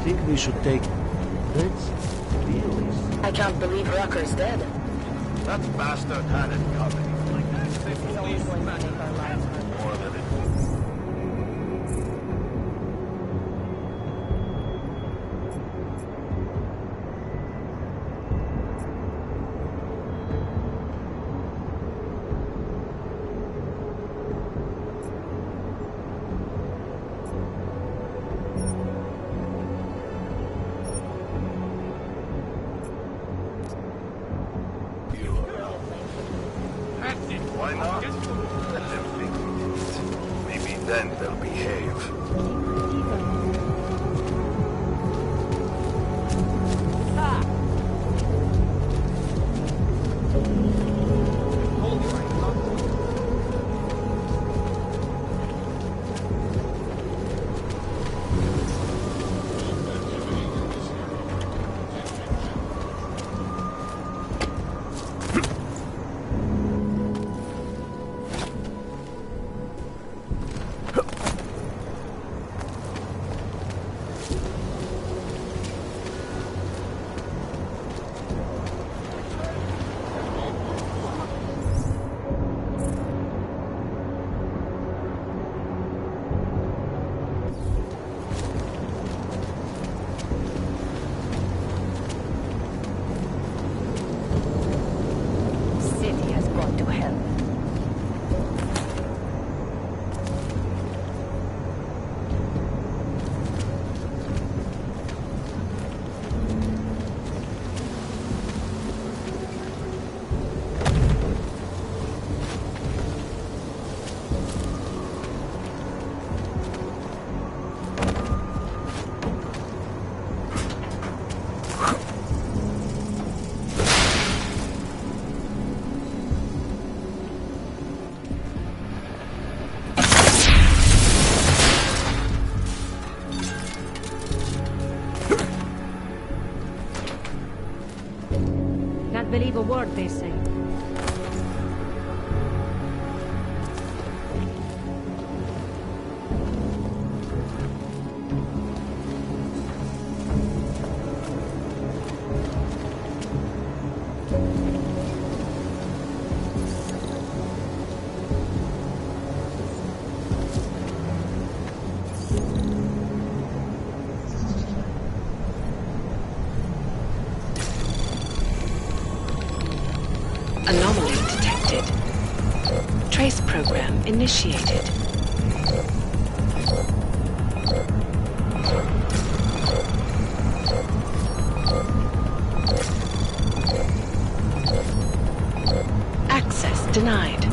think we should take... Let's be honest. I can't believe Rucker's dead. That bastard had it coming. He's always going to make our lives hard. More than it. Why not? Let them think we did it. Maybe then they'll behave. Can't believe a word they say. Anomaly detected. Trace program initiated. Access denied.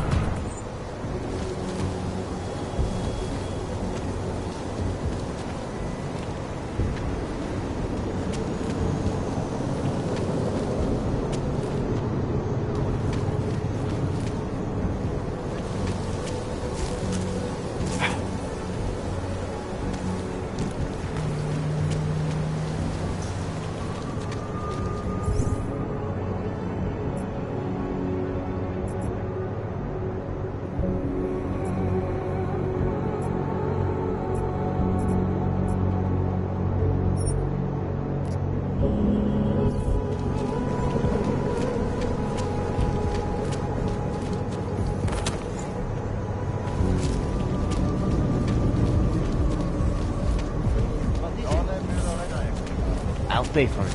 I'll pay for it.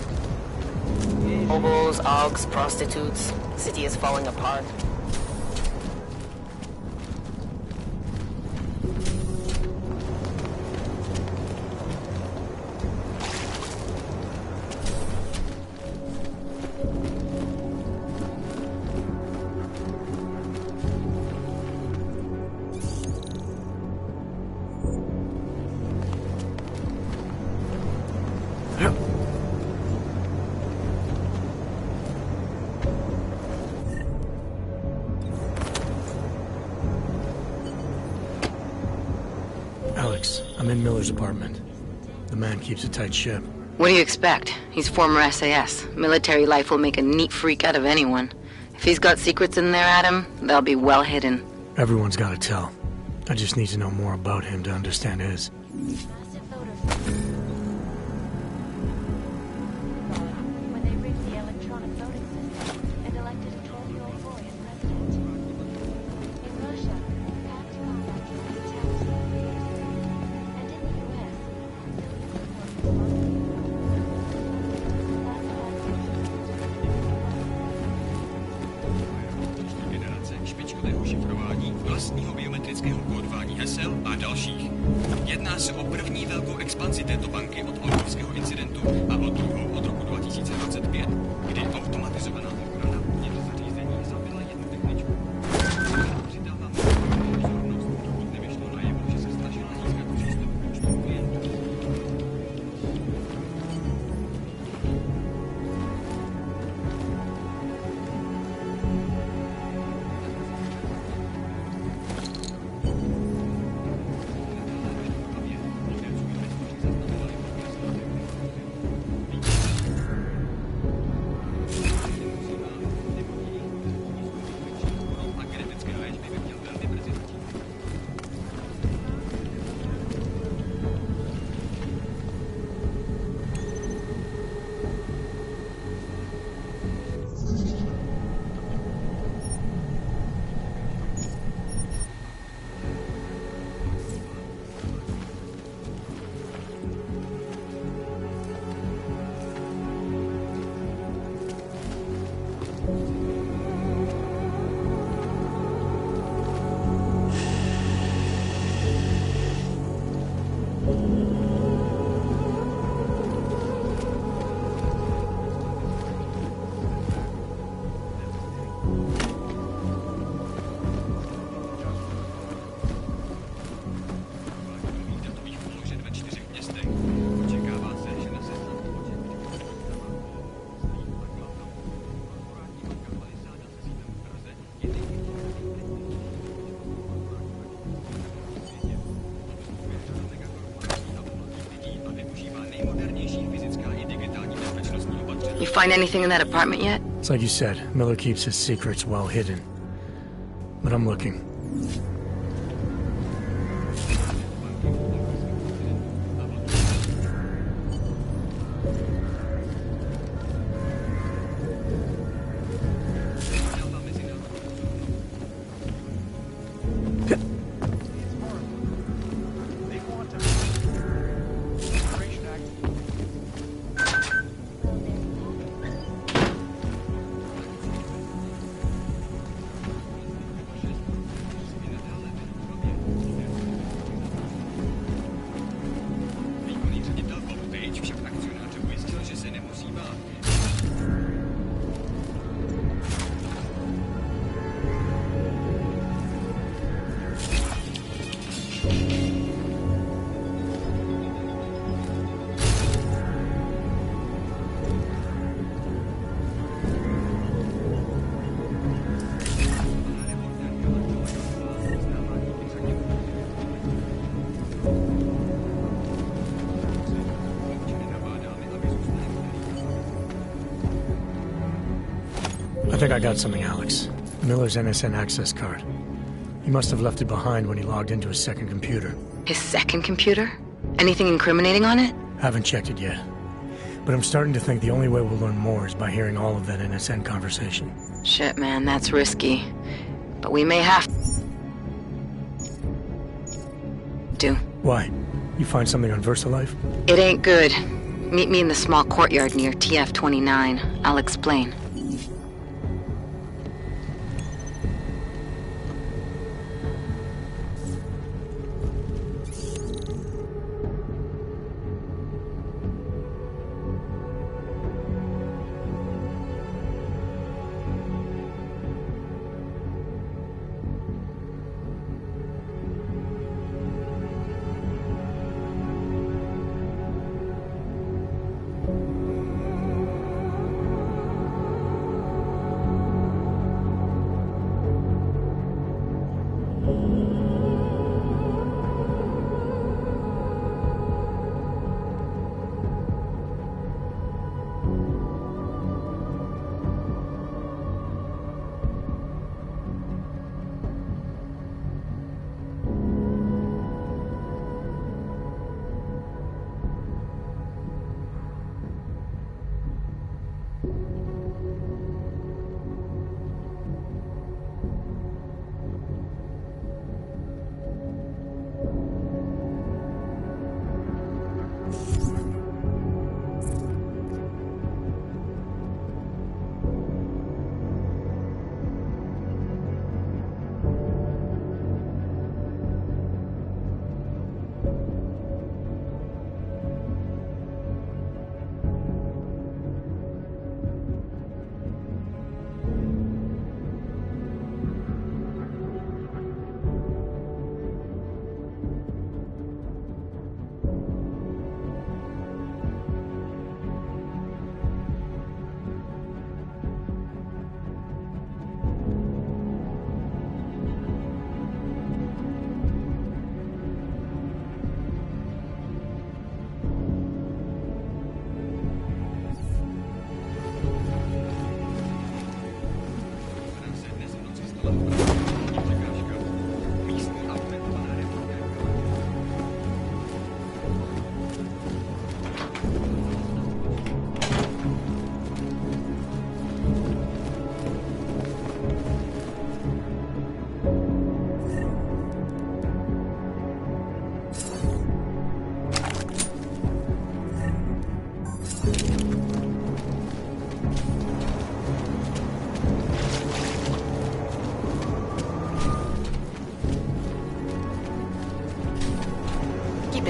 Hobos, augs, prostitutes. City is falling apart. Alex, I'm in Miller's apartment. The man keeps a tight ship. What do you expect? He's former SAS. Military life will make a neat freak out of anyone. If he's got secrets in there, Adam, they'll be well hidden. Everyone's got to tell. I just need to know more about him to understand his. přesného biometrického kódování hesel a dalších. Jedná se o první velkou expanzi této banky od obrovského incidentu a o druhou od roku 2025, kdy automatizovaná ochrana uvnitř zařízení zabila jednu techničku. Přidávám pozornost, dokud nevyšlo najevo, že se snažila získat přístup k účtu klientů. You find anything in that apartment yet? It's like you said, Miller keeps his secrets well hidden. But I'm looking. I think I got something, Alex. Miller's NSN access card. He must have left it behind when he logged into his second computer. His second computer? Anything incriminating on it? Haven't checked it yet. But I'm starting to think the only way we'll learn more is by hearing all of that NSN conversation. Shit, man, that's risky. But we may have to. Why? You find something on VersaLife? It ain't good. Meet me in the small courtyard near TF-29. I'll explain.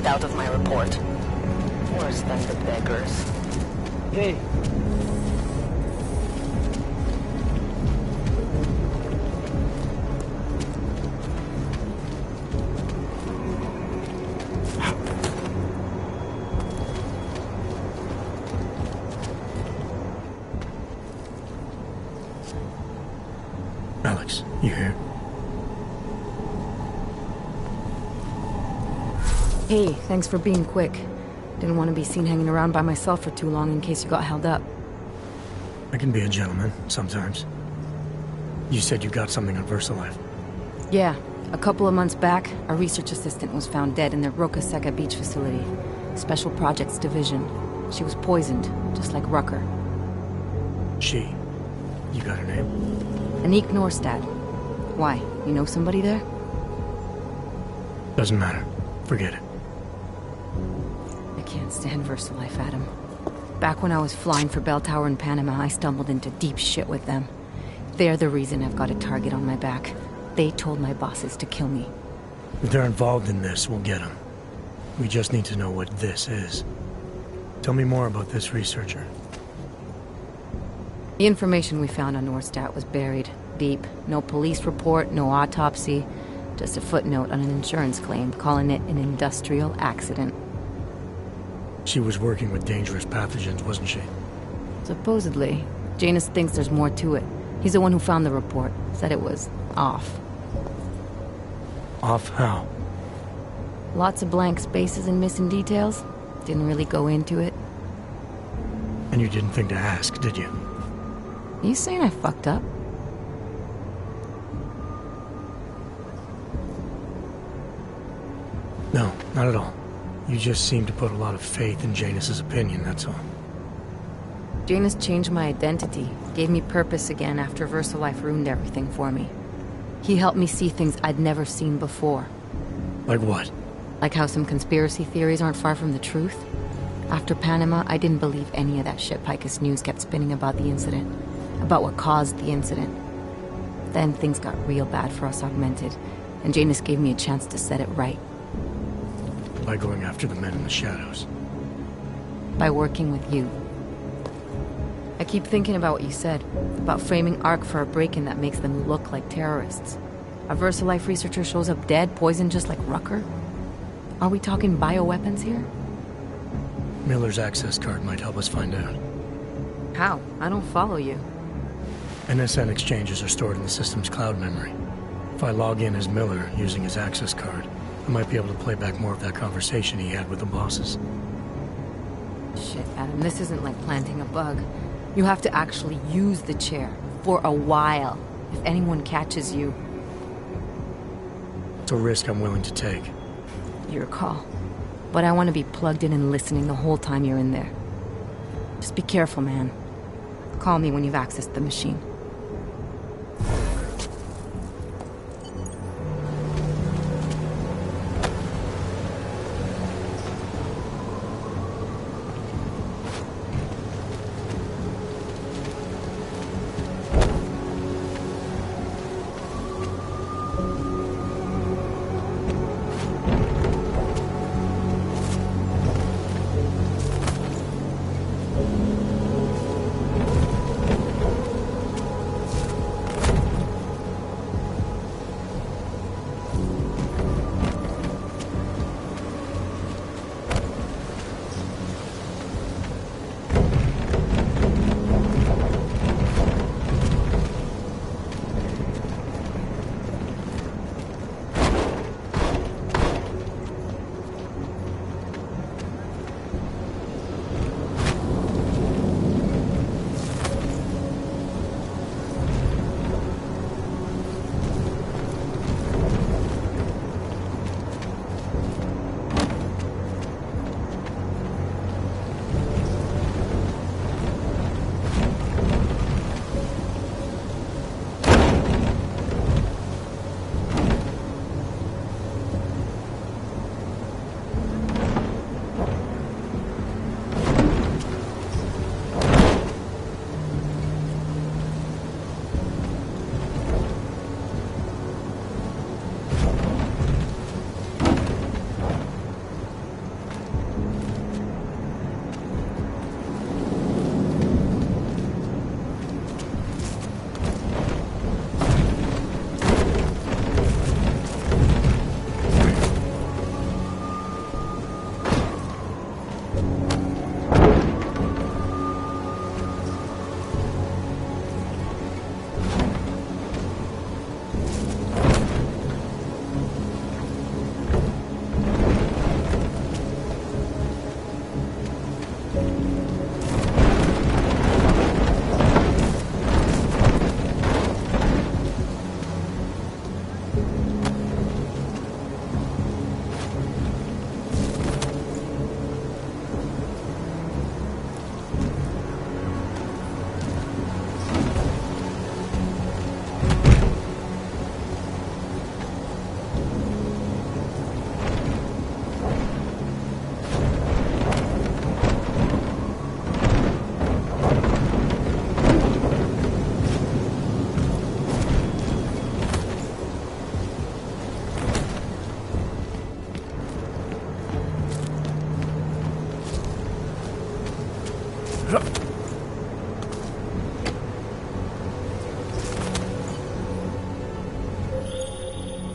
out of my report. Worse than the beggars. Hey, Alex, you here? Hey, thanks for being quick. Didn't want to be seen hanging around by myself for too long in case you got held up. I can be a gentleman, sometimes. You said you got something on VersaLife. Yeah, a couple of months back, a research assistant was found dead in the Roca Seca Beach facility. Special Projects Division. She was poisoned, just like Rucker. She. You got her name? Anique Norstad. Why, you know somebody there? Doesn't matter. Forget it. I can't stand VersaLife, Adam. Back when I was flying for Bell Tower in Panama, I stumbled into deep shit with them. They're the reason I've got a target on my back. They told my bosses to kill me. If they're involved in this, we'll get them. We just need to know what this is. Tell me more about this researcher. The information we found on Norstad was buried deep. No police report, no autopsy. Just a footnote on an insurance claim, calling it an industrial accident. She was working with dangerous pathogens, wasn't she? Supposedly. Janus thinks there's more to it. He's the one who found the report. Said it was off. Off how? Lots of blank spaces and missing details. Didn't really go into it. And you didn't think to ask, did you? You saying I fucked up? No, not at all. You just seem to put a lot of faith in Janus's opinion, that's all. Janus changed my identity, gave me purpose again after VersaLife ruined everything for me. He helped me see things I'd never seen before. Like what? Like how some conspiracy theories aren't far from the truth. After Panama, I didn't believe any of that shit Picus News kept spinning about the incident. About what caused the incident. Then things got real bad for us Augmented, and Janus gave me a chance to set it right. By going after the men in the shadows. By working with you. I keep thinking about what you said, about framing ARC for a break-in that makes them look like terrorists. A VersaLife researcher shows up dead, poisoned just like Rucker? Are we talking bioweapons here? Miller's access card might help us find out. How? I don't follow you. NSN exchanges are stored in the system's cloud memory. If I log in as Miller using his access card, I might be able to play back more of that conversation he had with the bosses. Shit, Adam, this isn't like planting a bug. You have to actually use the chair. For a while. If anyone catches you. It's a risk I'm willing to take. Your call. But I want to be plugged in and listening the whole time you're in there. Just be careful, man. Call me when you've accessed the machine.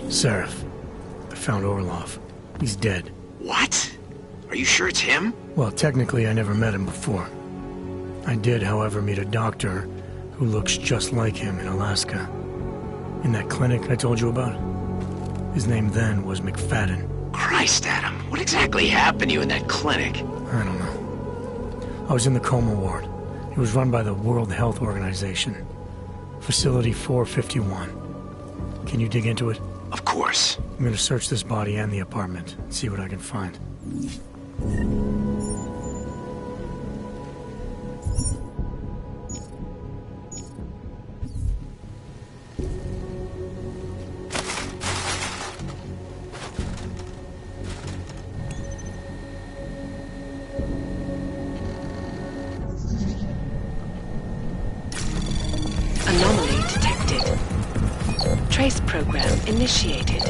Seraph. I found Orlov. He's dead. What? Are you sure it's him? Well, technically I never met him before. I did, however, meet a doctor who looks just like him in Alaska. In that clinic I told you about. His name then was McFadden. Christ, Adam, what exactly happened to you in that clinic? I don't know. I was in the coma ward. It was run by the World Health Organization. Facility 451. Can you dig into it? Of course. I'm gonna search this body and the apartment, and see what I can find. Anomaly detected. Trace program initiated.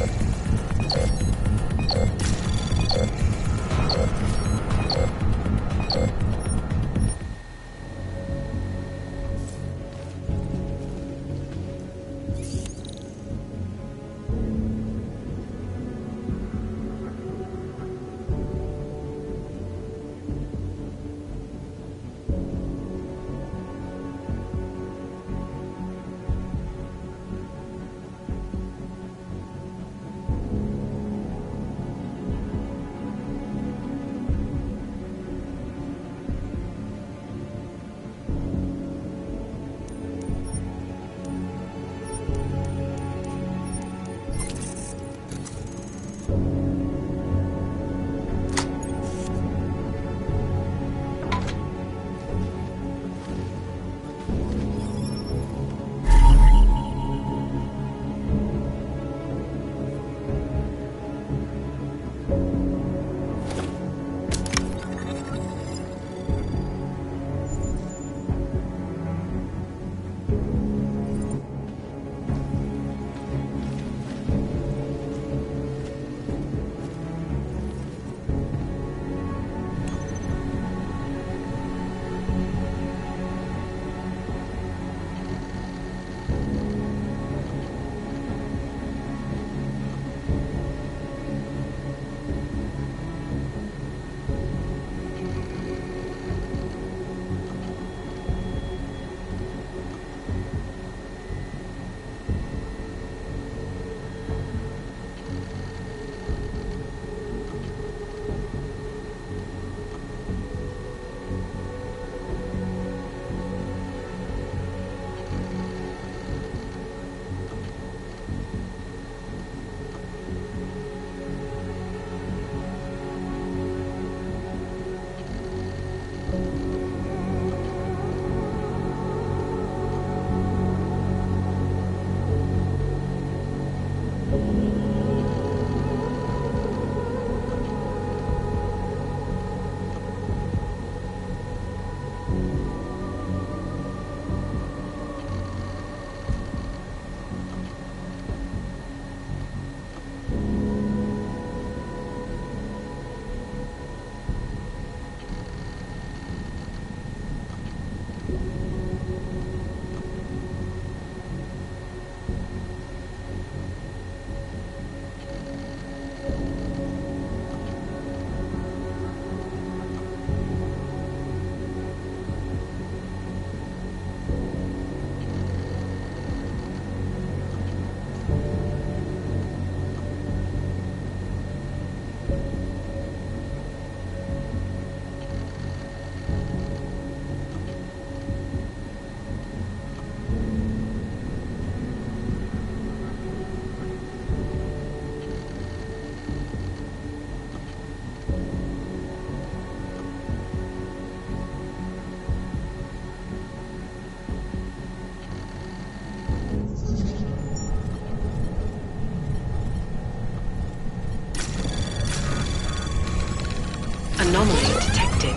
Anomaly detected.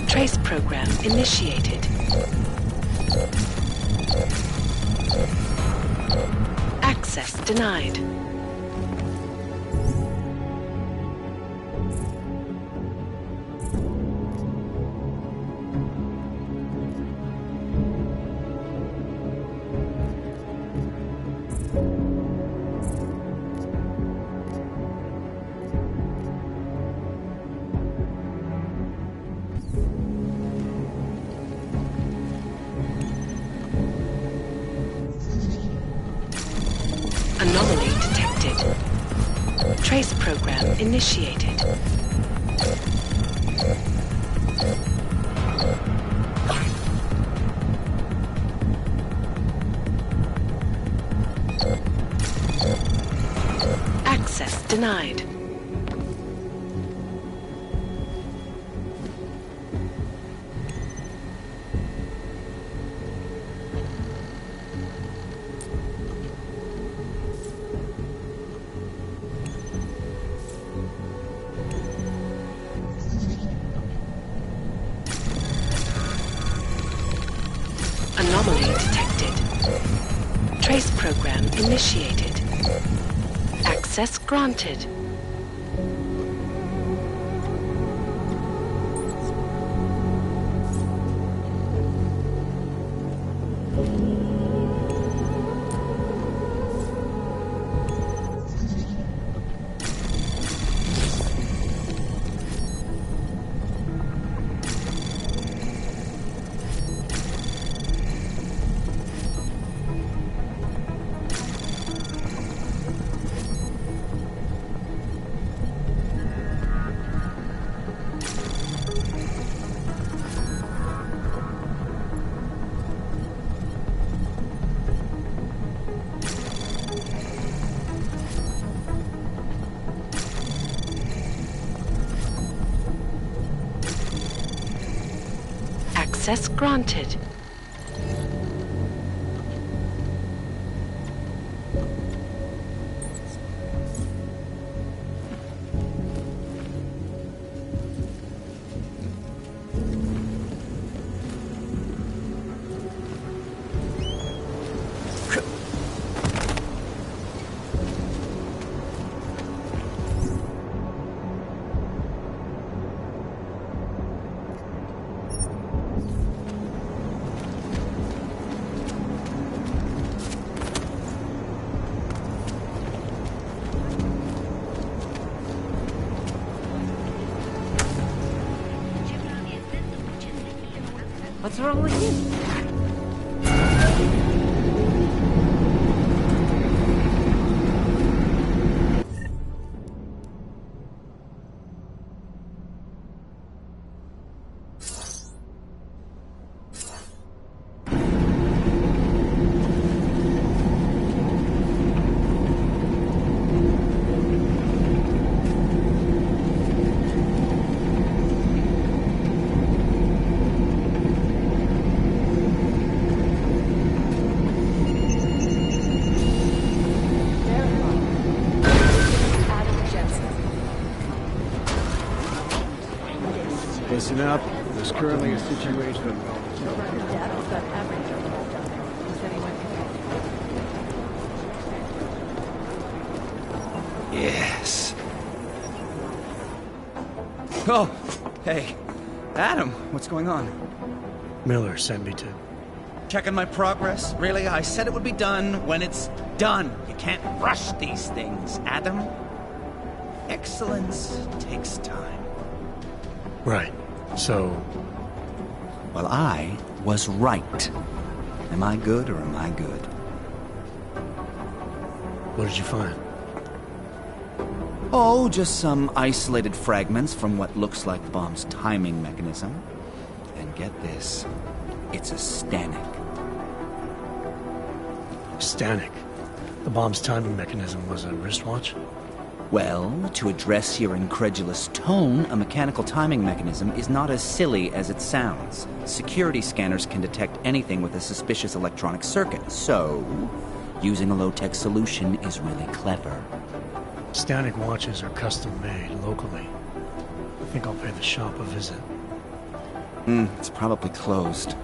Trace program initiated. Access denied. Trace program initiated. Access denied. Anomaly detected. Trace program initiated. Access granted. Access granted. What's wrong with you? Listen up. There's currently a situation. Yes. Oh, hey. Adam, what's going on? Miller sent me to... Checking my progress? Really? I said it would be done when it's done. You can't rush these things, Adam. Excellence takes time. Right. So... Well, I was right. Am I good or am I good? What did you find? Oh, just some isolated fragments from what looks like the bomb's timing mechanism. And get this, it's a Stanek. Stanek? The bomb's timing mechanism was a wristwatch? Well, to address your incredulous tone, a mechanical timing mechanism is not as silly as it sounds. Security scanners can detect anything with a suspicious electronic circuit, so using a low-tech solution is really clever. Stanek watches are custom-made locally. I think I'll pay the shop a visit. It's probably closed.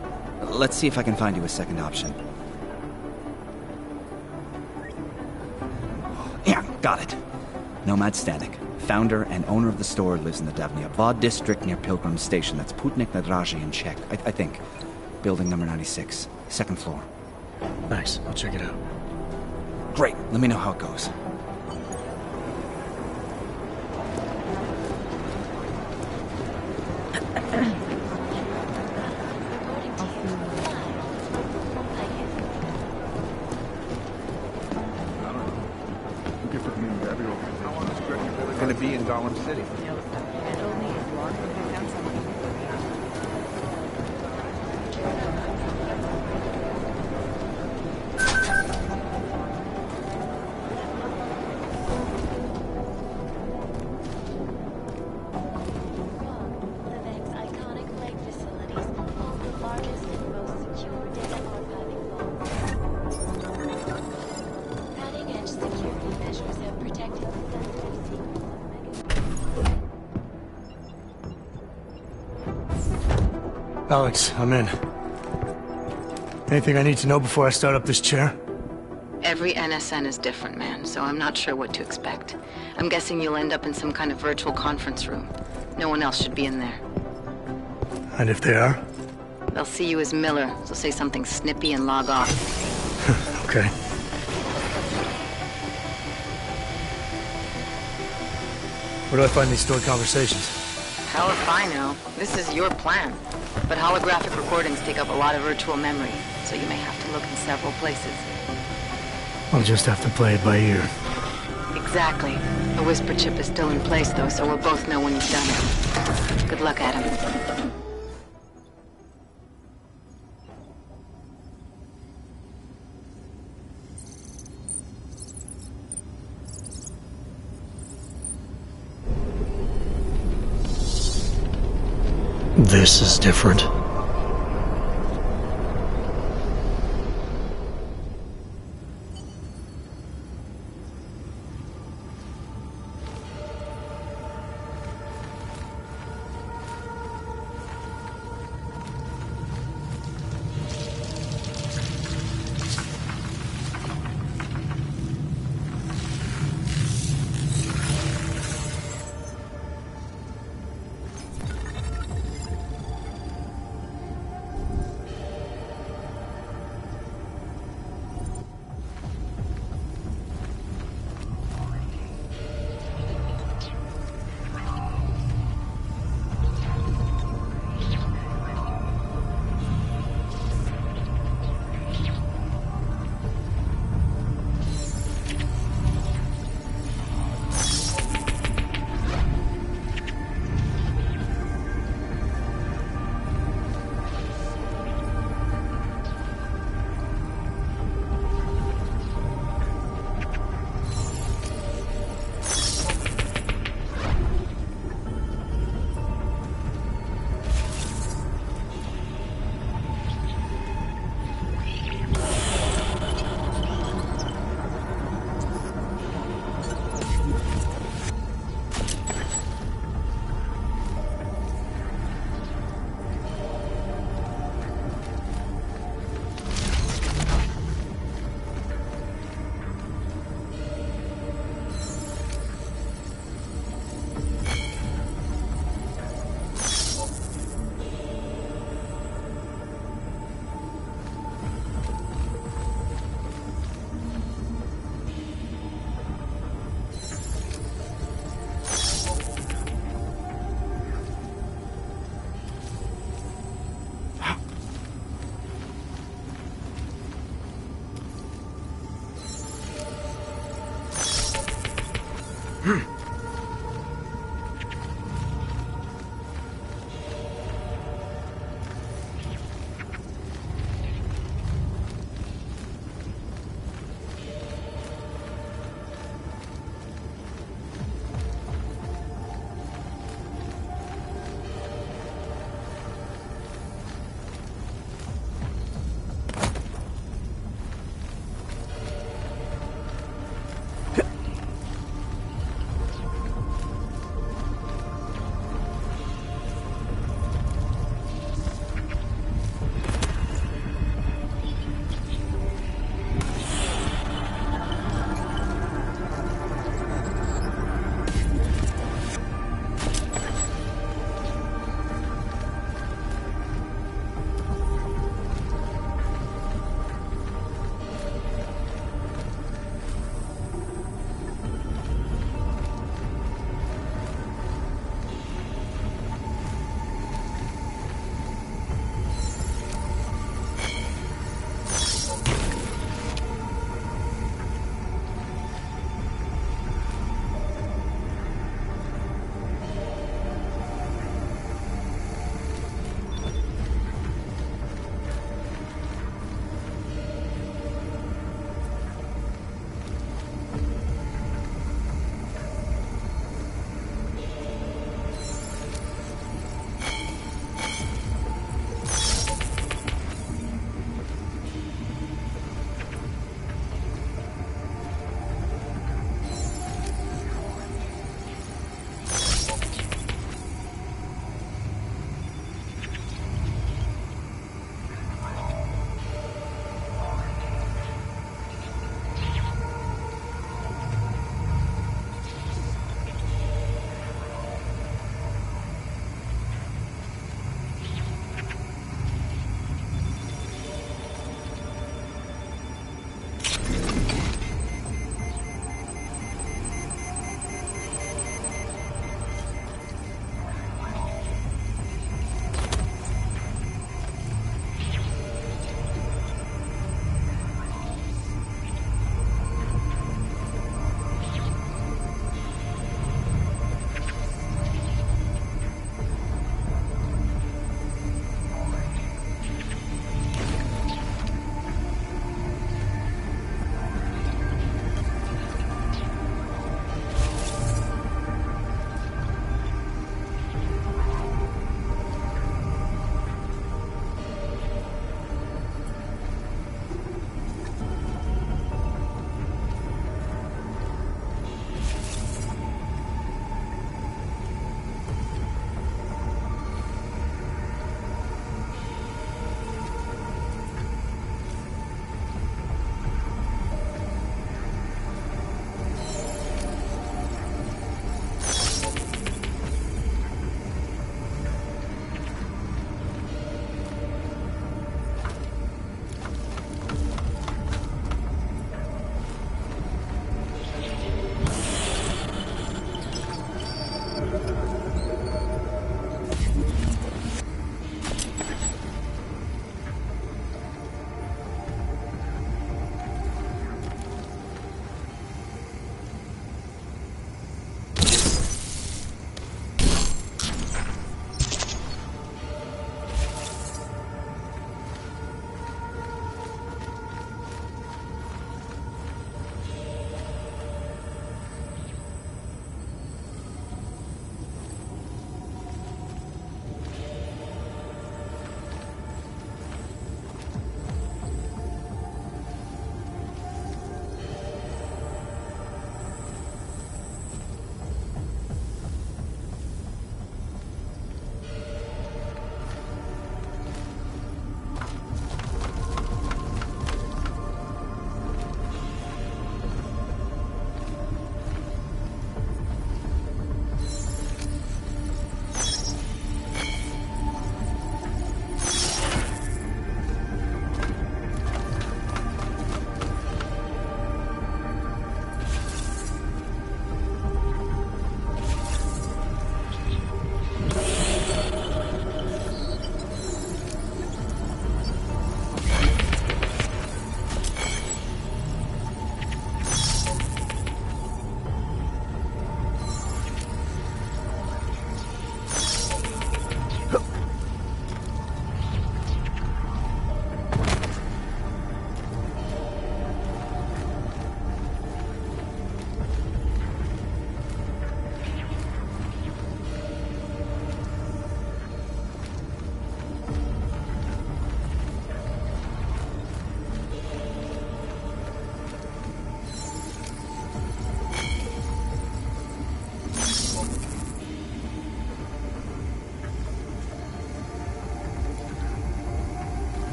Let's see if I can find you a second option. Yeah, got it. Nomad Stanek, founder and owner of the store, lives in the Davnia Vod district near Pilgrim Station. That's Putnik Nadraji in Czech, I think. Building number 96, second floor. Thanks, I'll check it out. Great, let me know how it goes. be in Gollum City. And only if you are found someone. Alex, I'm in. Anything I need to know before I start up this chair? Every NSN is different, man, so I'm not sure what to expect. I'm guessing you'll end up in some kind of virtual conference room. No one else should be in there. And if they are? They'll see you as Miller, so say something snippy and log off. Okay. Where do I find these stored conversations? Hell if I know. This is your plan. But holographic recordings take up a lot of virtual memory, so you may have to look in several places. I'll just have to play it by ear. Exactly. The whisper chip is still in place, though, so we'll both know when you've done it. Good luck, Adam. This is different.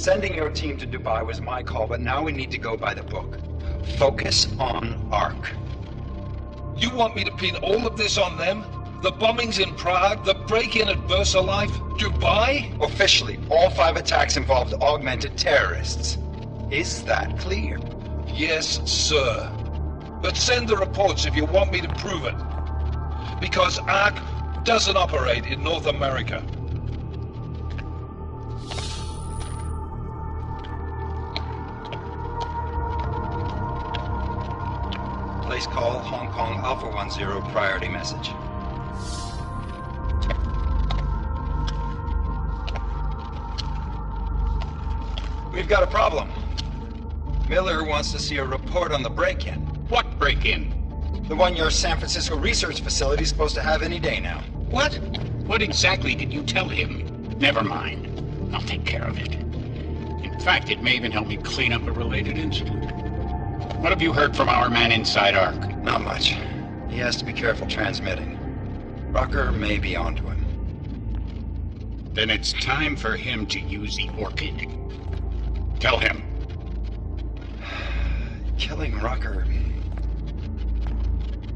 Sending your team to Dubai was my call, but now we need to go by the book. Focus on ARC. You want me to pin all of this on them? The bombings in Prague, the break-in at VersaLife, Dubai? Officially, all 5 attacks involved augmented terrorists. Is that clear? Yes, sir. But send the reports if you want me to prove it. Because ARC doesn't operate in North America. Place call Hong Kong Alpha 10 priority message. We've got a problem. Miller wants to see a report on the break-in. What break-in? The one your San Francisco research facility is supposed to have any day now. What? What exactly did you tell him? Never mind. I'll take care of it. In fact, it may even help me clean up a related incident. What have you heard from our man inside ARC? Not much. He has to be careful transmitting. Rucker may be onto him. Then it's time for him to use the Orchid. Tell him. Killing Rucker...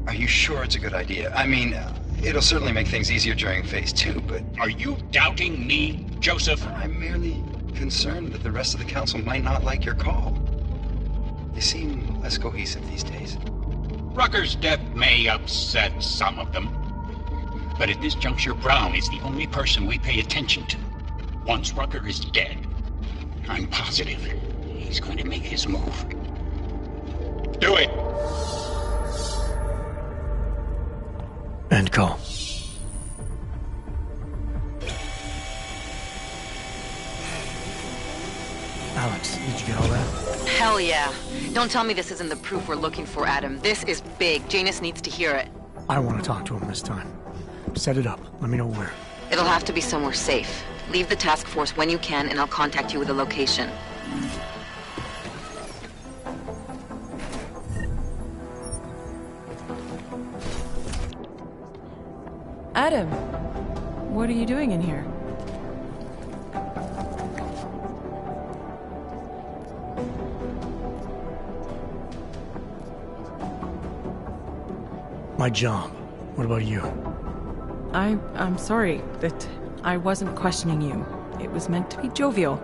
Are you sure it's a good idea? I mean, it'll certainly make things easier during Phase 2, but... Are you doubting me, Joseph? I'm merely concerned that the rest of the Council might not like your call. They seem less cohesive these days. Rucker's death may upset some of them. But at this juncture, Brown is the only person we pay attention to. Once Rucker is dead, I'm positive he's going to make his move. Do it! End call. Alex, did you get all that? Hell yeah. Don't tell me this isn't the proof we're looking for, Adam. This is big. Janus needs to hear it. I want to talk to him this time. Set it up. Let me know where. It'll have to be somewhere safe. Leave the task force when you can, and I'll contact you with a location. Adam, what are you doing in here? My job. What about you? I'm sorry that I wasn't questioning you. It was meant to be jovial.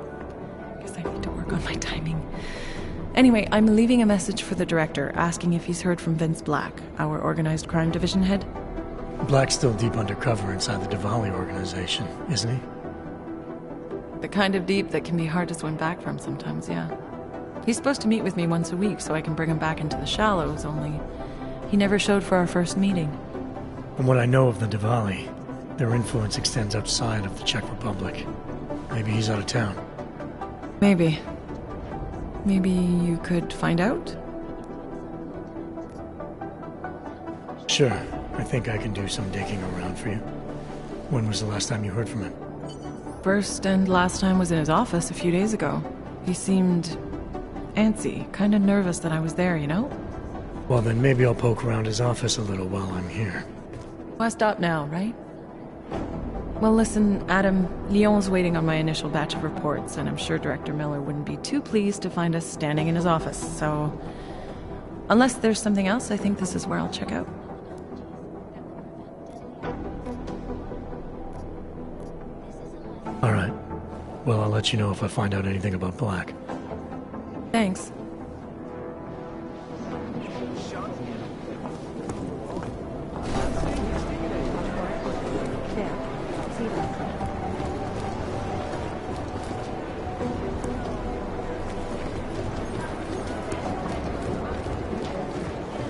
Guess I need to work on my timing. Anyway, I'm leaving a message for the director, asking if he's heard from Vince Black, our organized crime division head. Black's still deep undercover inside the Diwali organization, isn't he? The kind of deep that can be hard to swim back from sometimes, yeah. He's supposed to meet with me once a week so I can bring him back into the shallows, only he never showed for our first meeting. From what I know of the Diwali, their influence extends outside of the Czech Republic. Maybe he's out of town. Maybe. Maybe you could find out? Sure. I think I can do some digging around for you. When was the last time you heard from him? First and last time was in his office a few days ago. He seemed antsy, kind of nervous that I was there, you know? Well, then maybe I'll poke around his office a little while I'm here. Well, I stop now, right? Well, listen, Adam, Lyon's waiting on my initial batch of reports, and I'm sure Director Miller wouldn't be too pleased to find us standing in his office, so... Unless there's something else, I think this is where I'll check out. All right. Well, I'll let you know if I find out anything about Black. Thanks.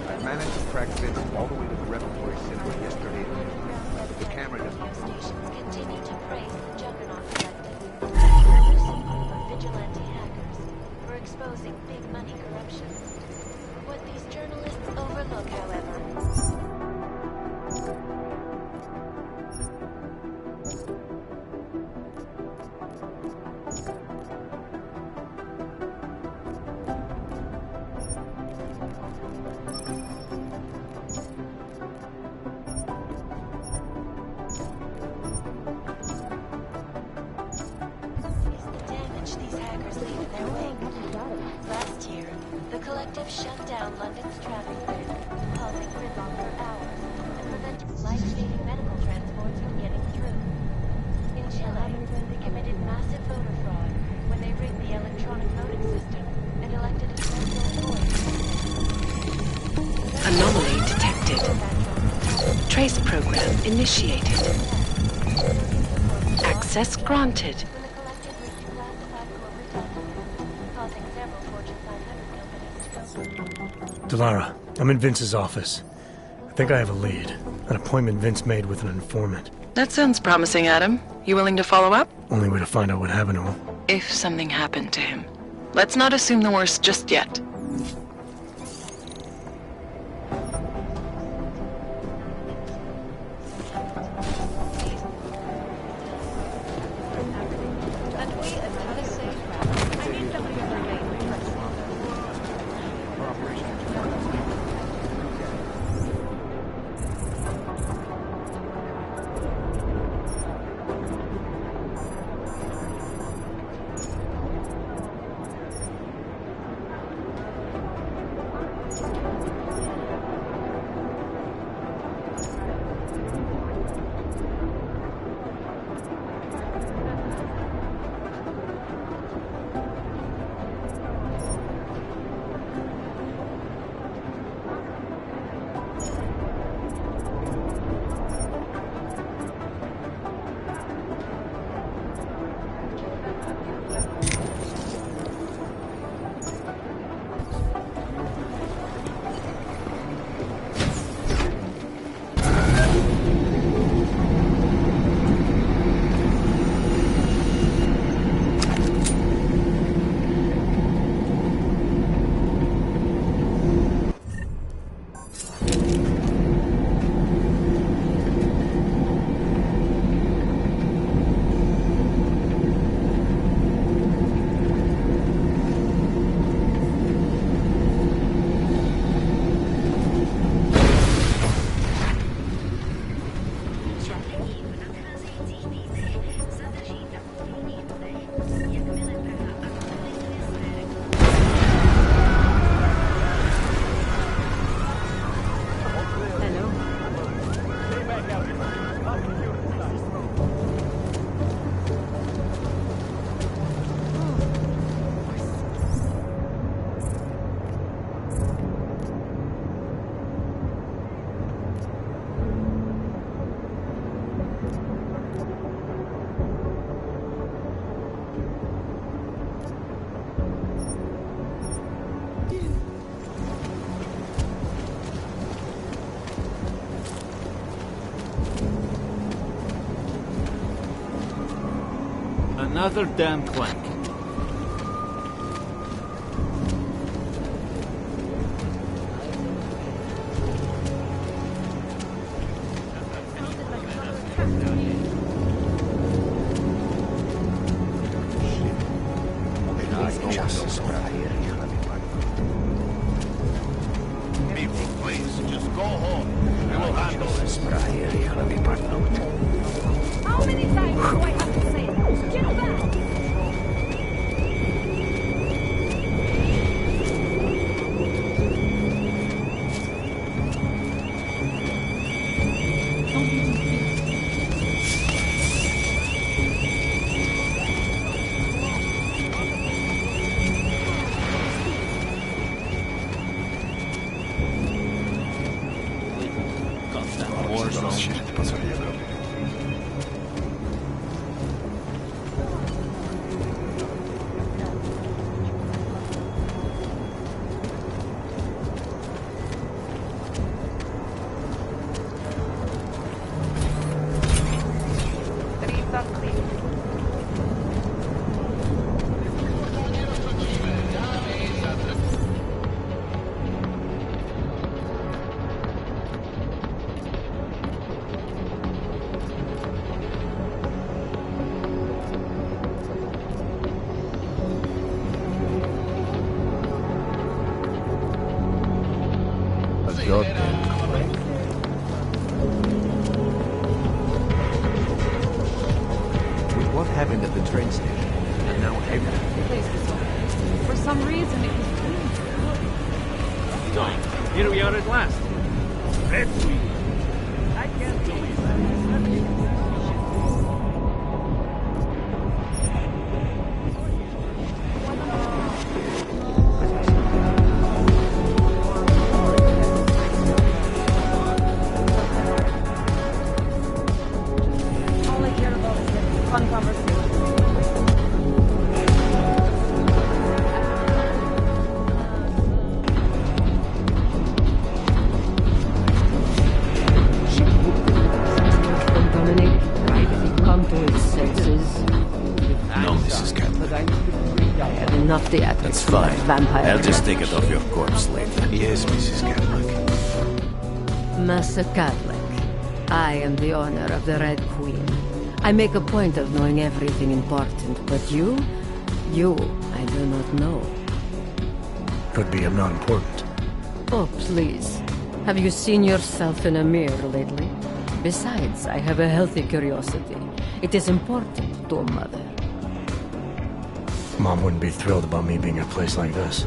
I managed to track Vince all the way to the repertory center yesterday. The camera doesn't Continue to praise the Juggernaut Collective, vigilante hackers, for exposing big money corruption. What these journalists overlook, however, is the damage these hackers The collective shut down London's traffic grid, causing gridlock for hours and preventing life-saving medical transports from getting through. In Chile, they committed massive voter fraud when they rigged the electronic voting system and elected a central voice. Anomaly detected. Trace program initiated. Access granted. Delara, I'm in Vince's office. I think I have a lead. An appointment Vince made with an informant. That sounds promising, Adam. You willing to follow up? Only way to find out what happened to him. If something happened to him. Let's not assume the worst just yet. Another damn clank. People, please, just go home. We will handle this. How many times do I have to say it? Get back! What happened at the train station? And now everything. For some reason, it was really Here we are at last. Red Queen. I can't believe that. All I care about is having fun conversation. Dominic, privately come to his senses. No, Mrs. Catholic. I have enough theatrics. That's from that fine. Vampire. I'll just take it off your corpse later. Yes, Mrs. Catholic. Master Catholic, I am the owner of the Red Queen. I make a point of knowing everything important, but you, I do not know. Could be I'm not important. Oh, please. Have you seen yourself in a mirror lately? Besides, I have a healthy curiosity. It is important to a mother. Mom wouldn't be thrilled about me being at a place like this.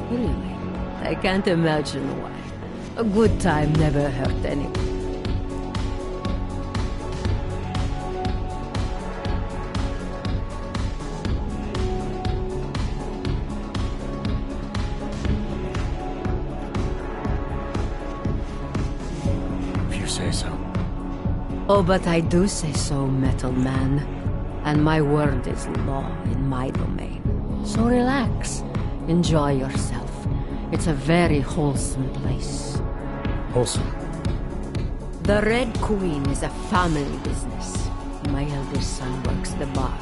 Really? I can't imagine why. A good time never hurt anyone. If you say so. Oh, but I do say so, Metal Man. And my word is law in my domain. So relax. Enjoy yourself. It's a very wholesome place. Wholesome? The Red Queen is a family business. My eldest son works the bar.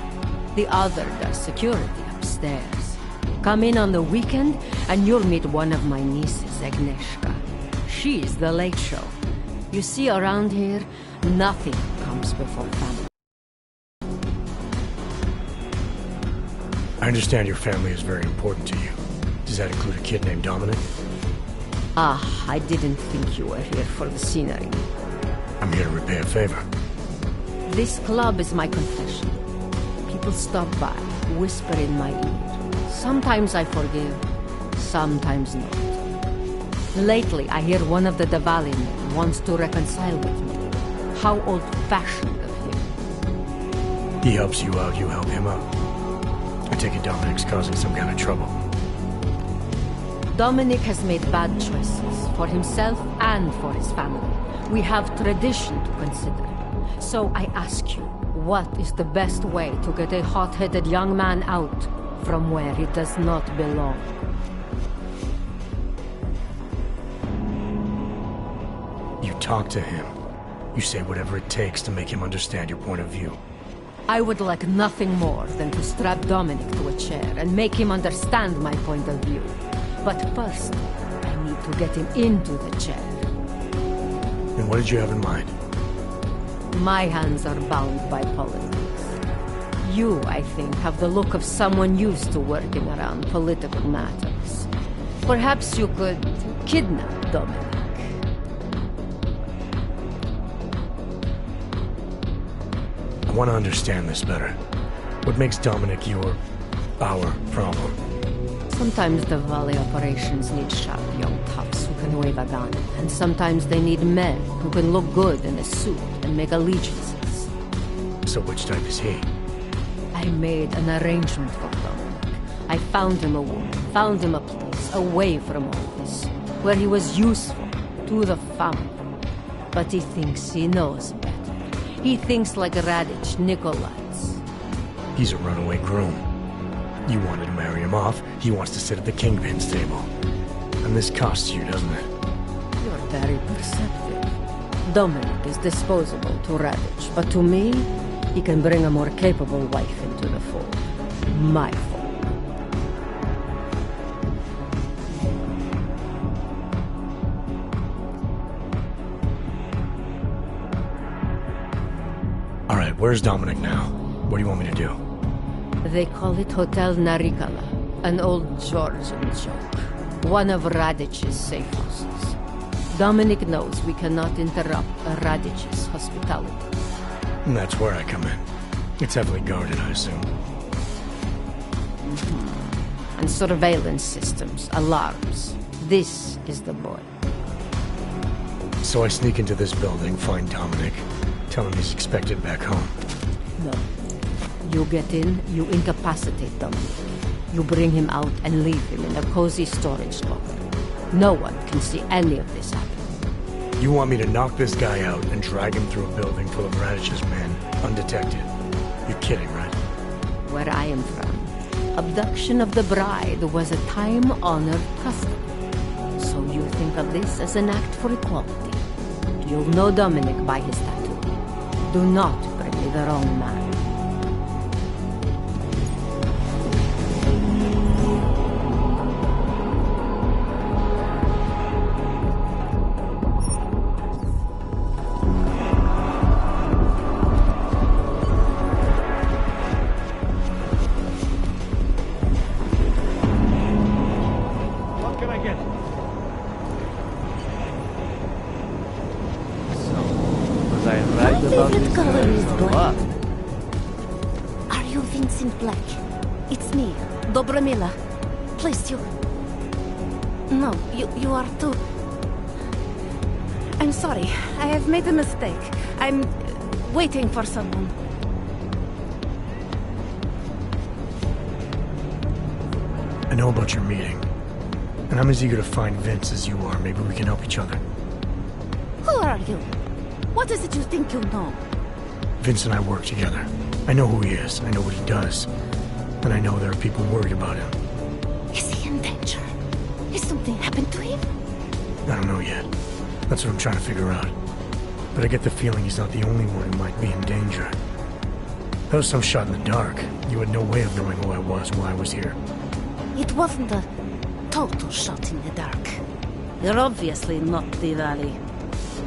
The other does security upstairs. Come in on the weekend and you'll meet one of my nieces, Agnieszka. She's the late show. You see, around here, nothing comes before family. I understand your family is very important to you. Does that include a kid named Dominic? Ah, I didn't think you were here for the scenery. I'm here to repay a favor. This club is my confession. People stop by, whisper in my ear. Sometimes I forgive, sometimes not. Lately, I hear one of the Diwali men wants to reconcile with me. How old-fashioned of him. He helps you out, you help him out. I take it Dominic's causing some kind of trouble. Dominic has made bad choices for himself and for his family. We have tradition to consider. So I ask you, what is the best way to get a hot-headed young man out from where he does not belong? You talk to him. You say whatever it takes to make him understand your point of view. I would like nothing more than to strap Dominic to a chair and make him understand my point of view. But first, I need to get him into the chair. And what did you have in mind? My hands are bound by politics. You, I think, have the look of someone used to working around political matters. Perhaps you could kidnap Dominic. I want to understand this better. What makes Dominic our problem? Sometimes the Valley operations need sharp young toughs who can wave a gun, and sometimes they need men who can look good in a suit and make allegiances. So which type is he? I made an arrangement for Dominic. I found him a woman, found him a place away from all this, where he was useful to the family. But he thinks he knows better. He thinks like Radich Nikolai's. He's a runaway groom. You wanted to marry him off, he wants to sit at the kingpin's table. And this costs you, doesn't it? You're very perceptive. Dominic is disposable to Radich, but to me, he can bring a more capable wife into the fold. My fold. All right, where's Dominic now? What do you want me to do? They call it Hotel Narikala, an old Georgian joke. One of Radich's safe houses. Dominic knows we cannot interrupt Radich's hospitality. And that's where I come in. It's heavily guarded, I assume. And surveillance systems, alarms. This is the boy. So I sneak into this building, find Dominic, tell him he's expected back home. No. You get in, you incapacitate Dominic. You bring him out and leave him in a cozy storage locker. No one can see any of this happen. You want me to knock this guy out and drag him through a building full of Radish's men, undetected? You're kidding, right? Where I am from, abduction of the bride was a time-honored custom. So you think of this as an act for equality. You'll know Dominic by his tattoo. Do not bring me the wrong man. Are you Vincent Black? It's me, Dobramila. Please, you... No, you are too... I'm sorry. I have made a mistake. I'm waiting for someone. I know about your meeting. And I'm as eager to find Vince as you are. Maybe we can help each other. Who are you? What is it you think you know? Vince and I work together. I know who he is. I know what he does. And I know there are people worried about him. Is he in danger? Has something happened to him? I don't know yet. That's what I'm trying to figure out. But I get the feeling he's not the only one who might be in danger. That was some shot in the dark. You had no way of knowing who I was while I was here. It wasn't a total shot in the dark. You're obviously not the Valley.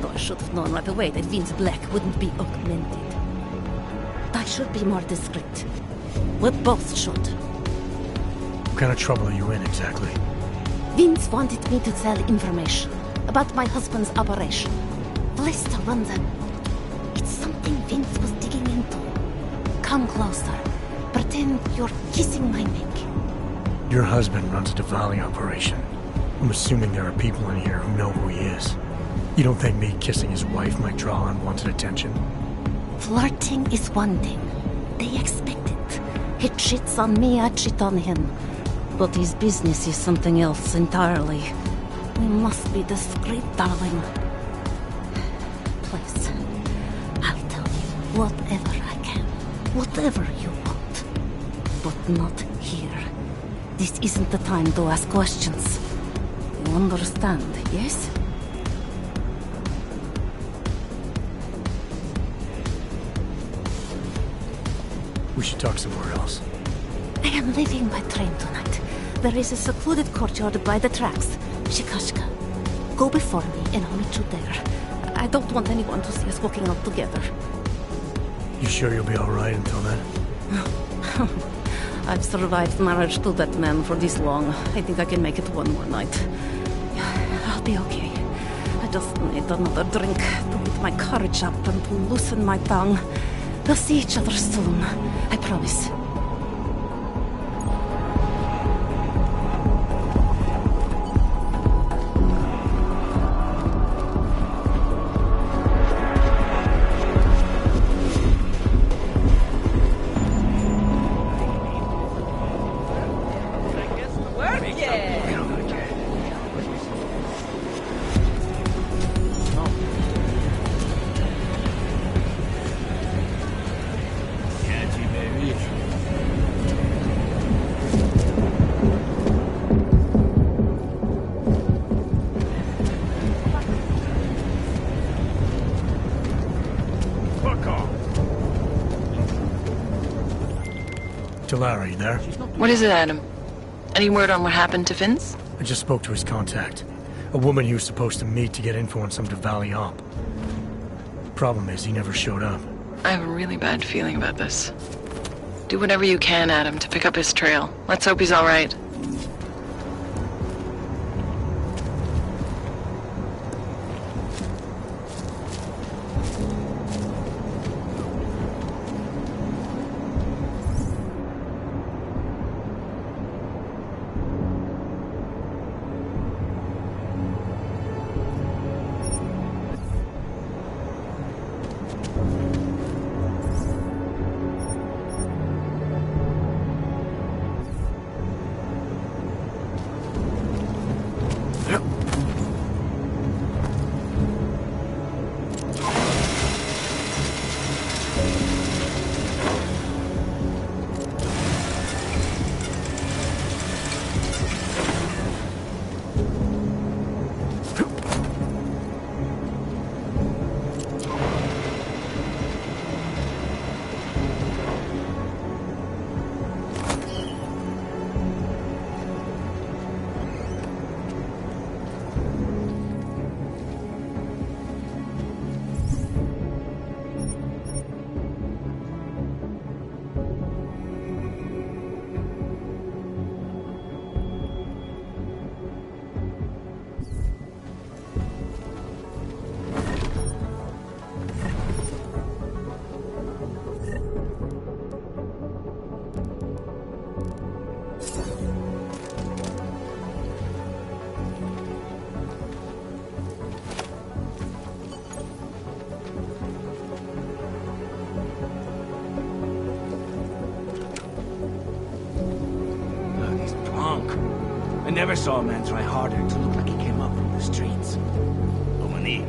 Though I should have known right away that Vince Black wouldn't be augmented. I should be more discreet. We both should. What kind of trouble are you in, exactly? Vince wanted me to tell information about my husband's operation. Lester runs a... It's something Vince was digging into. Come closer. Pretend you're kissing my neck. Your husband runs a Diwali operation. I'm assuming there are people in here who know who he is. You don't think me kissing his wife might draw unwanted attention? Flirting is one thing. They expect it. He cheats on me, I cheat on him. But his business is something else entirely. We must be discreet, darling. Please, I'll tell you whatever I can. Whatever you want. But not here. This isn't the time to ask questions. You understand, yes? We should talk somewhere else. I am leaving by train tonight. There is a secluded courtyard by the tracks. Shikashka. Go before me and I'll meet you there. I don't want anyone to see us walking out together. You sure you'll be alright until then? I've survived marriage to that man for this long. I think I can make it one more night. I'll be okay. I just need another drink to get my courage up and to loosen my tongue. We'll see each other soon. I promise. Lara, you there? What is it, Adam? Any word on what happened to Vince? I just spoke to his contact. A woman he was supposed to meet to get info on some Diwali op. Problem is, he never showed up. I have a really bad feeling about this. Do whatever you can, Adam, to pick up his trail. Let's hope he's all right. I never saw a man try harder to look like he came up from the streets. Dominique.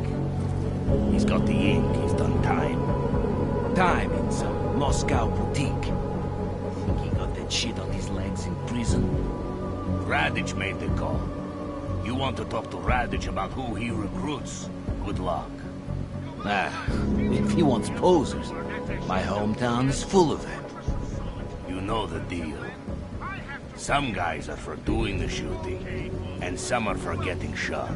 He's got the ink, he's done time. Time in some Moscow boutique. Think he got that shit on his legs in prison? Radich made the call. You want to talk to Radich about who he recruits? Good luck. If he wants posers, my hometown is full of them. You know the deal. Some guys are for doing the shooting, and some are for getting shot.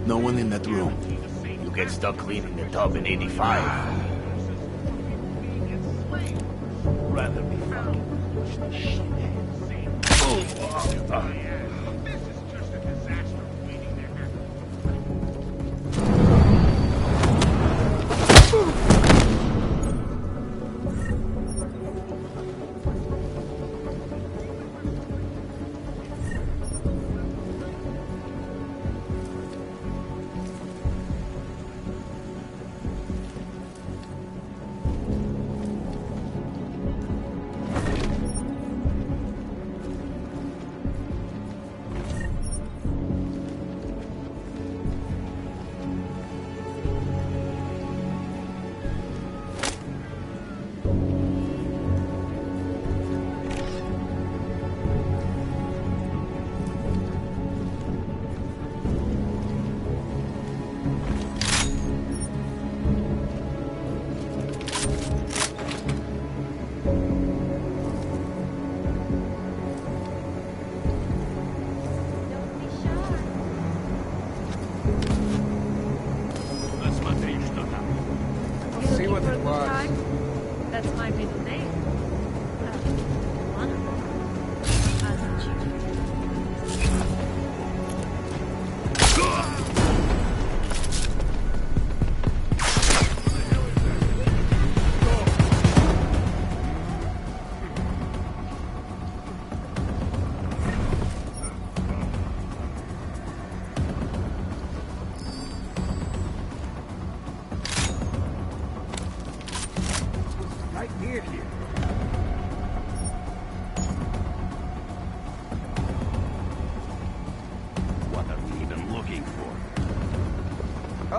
No one in that room. You get stuck cleaning the tub in 85. Rather be fucking push the shit.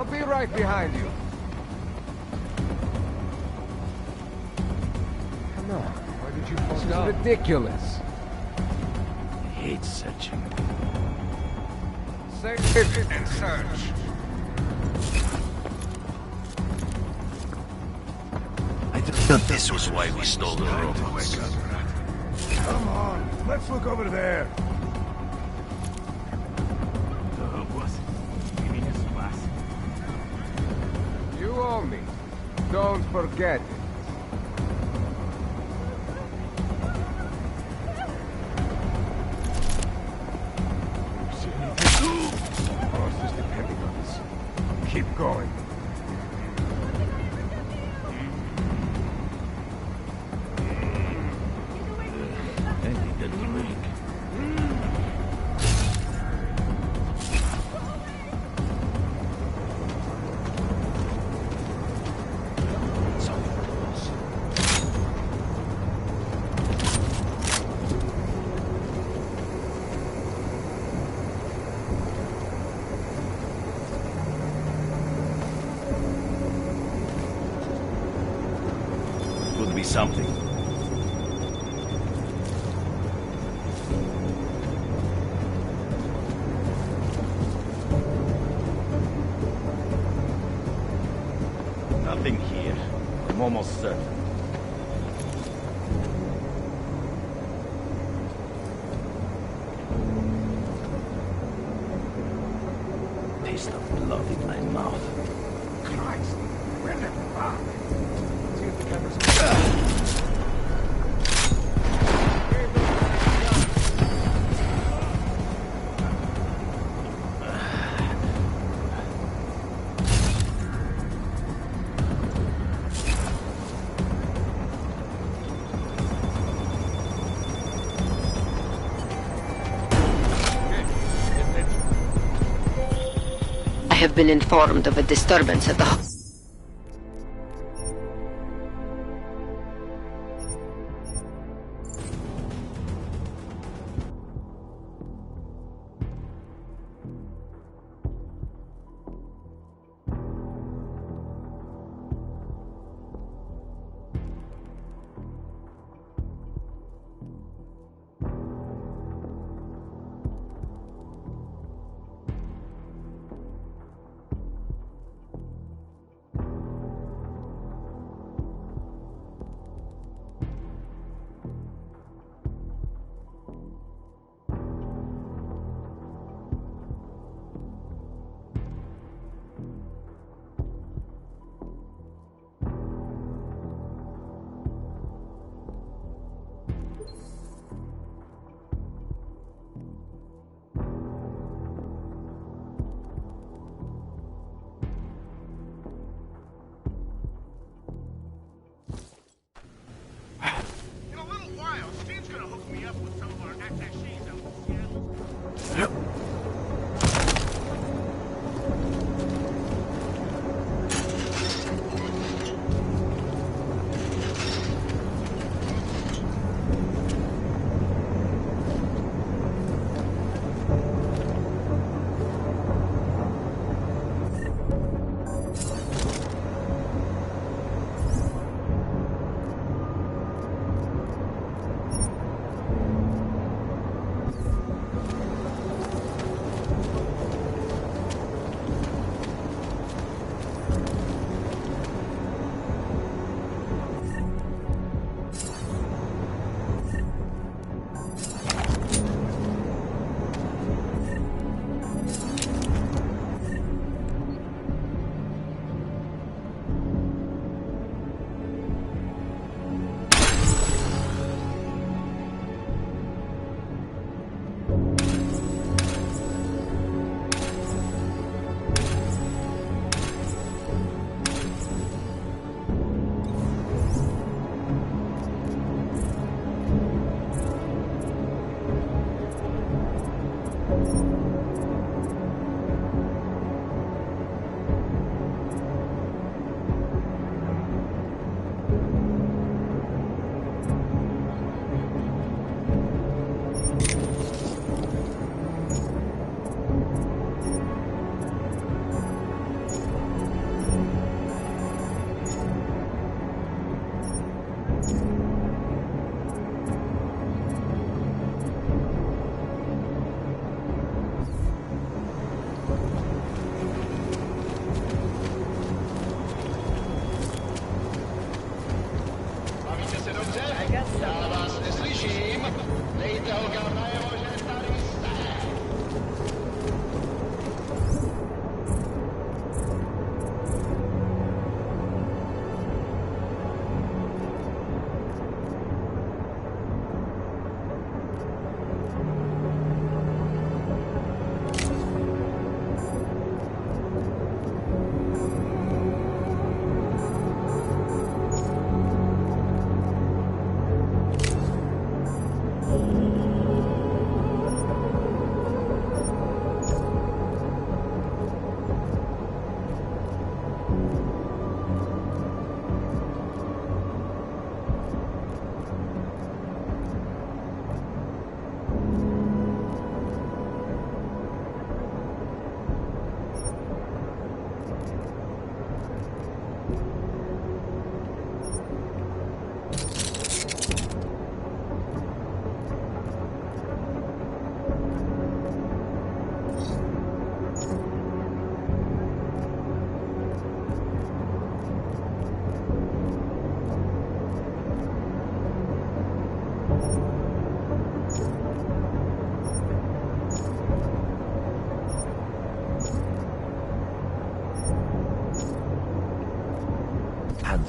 I'll be right behind you. Come on, why did you fall down? This is ridiculous. I hate searching. Search and search. I thought this was why we stole the robots. Come on, let's look over there. You owe me. Don't forget it. Boss is depending on us. Keep going. Would be something. Nothing here. I'm almost certain. Taste of blood in my mouth. Christ, where the fuck? See if the cameras. I have been informed of a disturbance at the...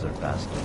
desert bastard.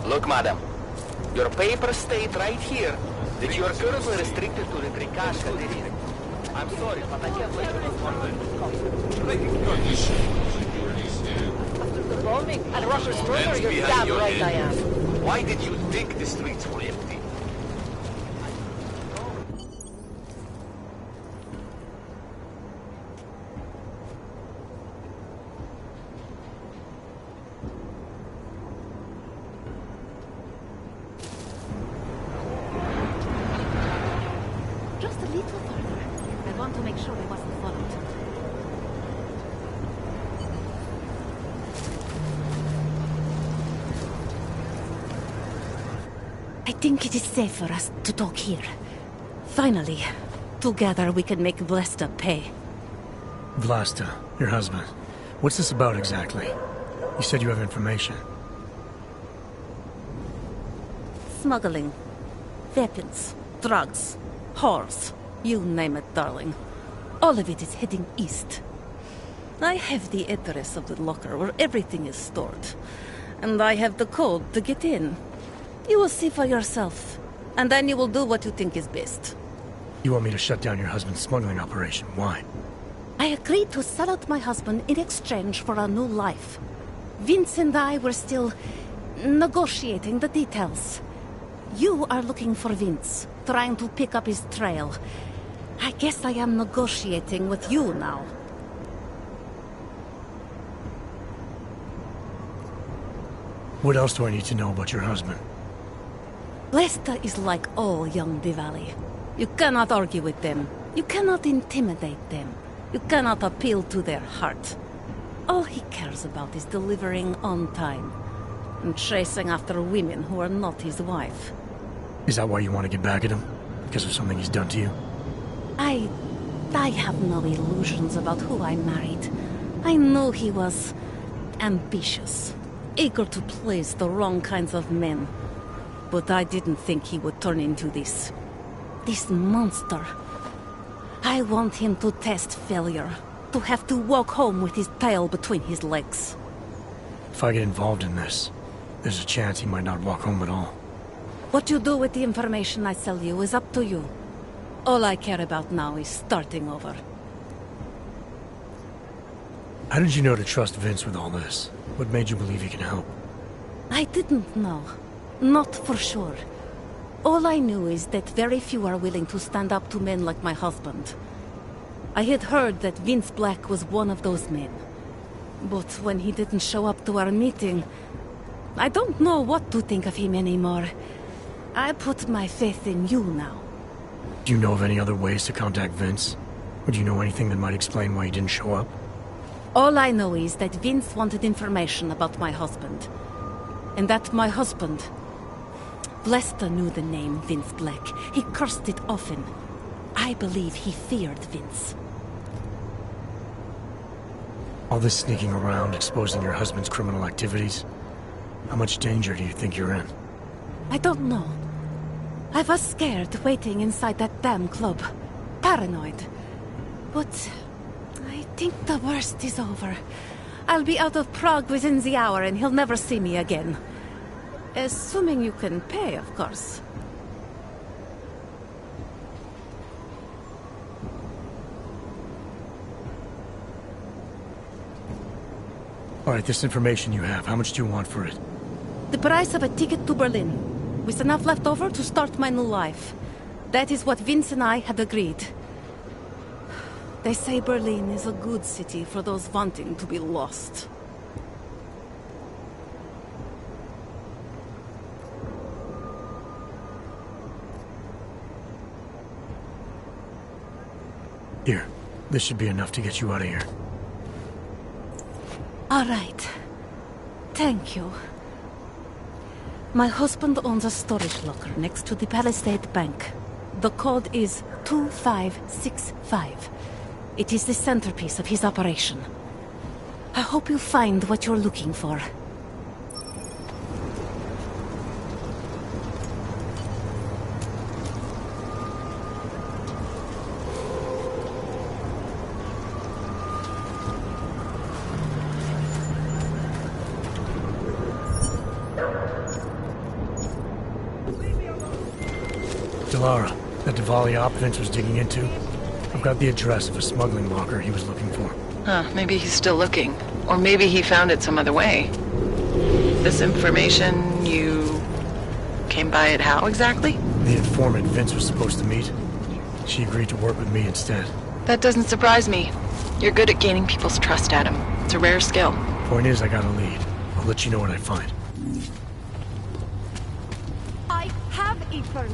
Look, madam, your papers state right here that you are currently restricted to the Trikashka district. I'm sorry, but I can't let you After the bombing and Russia's murder, you're damn right I am. Why did you think the streets were empty? Just a little further. I want to make sure I wasn't followed. I think it is safe for us to talk here. Finally, together we can make Vlasta pay. Vlasta, your husband. What's this about exactly? You said you have information. Smuggling. Weapons. Drugs. Whores. You name it, darling. All of it is heading east. I have the address of the locker where everything is stored. And I have the code to get in. You will see for yourself. And then you will do what you think is best. You want me to shut down your husband's smuggling operation? Why? I agreed to sell out my husband in exchange for a new life. Vince and I were still negotiating the details. You are looking for Vince, trying to pick up his trail. I guess I am negotiating with you now. What else do I need to know about your husband? Lesta is like all young Diwali. You cannot argue with them. You cannot intimidate them. You cannot appeal to their heart. All he cares about is delivering on time and chasing after women who are not his wife. Is that why you want to get back at him? Because of something he's done to you? I have no illusions about who I married. I know he was ambitious, eager to please the wrong kinds of men. But I didn't think he would turn into this monster. I want him to test failure, to have to walk home with his tail between his legs. If I get involved in this, there's a chance he might not walk home at all. What you do with the information I sell you is up to you. All I care about now is starting over. How did you know to trust Vince with all this? What made you believe he can help? I didn't know. Not for sure. All I knew is that very few are willing to stand up to men like my husband. I had heard that Vince Black was one of those men. But when he didn't show up to our meeting, I don't know what to think of him anymore. I put my faith in you now. Do you know of any other ways to contact Vince? Or do you know anything that might explain why he didn't show up? All I know is that Vince wanted information about my husband. And that my husband Blesta knew the name Vince Black. He cursed it often. I believe he feared Vince. All this sneaking around, exposing your husband's criminal activities. How much danger do you think you're in? I don't know. I was scared waiting inside that damn club. Paranoid. But I think the worst is over. I'll be out of Prague within the hour and he'll never see me again. Assuming you can pay, of course. Alright, this information you have, how much do you want for it? The price of a ticket to Berlin, with enough left over to start my new life. That is what Vince and I had agreed. They say Berlin is a good city for those wanting to be lost. Here, this should be enough to get you out of here. All right. Thank you. My husband owns a storage locker next to the Palisade Bank. The code is 2565. It is the centerpiece of his operation. I hope you find what you're looking for. Lara, that Diwali op Vince was digging into. I've got the address of a smuggling locker he was looking for. Huh, maybe he's still looking. Or maybe he found it some other way. This information, you came by it how exactly? The informant Vince was supposed to meet. She agreed to work with me instead. That doesn't surprise me. You're good at gaining people's trust, Adam. It's a rare skill. Point is, I got a lead. I'll let you know what I find. I have Ethan.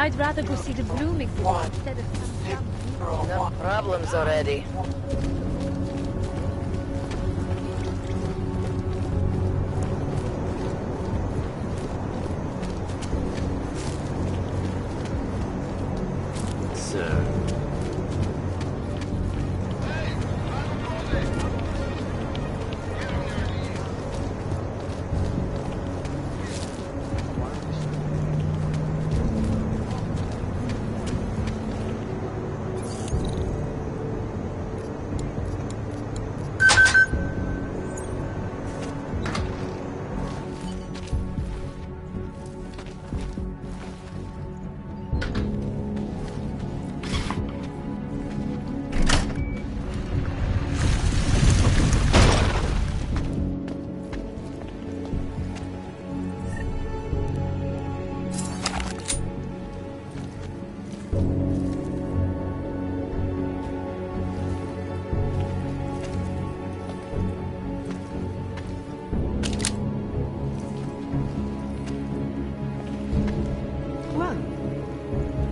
I'd rather go see the blooming pool instead of some Enough problems already. Sir.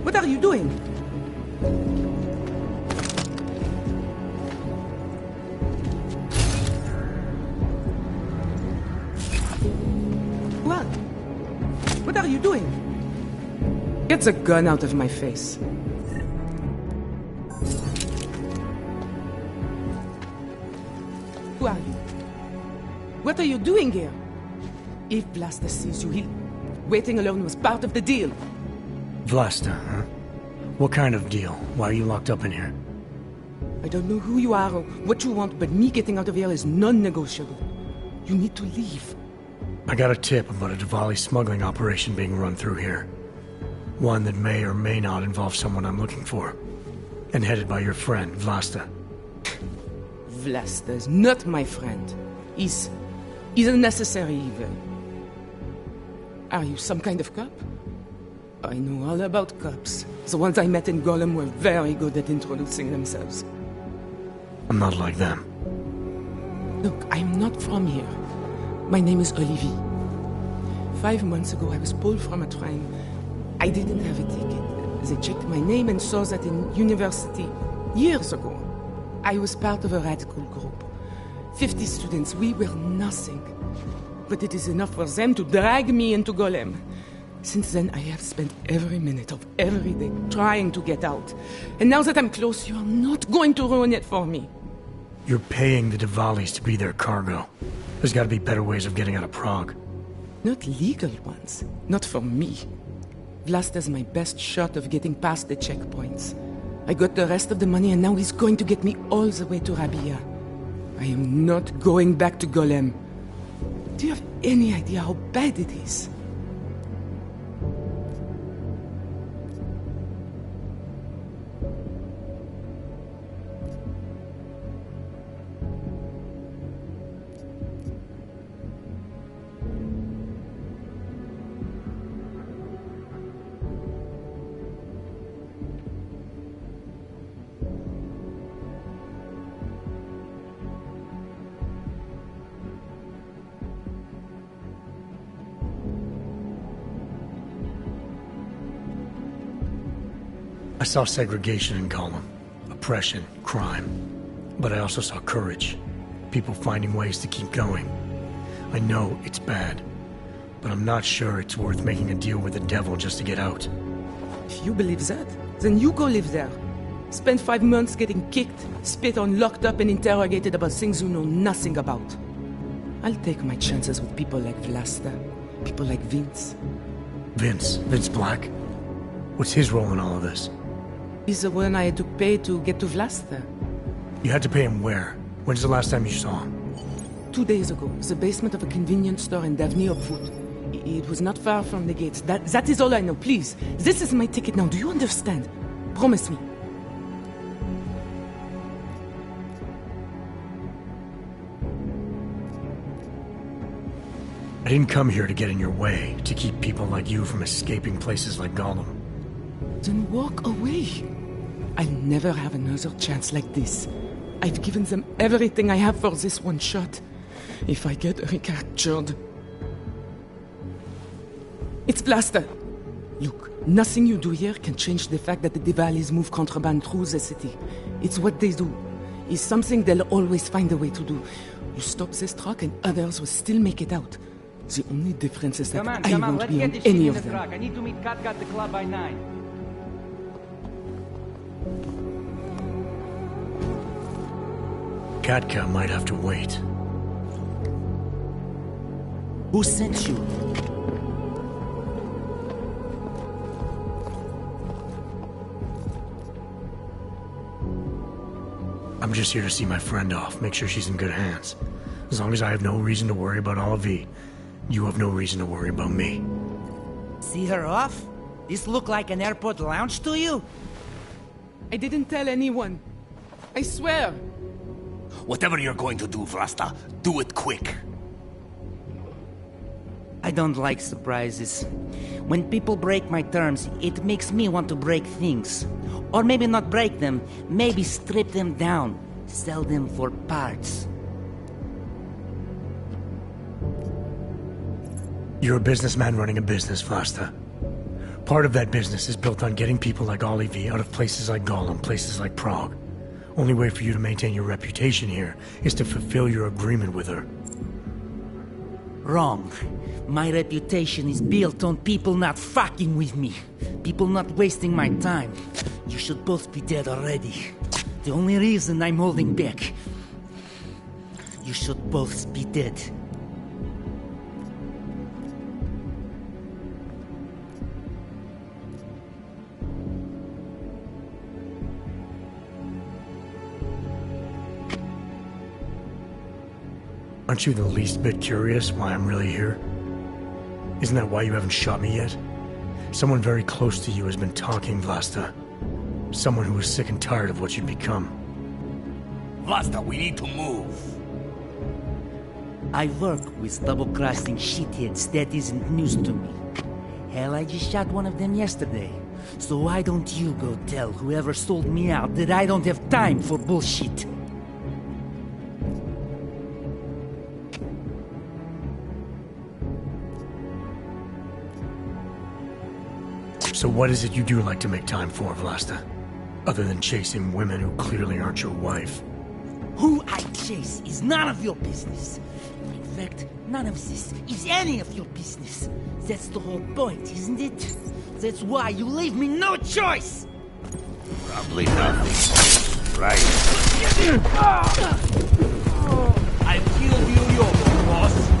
What are you doing? What? What are you doing? Get the gun out of my face. Who are you? What are you doing here? If Vlasta sees you, waiting alone was part of the deal. Vlasta, huh? What kind of deal? Why are you locked up in here? I don't know who you are or what you want, but me getting out of here is non-negotiable. You need to leave. I got a tip about a Diwali smuggling operation being run through here. One that may or may not involve someone I'm looking for. And headed by your friend, Vlasta. Vlasta is not my friend. He's a necessary evil. Are you some kind of cop? I know all about cops. The ones I met in Golem were very good at introducing themselves. I'm not like them. Look, I'm not from here. My name is Olivier. 5 months ago, I was pulled from a train. I didn't have a ticket. They checked my name and saw that in university years ago. I was part of a radical group. 50 students, we were nothing. But it is enough for them to drag me into Golem. Since then, I have spent every minute of every day trying to get out. And now that I'm close, you are not going to ruin it for me. You're paying the Diwalis to be their cargo. There's got to be better ways of getting out of Prague. Not legal ones. Not for me. Vlasta's my best shot of getting past the checkpoints. I got the rest of the money and now he's going to get me all the way to Rabia. I am not going back to Golem. Do you have any idea how bad it is? I saw segregation in Gollum, oppression, crime. But I also saw courage, people finding ways to keep going. I know it's bad, but I'm not sure it's worth making a deal with the devil just to get out. If you believe that, then you go live there. Spend 5 months getting kicked, spit on, locked up and interrogated about things you know nothing about. I'll take my chances with people like Vlasta, people like Vince. Vince Black? What's his role in all of this? He's the one I had to pay to get to Vlasta. You had to pay him where? When's the last time you saw him? 2 days ago, the basement of a convenience store in Davni Obwood. It was not far from the gates. That is all I know, please. This is my ticket now, do you understand? Promise me. I didn't come here to get in your way, to keep people like you from escaping places like Gollum. Then walk away. I'll never have another chance like this. I've given them everything I have for this one shot. If I get recaptured... It's Vlasta. Look, nothing you do here can change the fact that the Diwalis move contraband through the city. It's what they do. It's something they'll always find a way to do. You stop this truck and others will still make it out. The only difference is that I won't be on any of them. I need to meet Katka at the club by 9. Katka might have to wait. Who sent you? I'm just here to see my friend off, make sure she's in good hands. As long as I have no reason to worry about Olivier, you have no reason to worry about me. See her off? This look like an airport lounge to you? I didn't tell anyone. I swear. Whatever you're going to do, Vlasta, do it quick. I don't like surprises. When people break my terms, it makes me want to break things. Or maybe not break them, maybe strip them down, sell them for parts. You're a businessman running a business, Vlasta. Part of that business is built on getting people like Olivier out of places like Gollum, places like Prague. Only way for you to maintain your reputation here is to fulfill your agreement with her. Wrong. My reputation is built on people not fucking with me. People not wasting my time. You should both be dead already. The only reason I'm holding back. You should both be dead. Aren't you the least bit curious why I'm really here? Isn't that why you haven't shot me yet? Someone very close to you has been talking, Vlasta. Someone who is sick and tired of what you've become. Vlasta, we need to move. I work with double-crossing shitheads. That isn't news to me. Hell, I just shot one of them yesterday. So why don't you go tell whoever sold me out that I don't have time for bullshit? So what is it you do like to make time for, Vlasta? Other than chasing women who clearly aren't your wife. Who I chase is none of your business. In fact, none of this is any of your business. That's the whole point, isn't it? That's why you leave me no choice! Probably nothing. Right. I'll kill you, boss.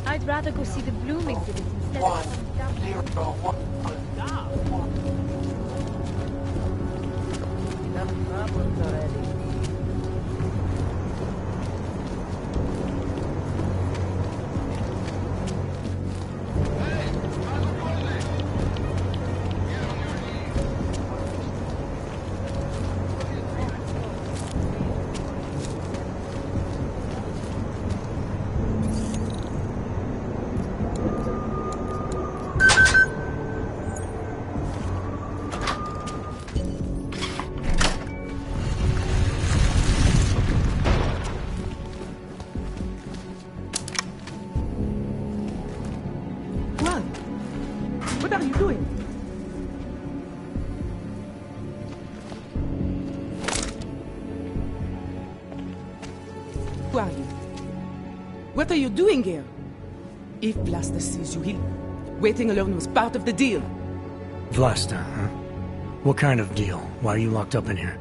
I'd rather go see the Bloom exhibit instead of some dumb... Enough problems already. What are you doing? Who are you? What are you doing here? If Vlasta sees you, waiting alone was part of the deal. Vlasta, huh? What kind of deal? Why are you locked up in here?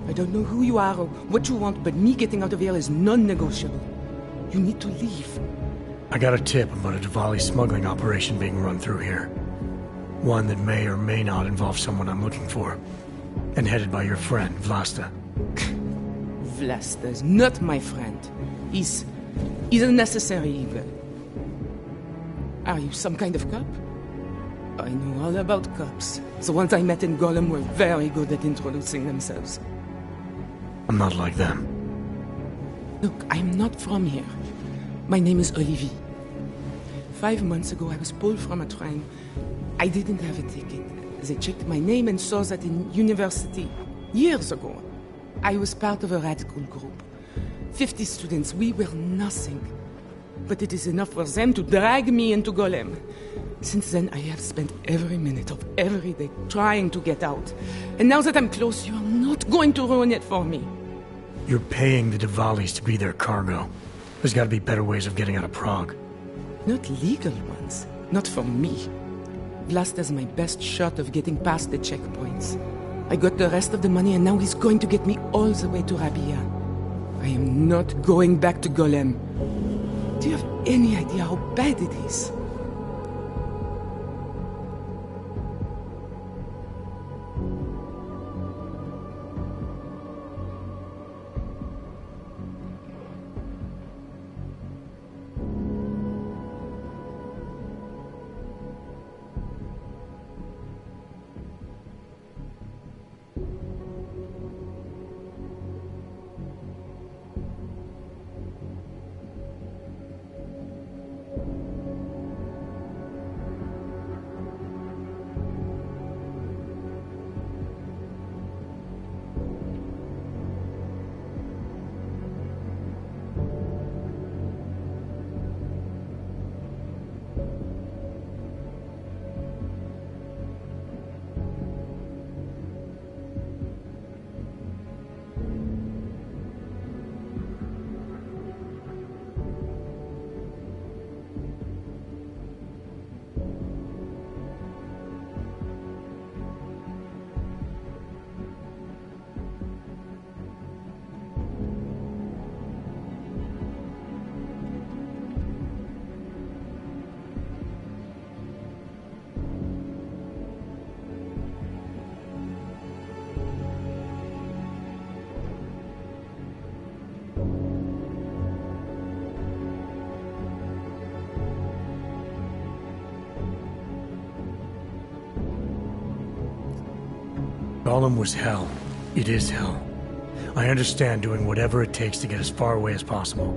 I don't know who you are or what you want, but me getting out of here is non-negotiable. You need to leave. I got a tip about a Diwali smuggling operation being run through here. One that may or may not involve someone I'm looking for. And headed by your friend, Vlasta. Vlasta is not my friend. He's a necessary evil. Are you some kind of cop? I know all about cops. The ones I met in Golem were very good at introducing themselves. I'm not like them. Look, I'm not from here. My name is Olivier. 5 months ago, I was pulled from a train. I didn't have a ticket. They checked my name and saw that in university, years ago, I was part of a radical group. 50 students, we were nothing. But it is enough for them to drag me into Golem. Since then, I have spent every minute of every day trying to get out. And now that I'm close, you're not going to ruin it for me. You're paying the Diwalis to be their cargo. There's got to be better ways of getting out of Prague. Not legal ones. Not for me. Vlasta's my best shot of getting past the checkpoints. I got the rest of the money and now he's going to get me all the way to Rabia. I am not going back to Golem. Do you have any idea how bad it is? Gollum was hell. It is hell. I understand doing whatever it takes to get as far away as possible.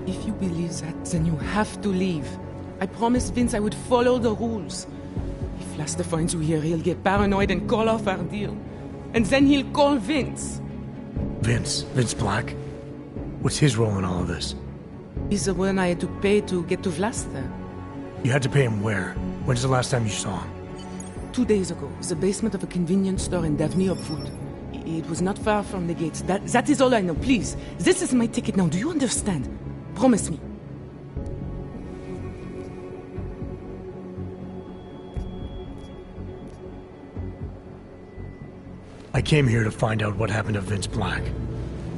If you believe that, then you have to leave. I promised Vince I would follow the rules. If Laster finds you here, he'll get paranoid and call off our deal. And then he'll call Vince. Vince Black? What's his role in all of this? He's the one I had to pay to get to Vlasta. You had to pay him where? When's the last time you saw him? 2 days ago, the basement of a convenience store in Daphne Upwood. It was not far from the gates. That is all I know. Please, this is my ticket now. Do you understand? Promise me. I came here to find out what happened to Vince Black.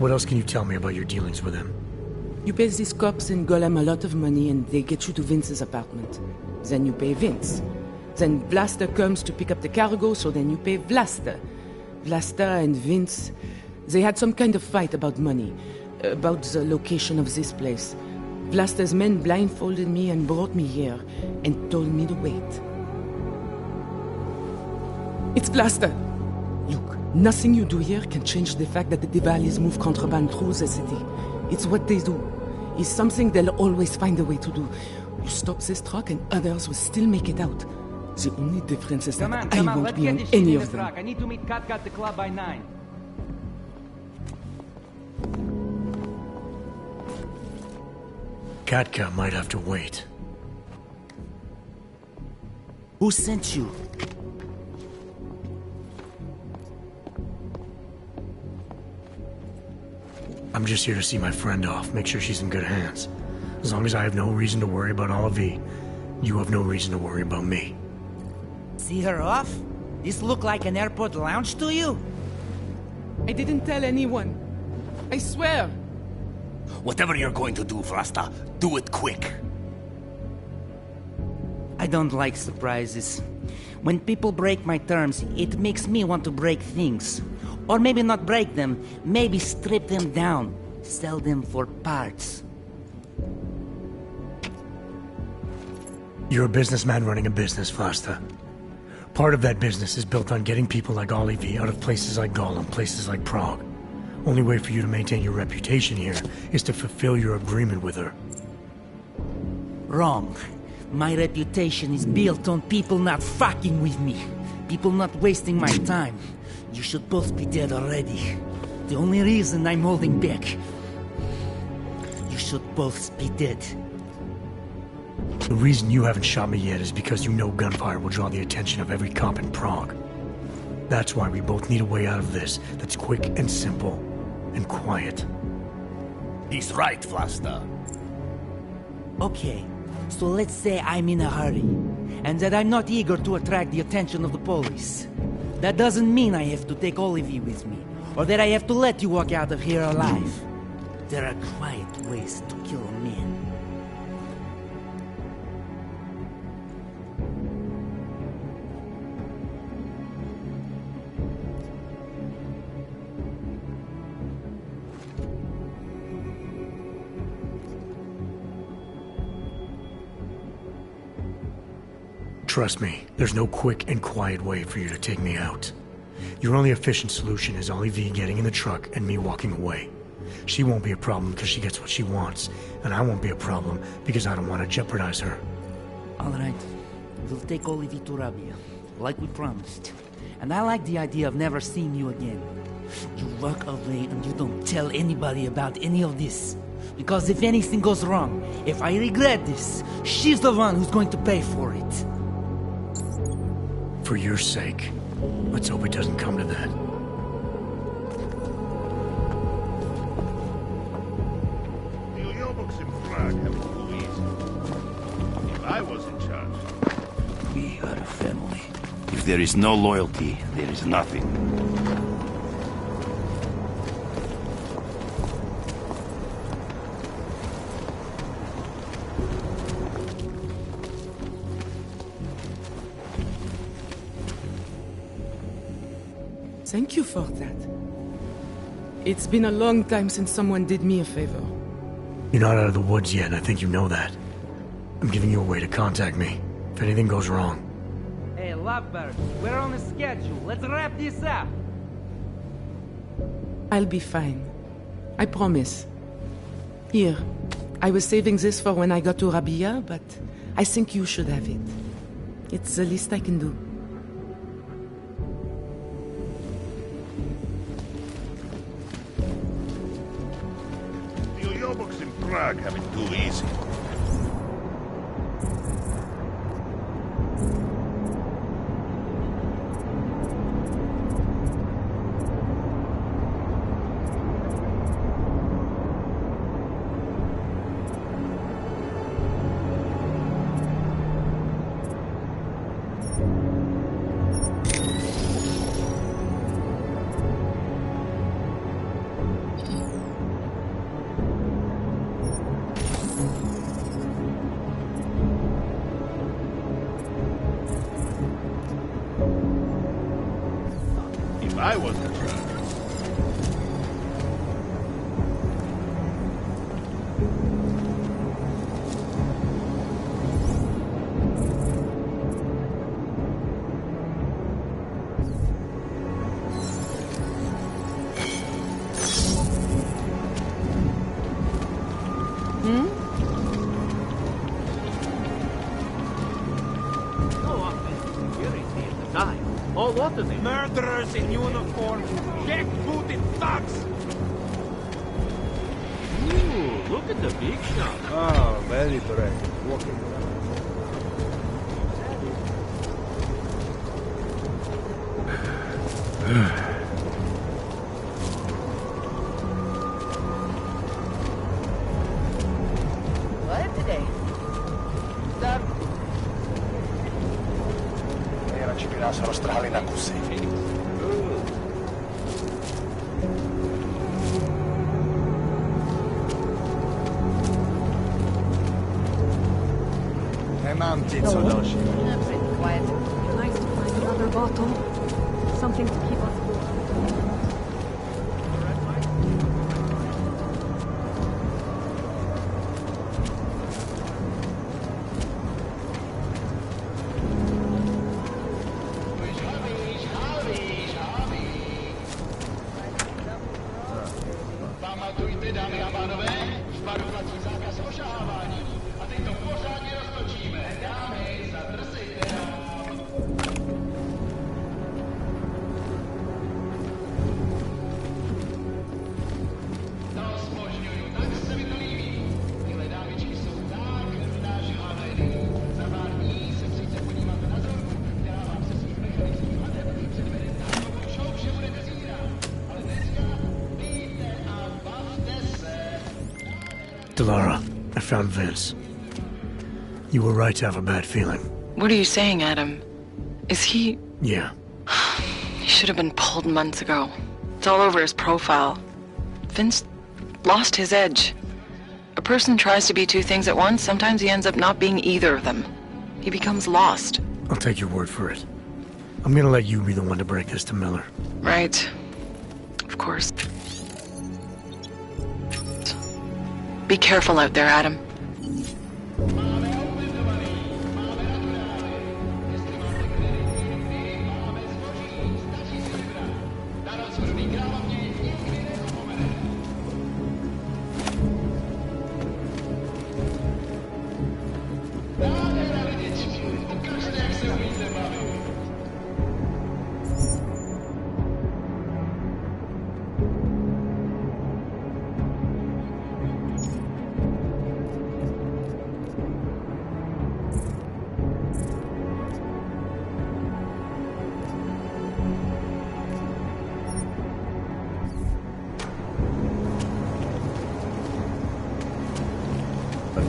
What else can you tell me about your dealings with him? You pay these cops in Golem a lot of money and they get you to Vince's apartment. Then you pay Vince. Then Vlasta comes to pick up the cargo, so then you pay Vlasta. Vlasta and Vince, they had some kind of fight about money, about the location of this place. Vlasta's men blindfolded me and brought me here, and told me to wait. It's Vlasta! Look, nothing you do here can change the fact that the Diwalis move contraband through the city. It's what they do. It's something they'll always find a way to do. You stop this truck and others will still make it out. The only difference is that I won't be on any of them. I need to meet Katka at the club by 9. Katka might have to wait. Who sent you? I'm just here to see my friend off, make sure she's in good hands. As long as I have no reason to worry about Olive, you have no reason to worry about me. See her off? This look like an airport lounge to you? I didn't tell anyone. I swear. Whatever you're going to do, Vlasta, do it quick. I don't like surprises. When people break my terms, it makes me want to break things. Or maybe not break them, maybe strip them down. Sell them for parts. You're a businessman running a business, Vlasta. Part of that business is built on getting people like Olive out of places like Gollum, places like Prague. Only way for you to maintain your reputation here is to fulfill your agreement with her. Wrong. My reputation is built on people not fucking with me. People not wasting my time. You should both be dead already. The only reason I'm holding back. You should both be dead. The reason you haven't shot me yet is because you know gunfire will draw the attention of every cop in Prague. That's why we both need a way out of this that's quick and simple and quiet. He's right, Vlasta. Okay, so let's say I'm in a hurry, and that I'm not eager to attract the attention of the police. That doesn't mean I have to take Olivia with me, or that I have to let you walk out of here alive. There are quiet ways to kill a man. Trust me, there's no quick and quiet way for you to take me out. Your only efficient solution is Olive getting in the truck and me walking away. She won't be a problem because she gets what she wants, and I won't be a problem because I don't want to jeopardize her. All right, we'll take Olivia to Rabia, like we promised. And I like the idea of never seeing you again. You walk away and you don't tell anybody about any of this. Because if anything goes wrong, if I regret this, she's the one who's going to pay for it. For your sake, let's hope it doesn't come to that. The yearbooks in Prague have it too easy. If I was in charge. We are a family. If there is no loyalty, there is nothing. Thank you for that. It's been a long time since someone did me a favor. You're not out of the woods yet, and I think you know that. I'm giving you a way to contact me if anything goes wrong. Hey, Lovebird. We're on a schedule. Let's wrap this up. I'll be fine. I promise. Here, I was saving this for when I got to Rabia, but I think you should have it. It's the least I can do. The Oyoboks in Prague have it too easy. I was in charge. Oh, what are they? Murderers in uniform, jackbooted thugs! Ooh, look at the big shot. Oh, very brave. Walking around. What today? Stop. Radši by nás roztrhali na kusy. Nemám ti co další. Nice to find another bottle. Something to keep us warm. Pamatujte, dámy a pánové, varovací zákaz ošahávání. A teď to pořádně roztočíme. Dámy, zadrsejte nám. To zbožňuju, tak se mi to líbí. Tyhle dámičky jsou tak náživavé. Za pár dní se přijďte podívat na Zorku, která vám se svým mechanickým hadem předvede takovou show, že budete zírat. Ale dneska pijte a bavte se. Delara, I found Vince. You were right to have a bad feeling. What are you saying, Adam? Is he... Yeah. He should have been pulled months ago. It's all over his profile. Vince lost his edge. A person tries to be two things at once, sometimes he ends up not being either of them. He becomes lost. I'll take your word for it. I'm gonna let you be the one to break this to Miller. Right. Of course. Be careful out there, Adam.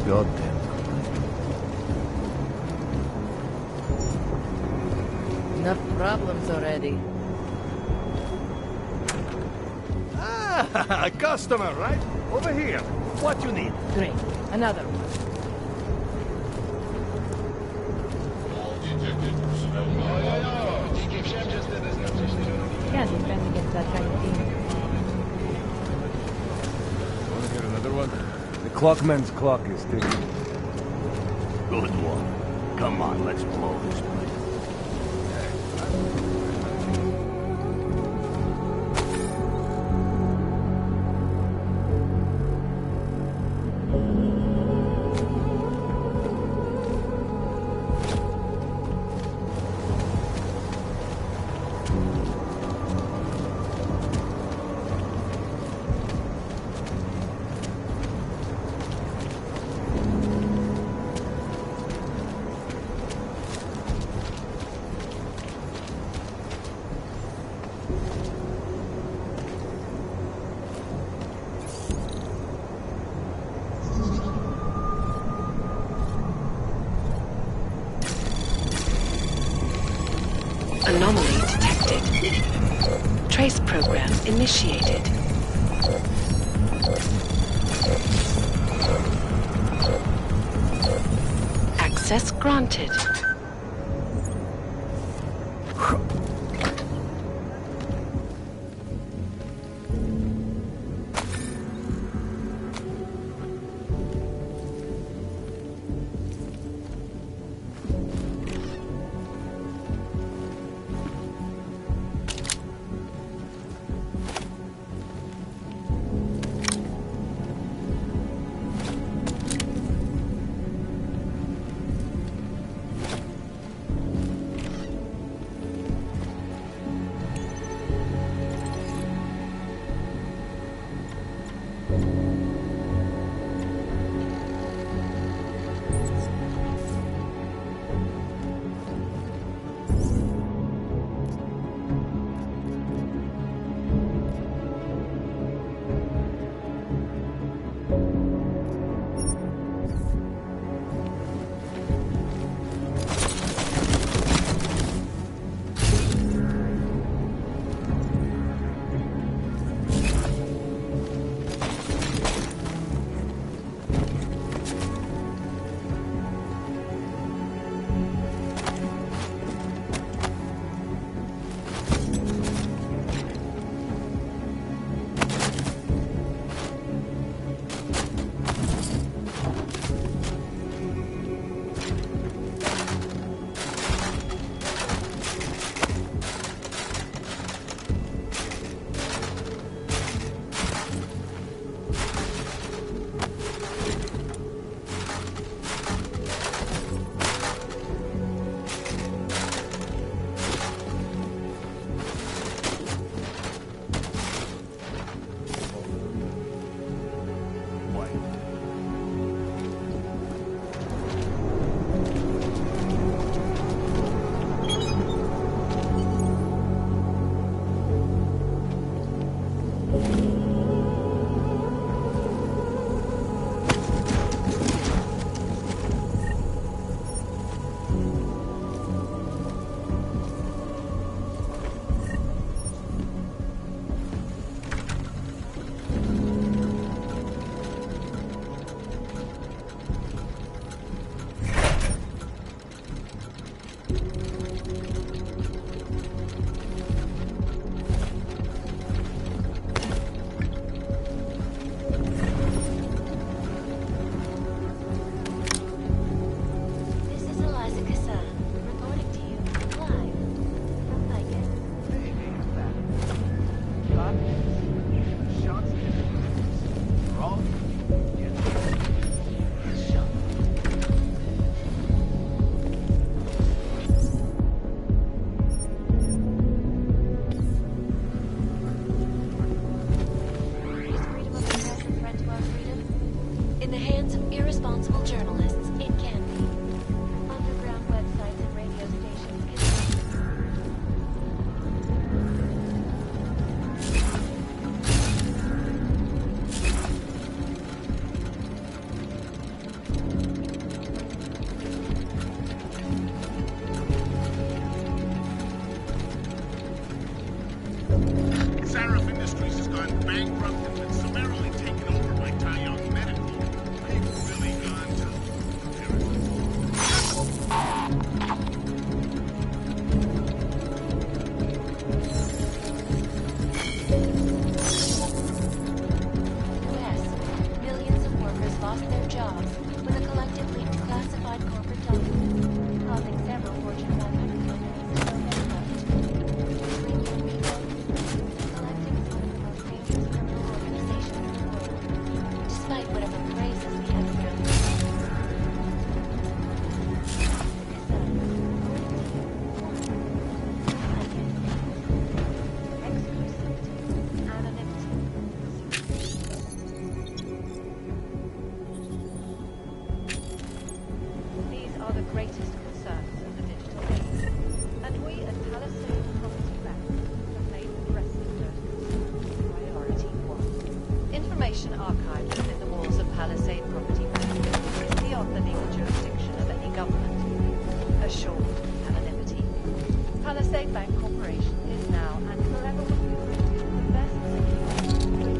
Goddamn. Enough problems already. Ah, a customer, right? Over here. What you need? Great. Another one. Can't defend against that kind of thing. Want to get another one? The clockman's clock is ticking. Good one. Come on, let's blow this place. Anomaly detected. Trace program initiated. Access granted. In the hands of irresponsible journalists, it can be. Underground websites and radio stations Sarif Industries has gone bankrupt and been summarily taken over by Taeyong Medical. They've really gone to... US, millions of workers lost their jobs when the collective leaked classified corporate documents, causing several Fortune 500 companies to go bankrupt. The collective is one of the most dangerous criminal organizations in the Palisade Bank Corporation is now and forever will be the best city with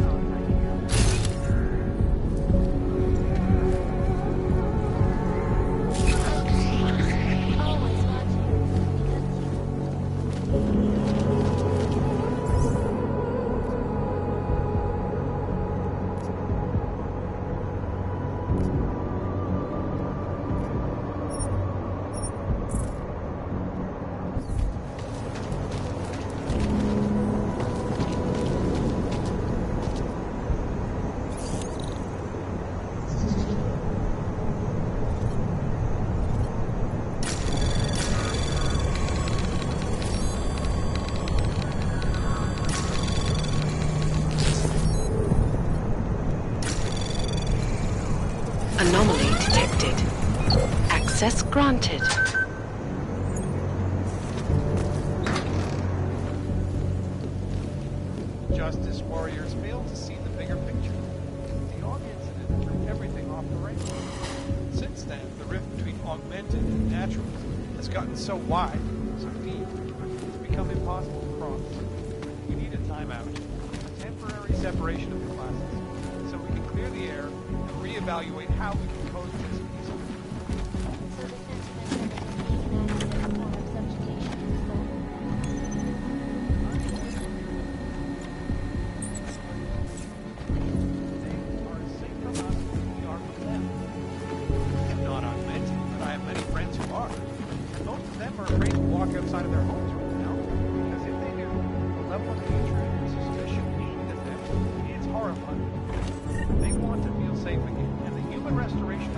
Anomaly detected. Access granted. Justice warriors fail to see the bigger picture. The Og incident threw everything off the rails. Since then, the rift between augmented and natural has gotten so wide, so deep, it's become impossible to cross. We need a timeout, a temporary separation of the classes, so we can clear the air and reevaluate how we can coexist peacefully. So the sentiment that is being enacted in the form of subjugation is that I'm not augmented, but I have many friends who are. And most of them are afraid to walk outside of their homes right now, because if they do, the level of hatred and suspicion aimed at them is horrifying. They want to feel safe again, and the human restoration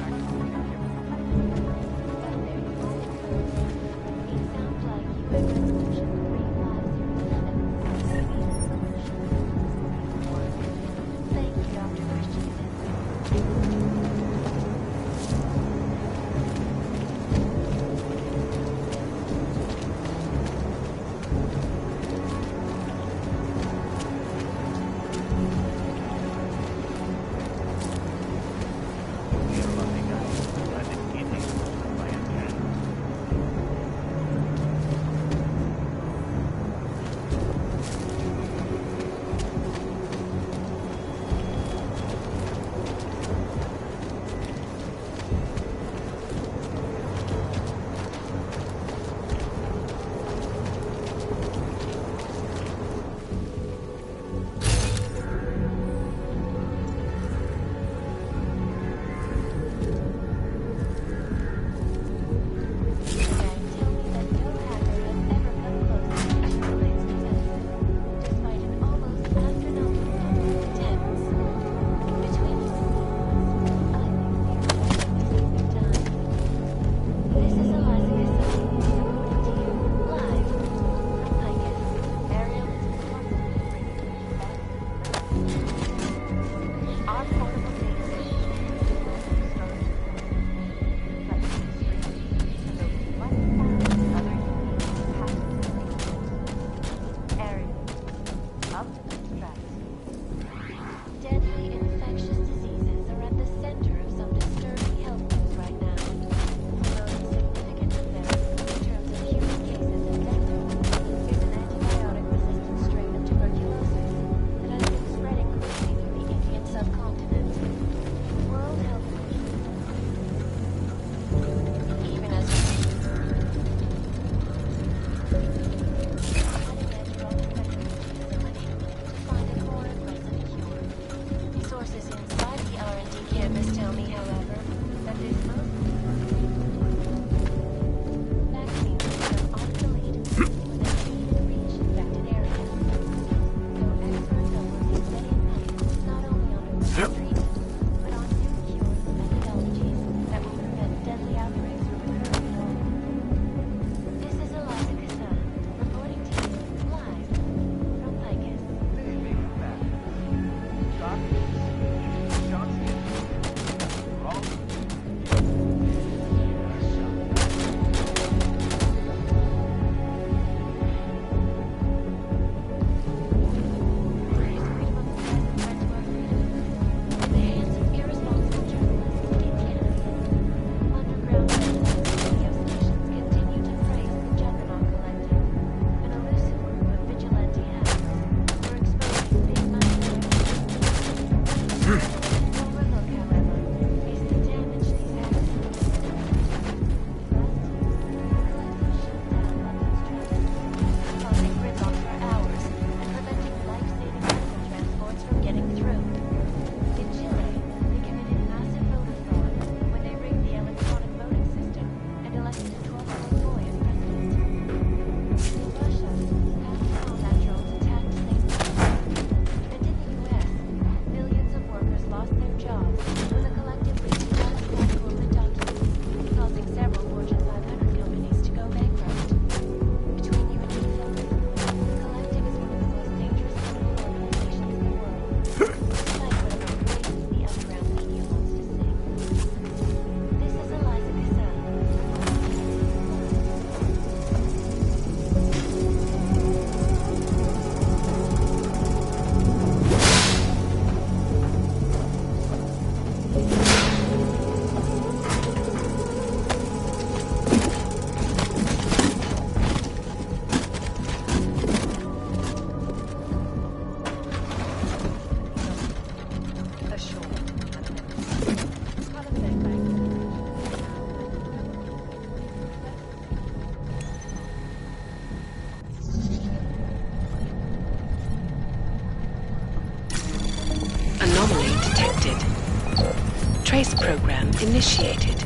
Device program initiated.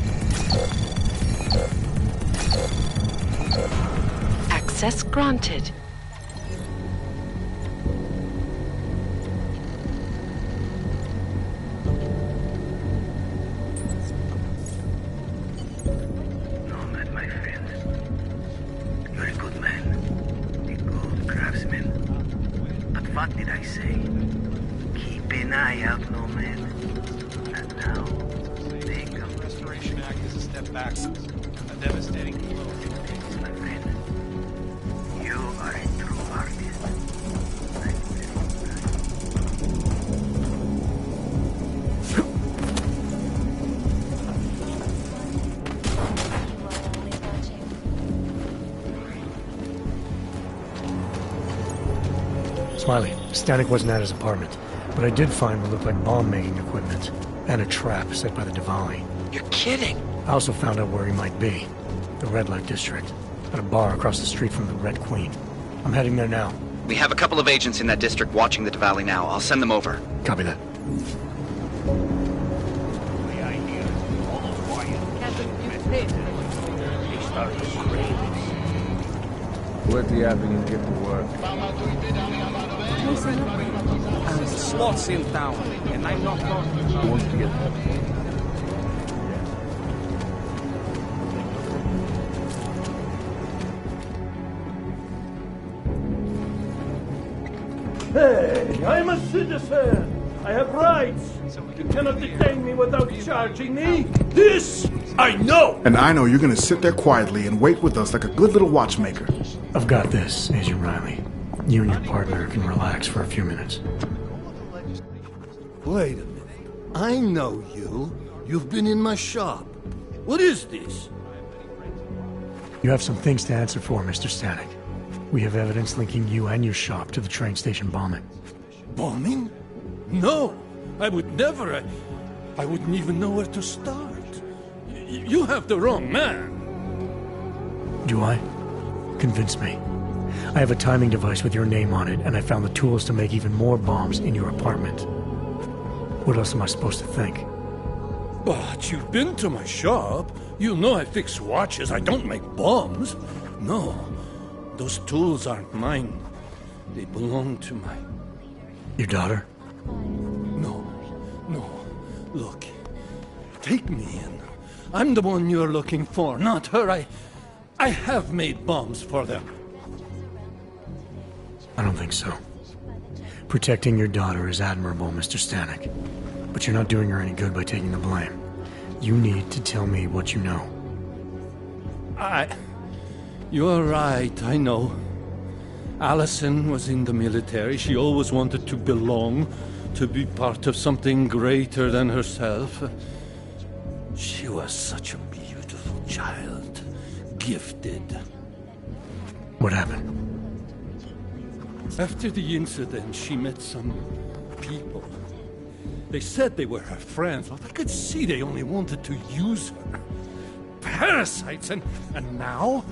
Access granted. Nomad, my friend. You're a good man. A good craftsman. But what did I say? Keep an eye out, Nomad. And now, think of The Restoration Act is a step backwards. A devastating blow. my friend. You are a true artist. Smiley, Stanek wasn't at his apartment, but I did find what looked like bomb-making equipment and a trap set by the Diwali. You're kidding. I also found out where he might be. The Red Light District. At a bar across the street from the Red Queen. I'm heading there now. We have a couple of agents in that district watching the Diwali now. I'll send them over. Copy that. What do you have when you get to work? Slots in town, and I'm not going. Once you get Hey, I'm a citizen. I have rights. You cannot detain me without charging me. This I know. And I know you're gonna sit there quietly and wait with us like a good little watchmaker. I've got this, Agent Riley. You and your partner can relax for a few minutes. Wait a minute. I know you. You've been in my shop. What is this? You have some things to answer for, Mr. Stanek. We have evidence linking you and your shop to the train station bombing. Bombing? No, I would never. I wouldn't even know where to start. You have the wrong man. Do I? Convince me. I have a timing device with your name on it, and I found the tools to make even more bombs in your apartment. What else am I supposed to think? But you've been to my shop. You know I fix watches. I don't make bombs. No, those tools aren't mine. They belong to my... Your daughter? No. Look, take me in. I'm the one you're looking for, not her. I have made bombs for them. I don't think so. Protecting your daughter is admirable, Mr. Stanek. But you're not doing her any good by taking the blame. You need to tell me what you know. You're right, I know. Allison was in the military. She always wanted to belong, to be part of something greater than herself. She was such a beautiful child. Gifted. What happened? After the incident, she met some people. They said they were her friends, but I could see they only wanted to use her. Parasites, and now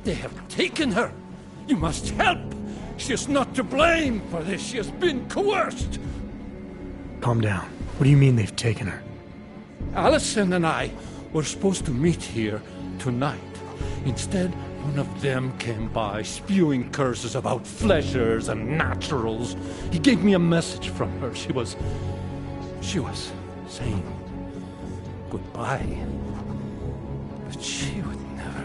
they have taken her. You must help. She is not to blame for this. She has been coerced. Calm down. What do you mean they've taken her? Allison and I were supposed to meet here tonight. Instead, one of them came by, spewing curses about fleshers and naturals. He gave me a message from her. She was saying goodbye. But she would never.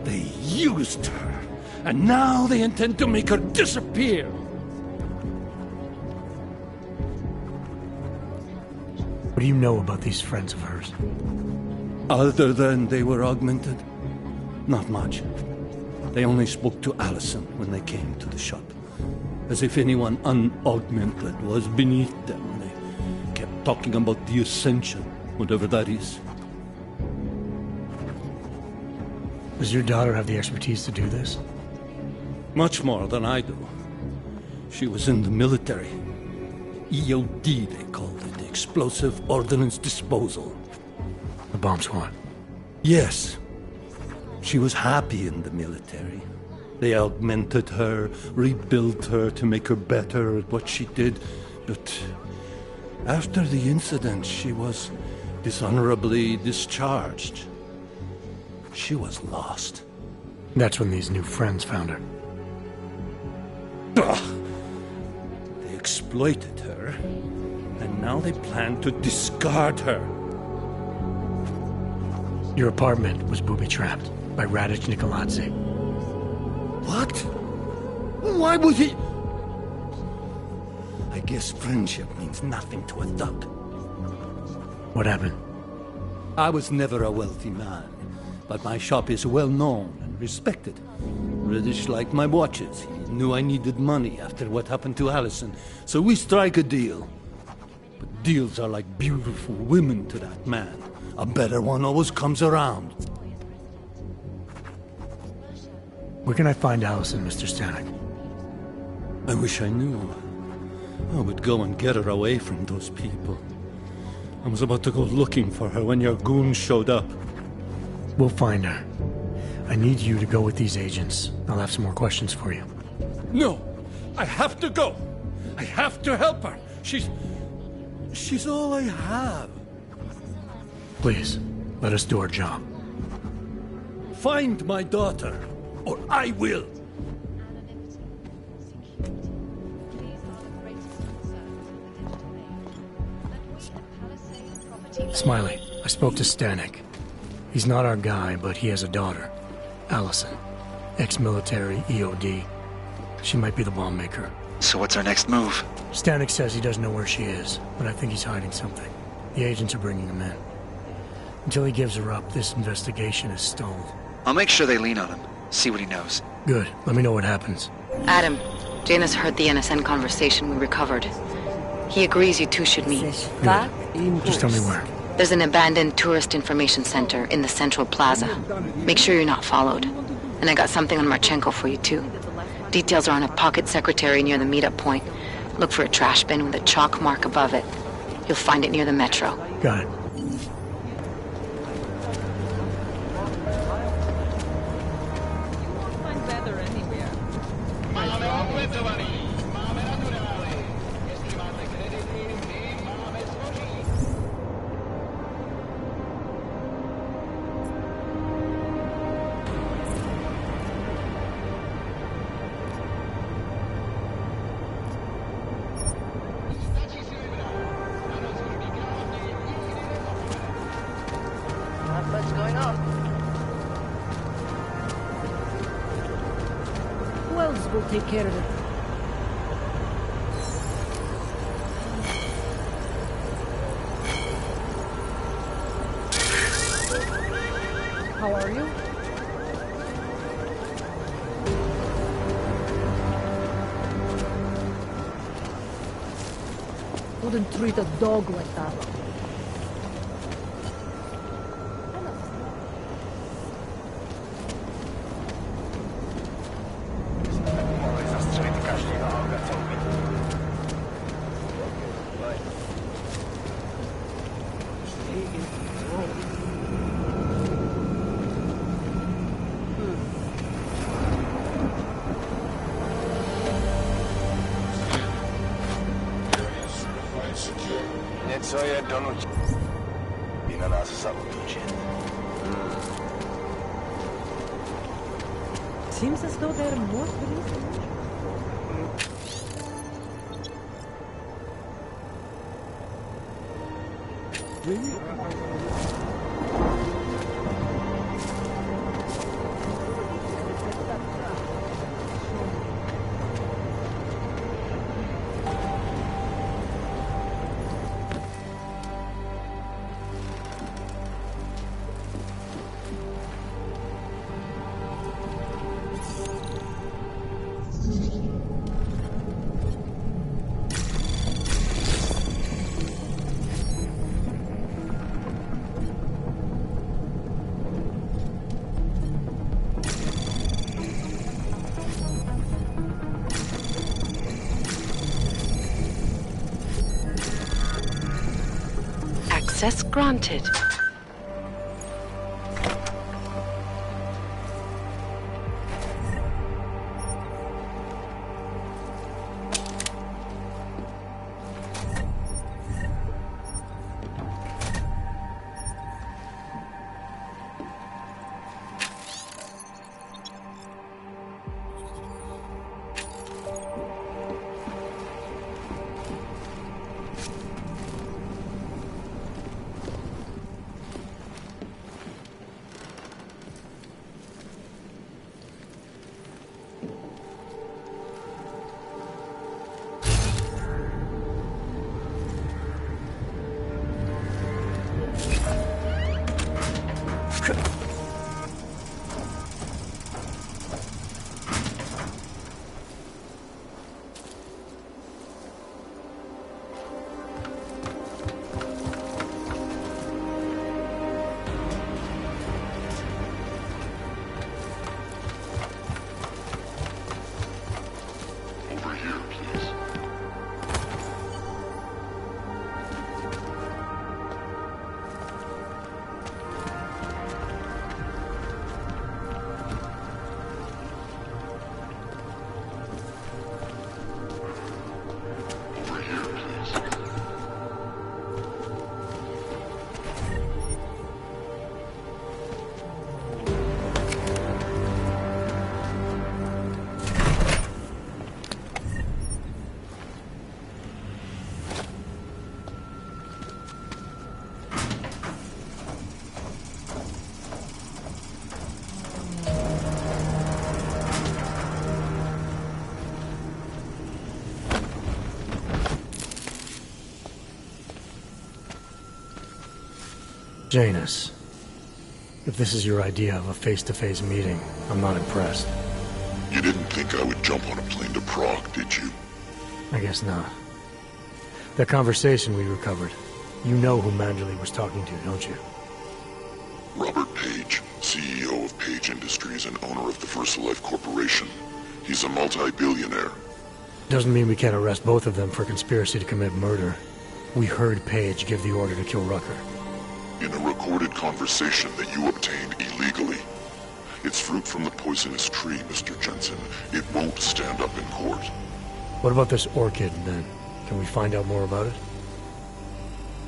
They used her, and now they intend to make her disappear. What do you know about these friends of hers? Other than they were augmented? Not much. They only spoke to Allison when they came to the shop. As if anyone unaugmented was beneath them. They kept talking about the Ascension, whatever that is. Does your daughter have the expertise to do this? Much more than I do. She was in the military. EOD, they called it. Explosive Ordnance Disposal. The bomb squad? Yes. She was happy in the military. They augmented her, rebuilt her to make her better at what she did. But After the incident, she was dishonorably discharged. She was lost. That's when these new friends found her. Ugh. They exploited her, and now they plan to discard her. Your apartment was booby-trapped by Radic Nikoladze. What? Why would he? I guess friendship means nothing to a thug. What happened? I was never a wealthy man, but my shop is well known and respected. Radic liked my watches. He knew I needed money after what happened to Allison, so we strike a deal. But deals are like beautiful women to that man. A better one always comes around. Where can I find Allison, Mr. Stanek? I wish I knew. I would go and get her away from those people. I was about to go looking for her when your goons showed up. We'll find her. I need you to go with these agents. I'll have some more questions for you. No! I have to go! I have to help her! She's all I have. Please, let us do our job. Find my daughter, or I will! Smiley, I spoke to Stanek. He's not our guy, but he has a daughter, Allison. Ex-military, EOD. She might be the bomb maker. So what's our next move? Stanek says he doesn't know where she is, but I think he's hiding something. The agents are bringing him in. Until he gives her up, this investigation is stalled. I'll make sure they lean on him. See what he knows. Good. Let me know what happens. Adam, Janus heard the NSN conversation we recovered. He agrees you two should meet. Good. Just tell me where. There's an abandoned tourist information center in the central plaza. Make sure you're not followed. And I got something on Marchenko for you too. Details are on a pocket secretary near the meetup point. Look for a trash bin with a chalk mark above it. You'll find it near the metro. Got it. What's going on? Who else will take care of it? How are you? Wouldn't treat a dog like that. Co je donutí by na nás zaútočit. Seems as though they're more police than usual. Access granted. Janus, if this is your idea of a face-to-face meeting, I'm not impressed. You didn't think I would jump on a plane to Prague, did you? I guess not. That conversation we recovered, you know who Manderley was talking to, don't you? Robert Page, CEO of Page Industries and owner of the VersaLife Corporation. He's a multi-billionaire. Doesn't mean we can't arrest both of them for conspiracy to commit murder. We heard Page give the order to kill Rucker. In a recorded conversation that you obtained illegally. It's fruit from the poisonous tree, Mr. Jensen. It won't stand up in court. What about this orchid, then? Can we find out more about it?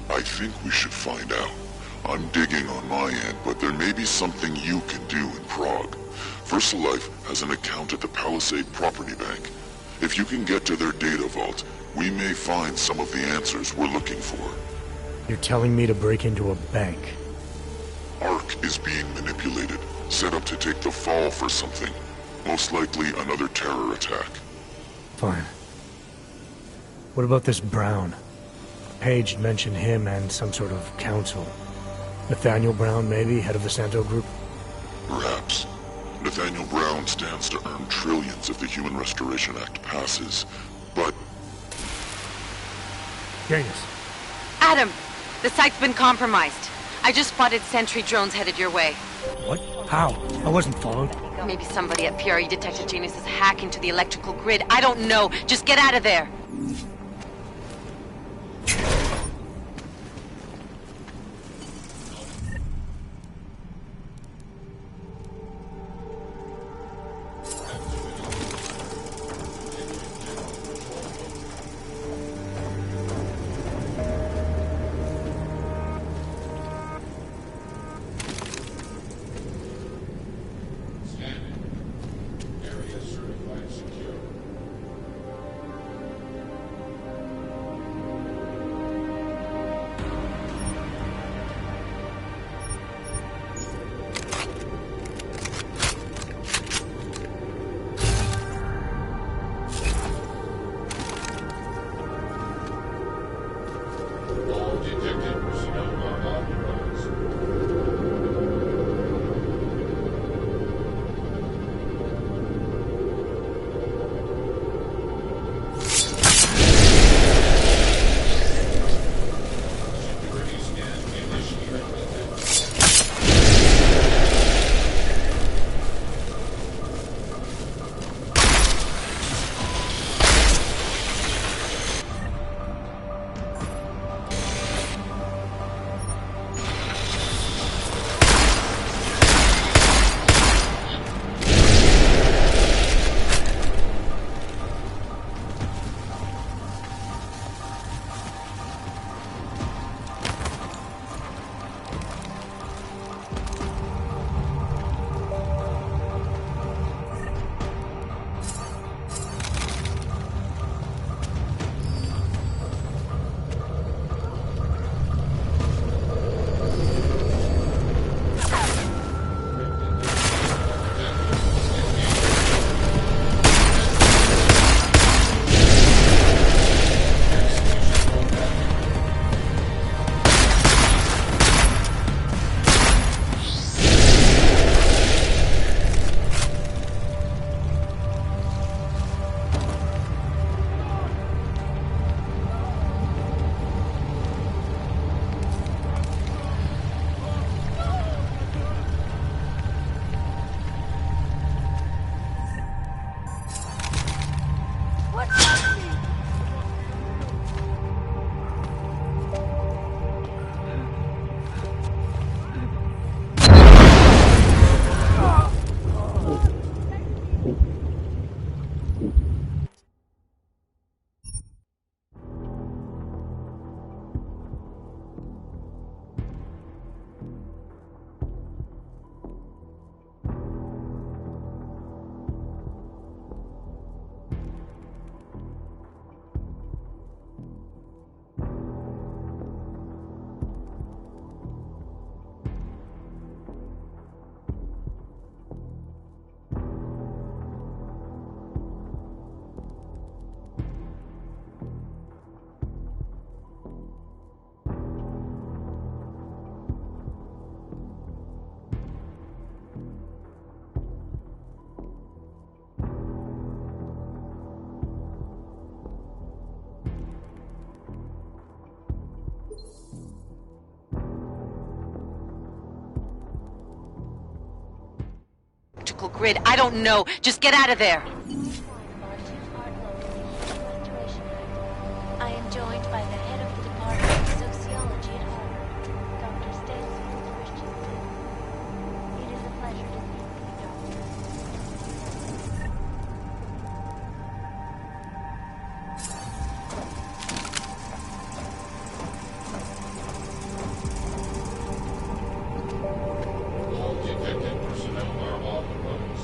I think we should find out. I'm digging on my end, but there may be something you can do in Prague. VersaLife has an account at the Palisade Property Bank. If you can get to their data vault, we may find some of the answers we're looking for. You're telling me to break into a bank? ARC is being manipulated, set up to take the fall for something. Most likely another terror attack. Fine. What about this Brown? Page mentioned him and some sort of council. Nathaniel Brown, maybe, head of the Santo Group? Perhaps. Nathaniel Brown stands to earn trillions if the Human Restoration Act passes, but... Janus. Adam! The site's been compromised. I just spotted sentry drones headed your way. What? How? I wasn't followed. Maybe somebody at PRE detected Janus's hack into the electrical grid. I don't know. Just get out of there. grid. I don't know. Just get out of there. I am joined by the head of the Department of Sociology at Harvard, Dr. Stacy Christensen. It is a pleasure to meet you, Doctor. All detected personnel are off the roads.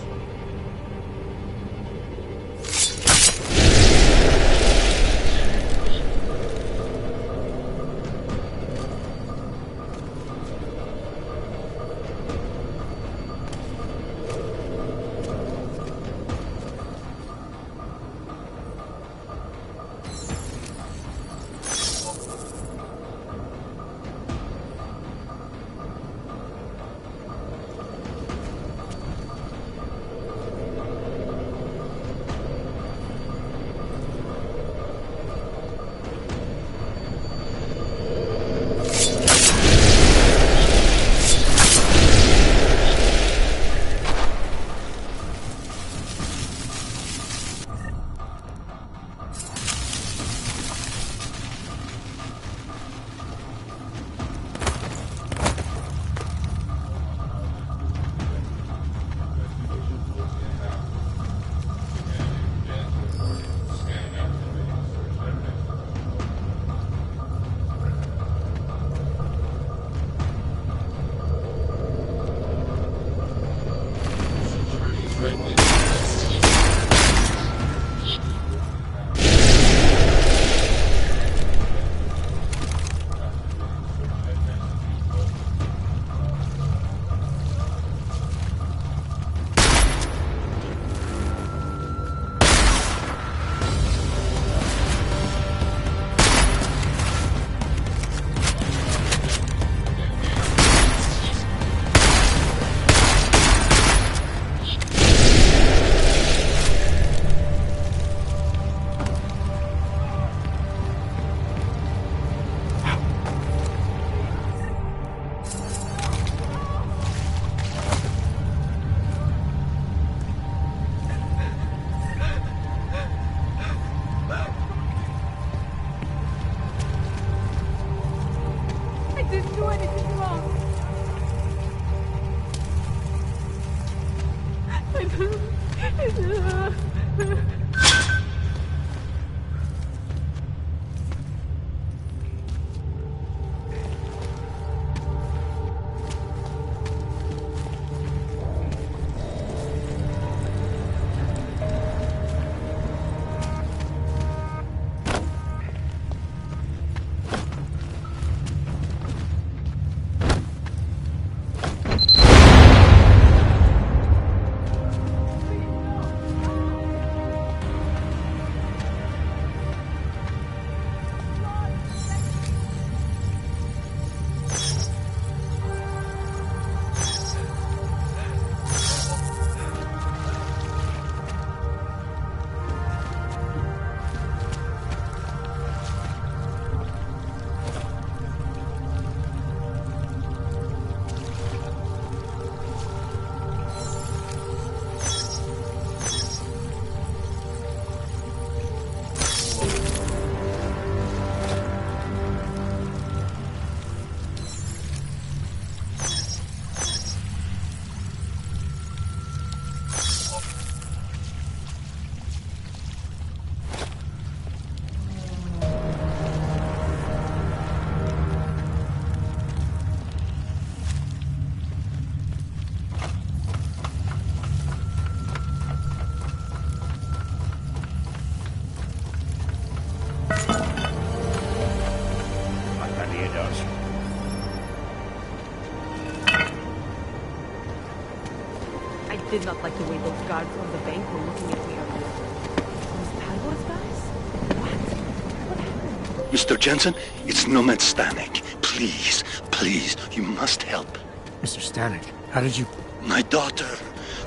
I did not like the way those guards on the bank were looking at me earlier. Those Padworth guys? What happened? Mr. Jensen, it's Nomad Stanek. Please, please, you must help. Mr. Stanek, how did you... My daughter.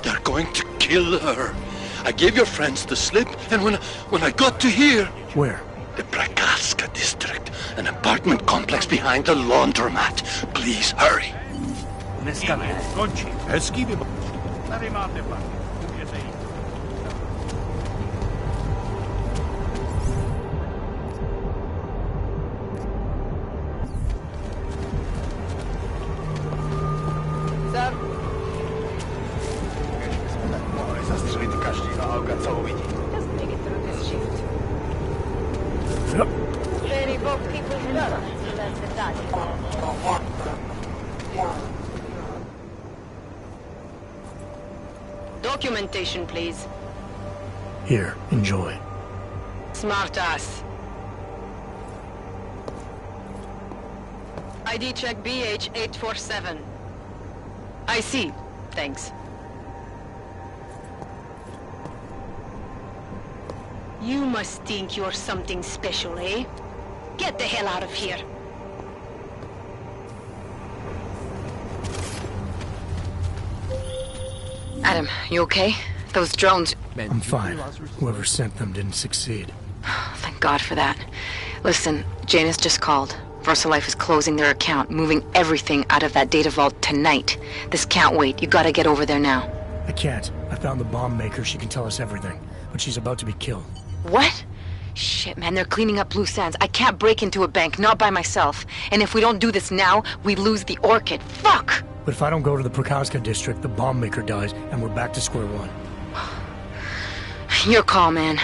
They're going to kill her. I gave your friends the slip, and when I got to here... Where? The Prakaska district. An apartment complex behind the laundromat. Please, hurry. Let him out the Just make it through this shift. They revoke people's guns to let the daddy. Documentation, please. Here, enjoy. Smart ass. ID check BH847. I see. Thanks. You must think you're something special, eh? Get the hell out of here. Adam, you okay? Those drones... I'm fine. Whoever sent them didn't succeed. Thank God for that. Listen, Janus just called. VersaLife is closing their account, moving everything out of that data vault tonight. This can't wait. You gotta get over there now. I can't. I found the bomb maker. She can tell us everything. But she's about to be killed. What? Shit, man, they're cleaning up loose ends. I can't break into a bank, not by myself. And if we don't do this now, we lose the Orchid. Fuck! But if I don't go to the Prokazka district, the bomb maker dies, and we're back to square one. Your call, man.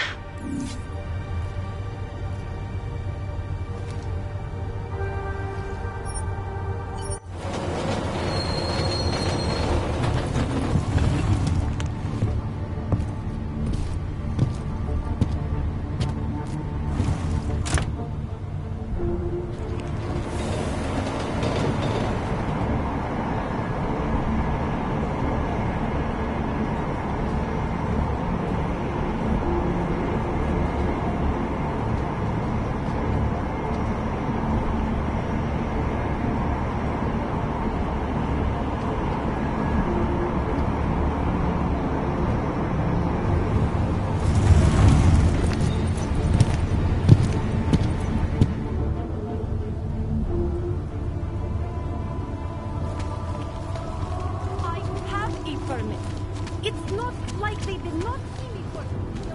It's not like they did not see me for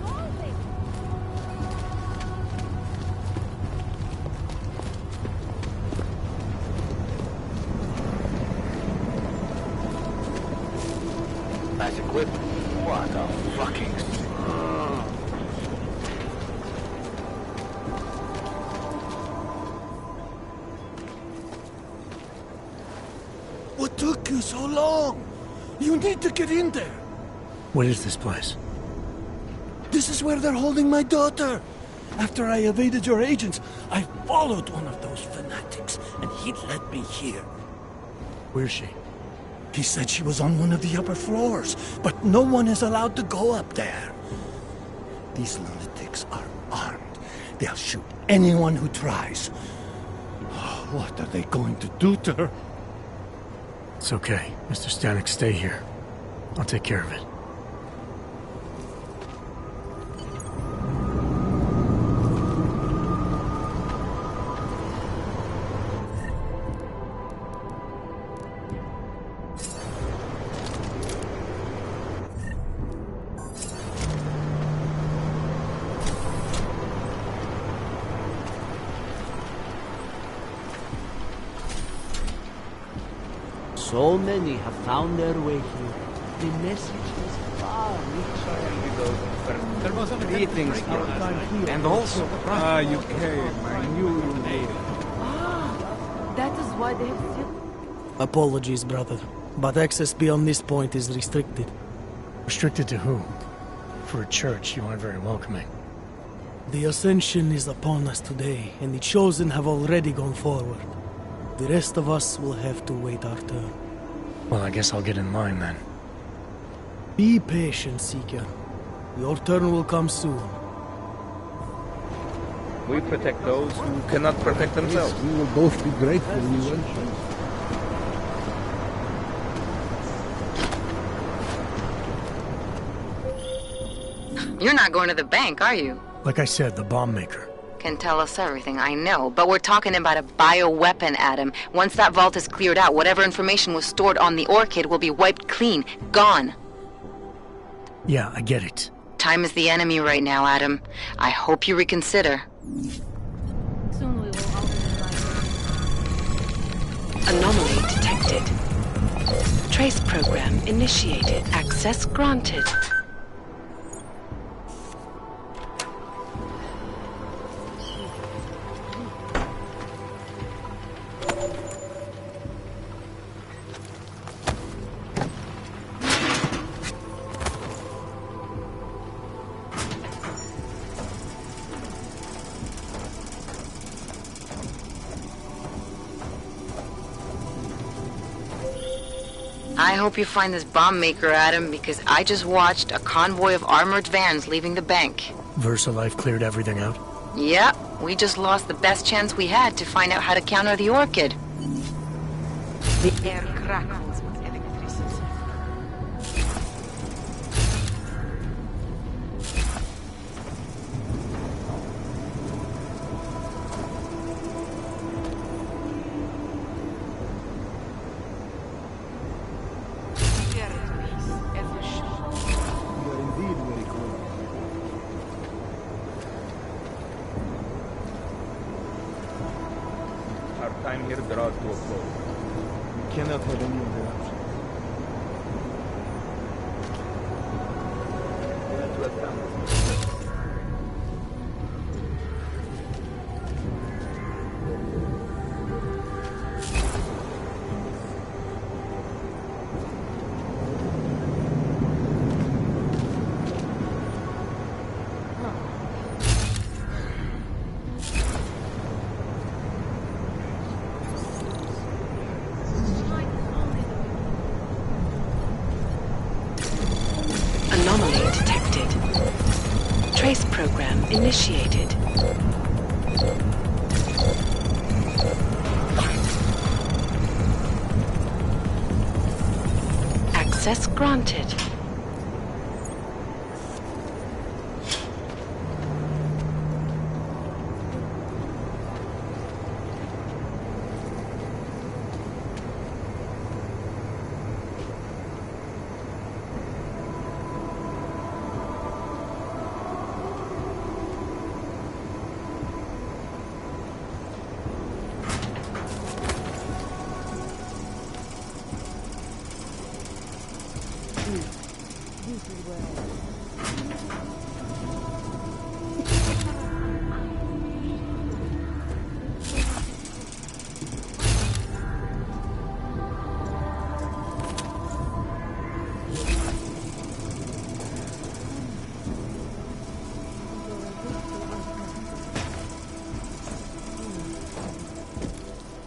all day. Nice equipment. What a fucking... What took you so long? You need to get in there. What is this place? This is where they're holding my daughter. After I evaded your agents, I followed one of those fanatics, and he led me here. Where's she? He said she was on one of the upper floors, but no one is allowed to go up there. These lunatics are armed. They'll shoot anyone who tries. What are they going to do to her? It's okay. Mr. Stanek, stay here. I'll take care of it. So many have found their way here. The message is far richer. Greetings, and also... you came. I knew you made it. That is why they have sealed. Apologies, brother, but access beyond this point is restricted. Restricted to who? For a church, you aren't very welcoming. The Ascension is upon us today, and the Chosen have already gone forward. The rest of us will have to wait our turn. Well, I guess I'll get in line then. Be patient, Seeker. Your turn will come soon. We protect those who cannot protect themselves. We will both be grateful you will. You're not going to the bank, are you? Like I said, the bomb maker. Can tell us everything, I know. But we're talking about a bioweapon, Adam. Once that vault is cleared out, whatever information was stored on the Orchid will be wiped clean. Gone. Yeah, I get it. Time is the enemy right now, Adam. I hope you reconsider. Soon we will all be Anomaly detected. Trace program initiated. Access granted. I hope you find this bomb maker, Adam, because I just watched a convoy of armored vans leaving the bank. VersaLife cleared everything out? Yeah, we just lost the best chance we had to find out how to counter the Orchid. The air crackles with electricity. Our time here draws to a close. We cannot have any other option. Anomaly detected. Trace program initiated. Access granted.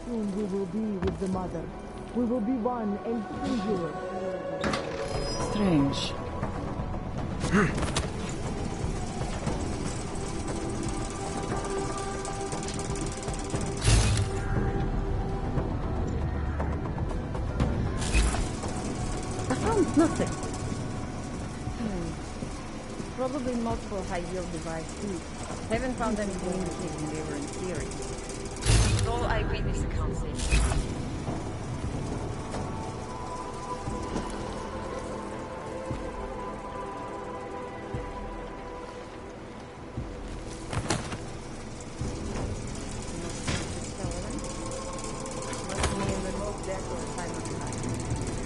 Soon we will be with the mother. We will be one and singular. Strange. I found nothing. Probably multiple high-yield device too. Haven't found anything indicating they were in theory. It's all eyewitness accounts say.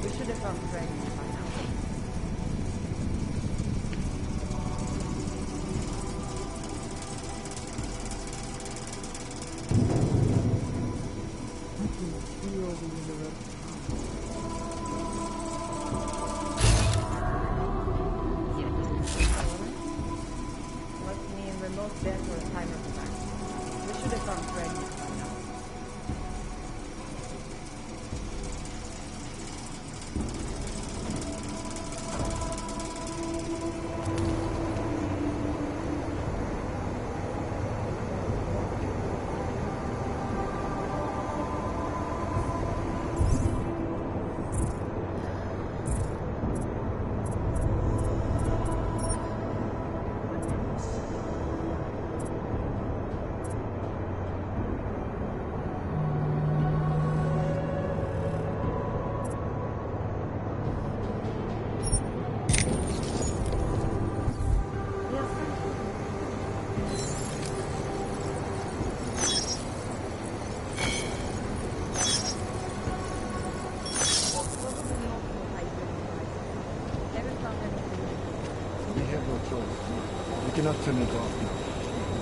We should have found friends by now. Must mean remote death or a timer device. We should have found fragments by now. We have no choice. We cannot turn it off now.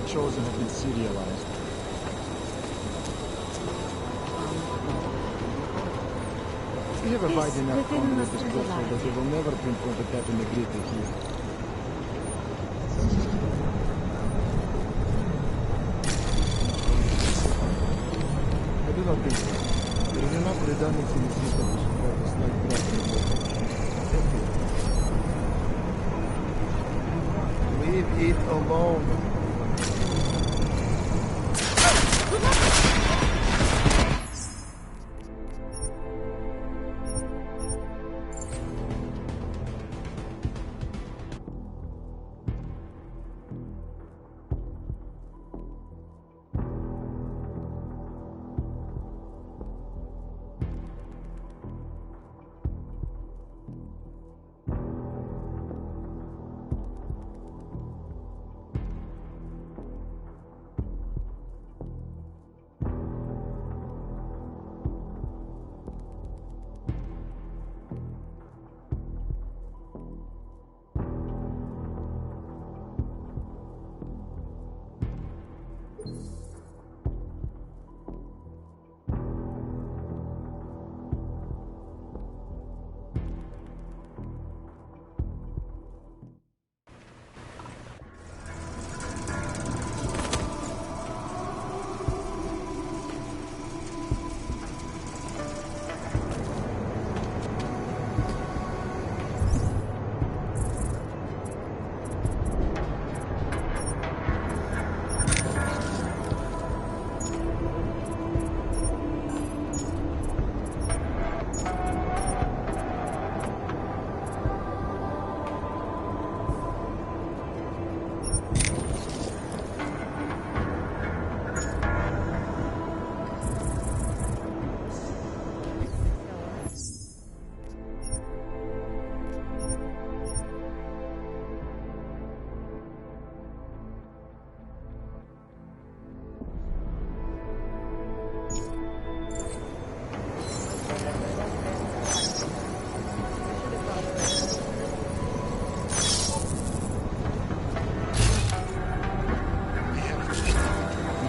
The Chosen have been serialized. We have a wide enough conduit disclosure so that they will never pinpoint the tap in the grid here. I do not think so. There is enough redundancy in the system to support a slight drop in the it alone.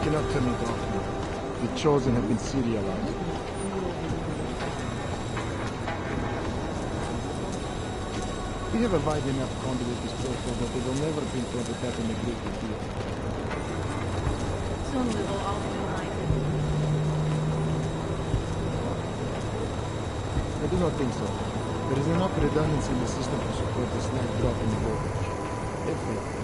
Cannot turn it off now. The Chosen have been serialized. We have a wide enough conduit this protocol that they will never pinpoint the tap in the grid to deal. Soon we will all be united. I do not think so. There is enough redundancy in the system to support a slight drop in the voltage. If not,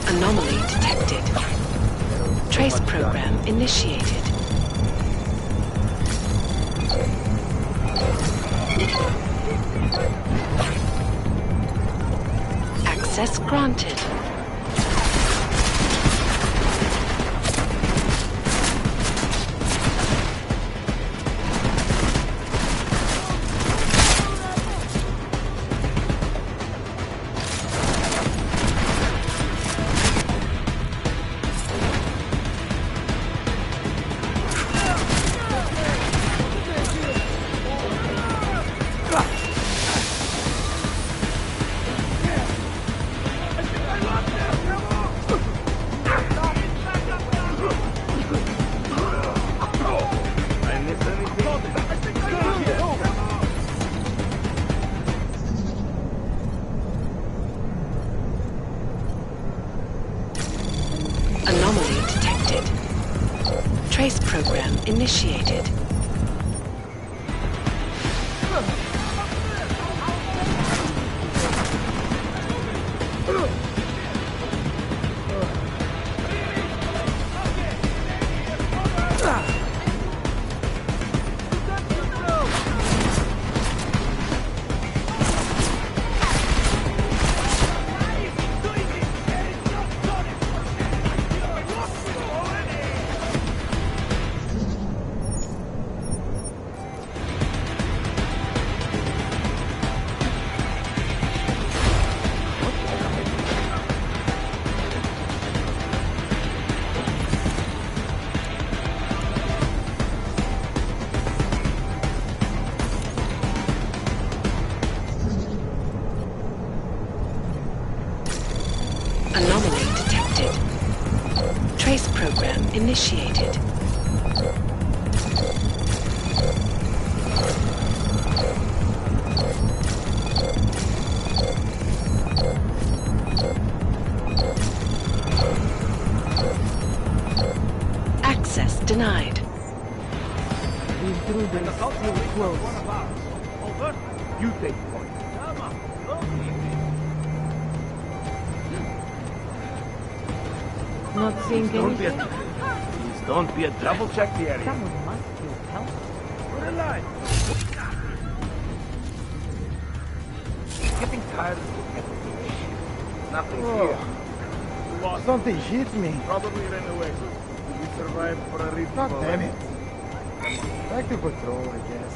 Anomaly detected. Trace program initiated. Access granted. Trace program initiated. Anomaly detected. Trace program initiated. Access denied. The assault will be close. Over. You take point. Come on. Not seeing anything? Please don't be a double check the area. Someone must feel help. We're alive. Getting tired of nothing here. Lost. Something hit me. Probably ran away. We survived for a reason. God damn it. Back to patrol, I guess.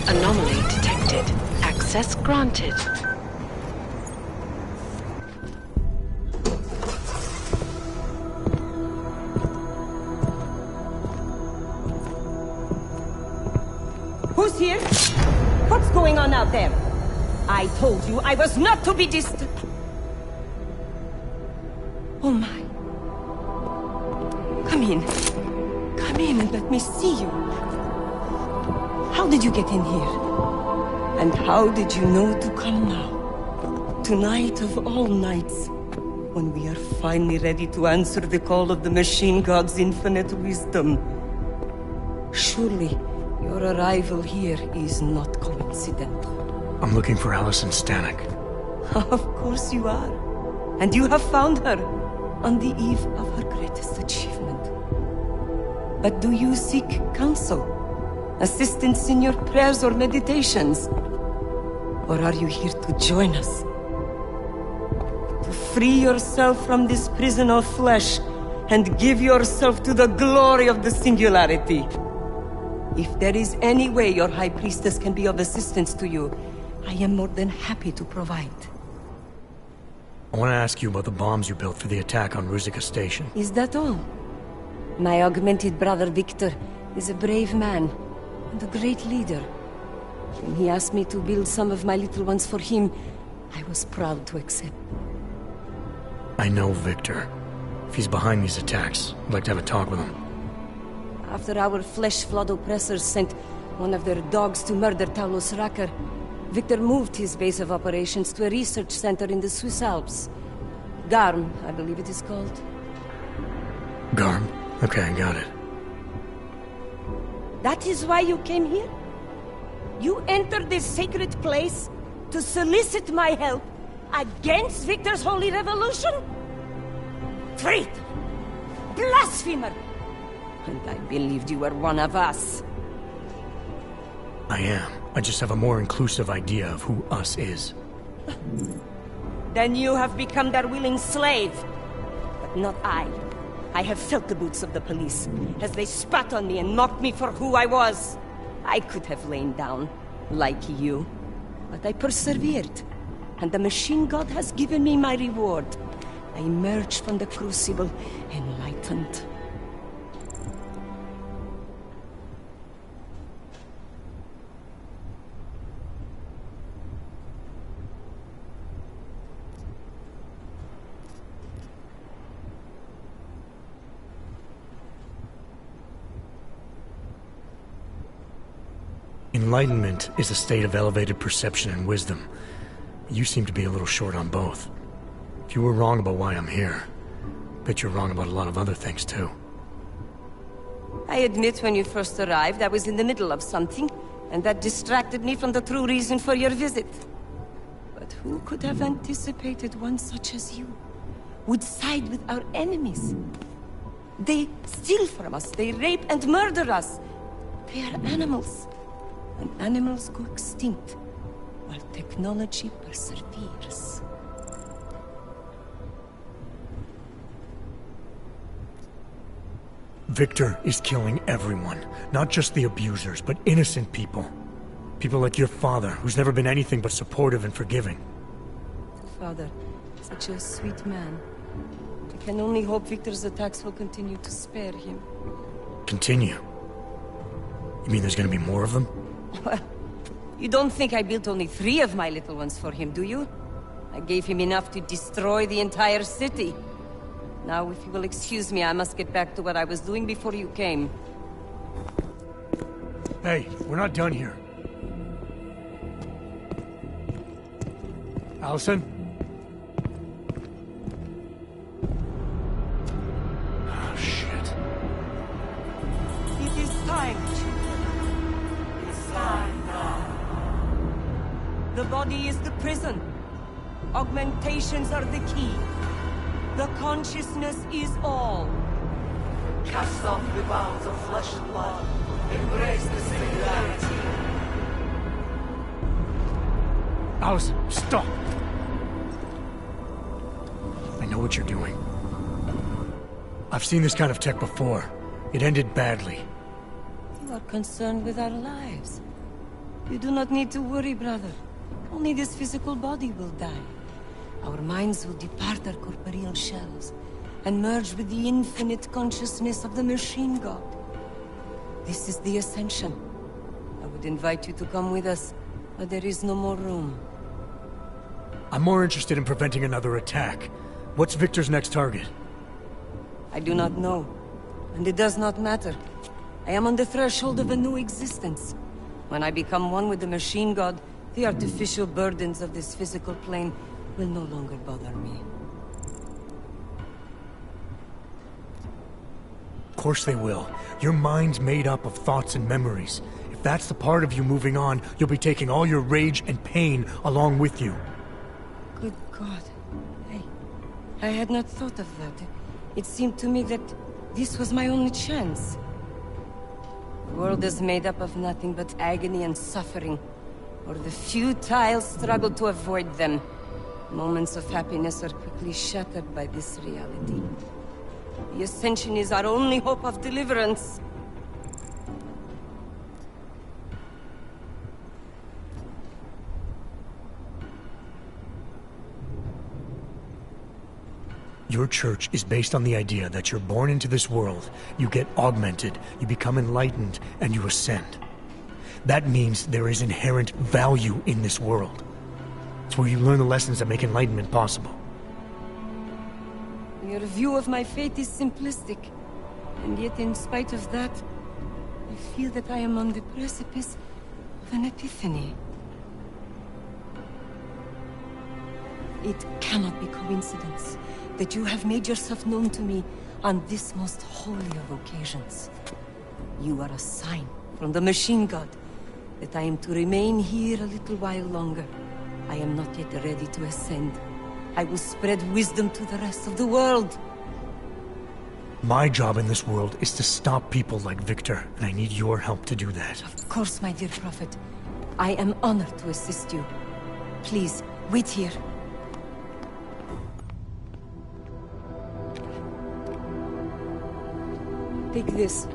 Anomaly detected. Access granted. Who's here? What's going on out there? I told you I was not to be disturbed. Oh my. Come in. Come in and let me see you. How did you get in here? And how did you know to come now? Tonight of all nights, when we are finally ready to answer the call of the machine god's infinite wisdom. Surely, your arrival here is not coincidental. I'm looking for Allison Stanek. Of course you are. And you have found her on the eve of her greatest achievement. But do you seek counsel? Assistance in your prayers or meditations? Or are you here to join us? To free yourself from this prison of flesh and give yourself to the glory of the singularity? If there is any way your High Priestess can be of assistance to you, I am more than happy to provide. I want to ask you about the bombs you built for the attack on Ruzicka Station. Is that all? My augmented brother Victor is a brave man and a great leader. When he asked me to build some of my little ones for him, I was proud to accept. I know Victor. If he's behind these attacks, I'd like to have a talk with him. After our flesh-flood oppressors sent one of their dogs to murder Talos Racker, Victor moved his base of operations to a research center in the Swiss Alps. Garm, I believe it is called. Garm? Okay, I got it. That is why you came here? You entered this sacred place to solicit my help against Victor's holy revolution? Traitor! Blasphemer! And I believed you were one of us. I am. I just have a more inclusive idea of who us is. Then you have become their willing slave. But not I. I have felt the boots of the police as they spat on me and mocked me for who I was. I could have lain down, like you. But I persevered, and the machine god has given me my reward. I emerged from the crucible enlightened. Enlightenment is a state of elevated perception and wisdom. You seem to be a little short on both. If you were wrong about why I'm here, bet you're wrong about a lot of other things too. I admit when you first arrived, I was in the middle of something, and that distracted me from the true reason for your visit. But who could have anticipated one such as you would side with our enemies? They steal from us, they rape and murder us. They are animals, and animals go extinct, while technology perseveres. Victor is killing everyone, not just the abusers, but innocent people. People like your father, who's never been anything but supportive and forgiving. Father, such a sweet man. I can only hope Victor's attacks will continue to spare him. Continue? You mean there's gonna be more of them? Well, you don't think I built only 3 of my little ones for him, do you? I gave him enough to destroy the entire city. Now, if you will excuse me, I must get back to what I was doing before you came. Hey, we're not done here. Allison? Oh, shit. It is time, children. It's time now. The body is the prison. Augmentations are the key. The consciousness is all. Cast off the bounds of flesh and blood. Embrace the singularity. Allison, stop! I know what you're doing. I've seen this kind of tech before. It ended badly. You are concerned with our lives. You do not need to worry, brother. Only this physical body will die. Our minds will depart our corporeal shells and merge with the infinite consciousness of the machine god. This is the ascension. I would invite you to come with us, but there is no more room. I'm more interested in preventing another attack. What's Victor's next target? I do not know, and it does not matter. I am on the threshold of a new existence. When I become one with the machine god, the artificial burdens of this physical plane will no longer bother me. Of course they will. Your mind's made up of thoughts and memories. If that's the part of you moving on, you'll be taking all your rage and pain along with you. Good God. I had not thought of that. It seemed to me that this was my only chance. The world is made up of nothing but agony and suffering, or the futile struggle to avoid them. Moments of happiness are quickly shattered by this reality. The Ascension is our only hope of deliverance. Your church is based on the idea that you're born into this world, you get augmented, you become enlightened, and you ascend. That means there is inherent value in this world. It's where you learn the lessons that make enlightenment possible. Your view of my fate is simplistic, and yet in spite of that, I feel that I am on the precipice of an epiphany. It cannot be coincidence that you have made yourself known to me on this most holy of occasions. You are a sign from the machine god that I am to remain here a little while longer. I am not yet ready to ascend. I will spread wisdom to the rest of the world. My job in this world is to stop people like Victor, and I need your help to do that. Of course, my dear prophet. I am honored to assist you. Please, wait here. Take this.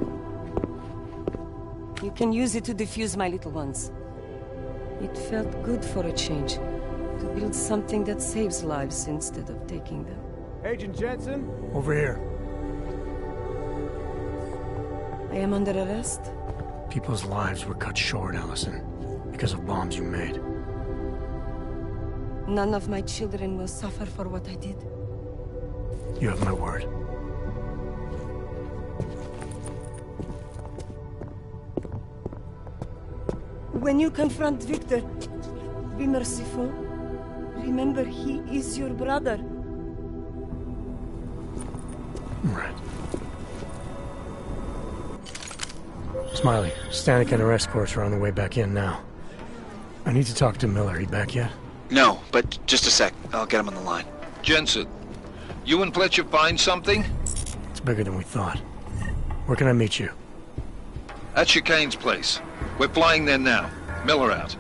You can use it to defuse my little ones. It felt good for a change, to build something that saves lives instead of taking them. Agent Jensen? Over here. I am under arrest? People's lives were cut short, Allison, because of bombs you made. None of my children will suffer for what I did. You have my word. When you confront Victor, be merciful. Remember, he is your brother. Right. Smiley, Stanek and her escorts are on the way back in now. I need to talk to Miller. He back yet? No, but just a sec. I'll get him on the line. Jensen, you and Fletcher find something? It's bigger than we thought. Where can I meet you? At Chicane's place. We're flying there now. Miller out.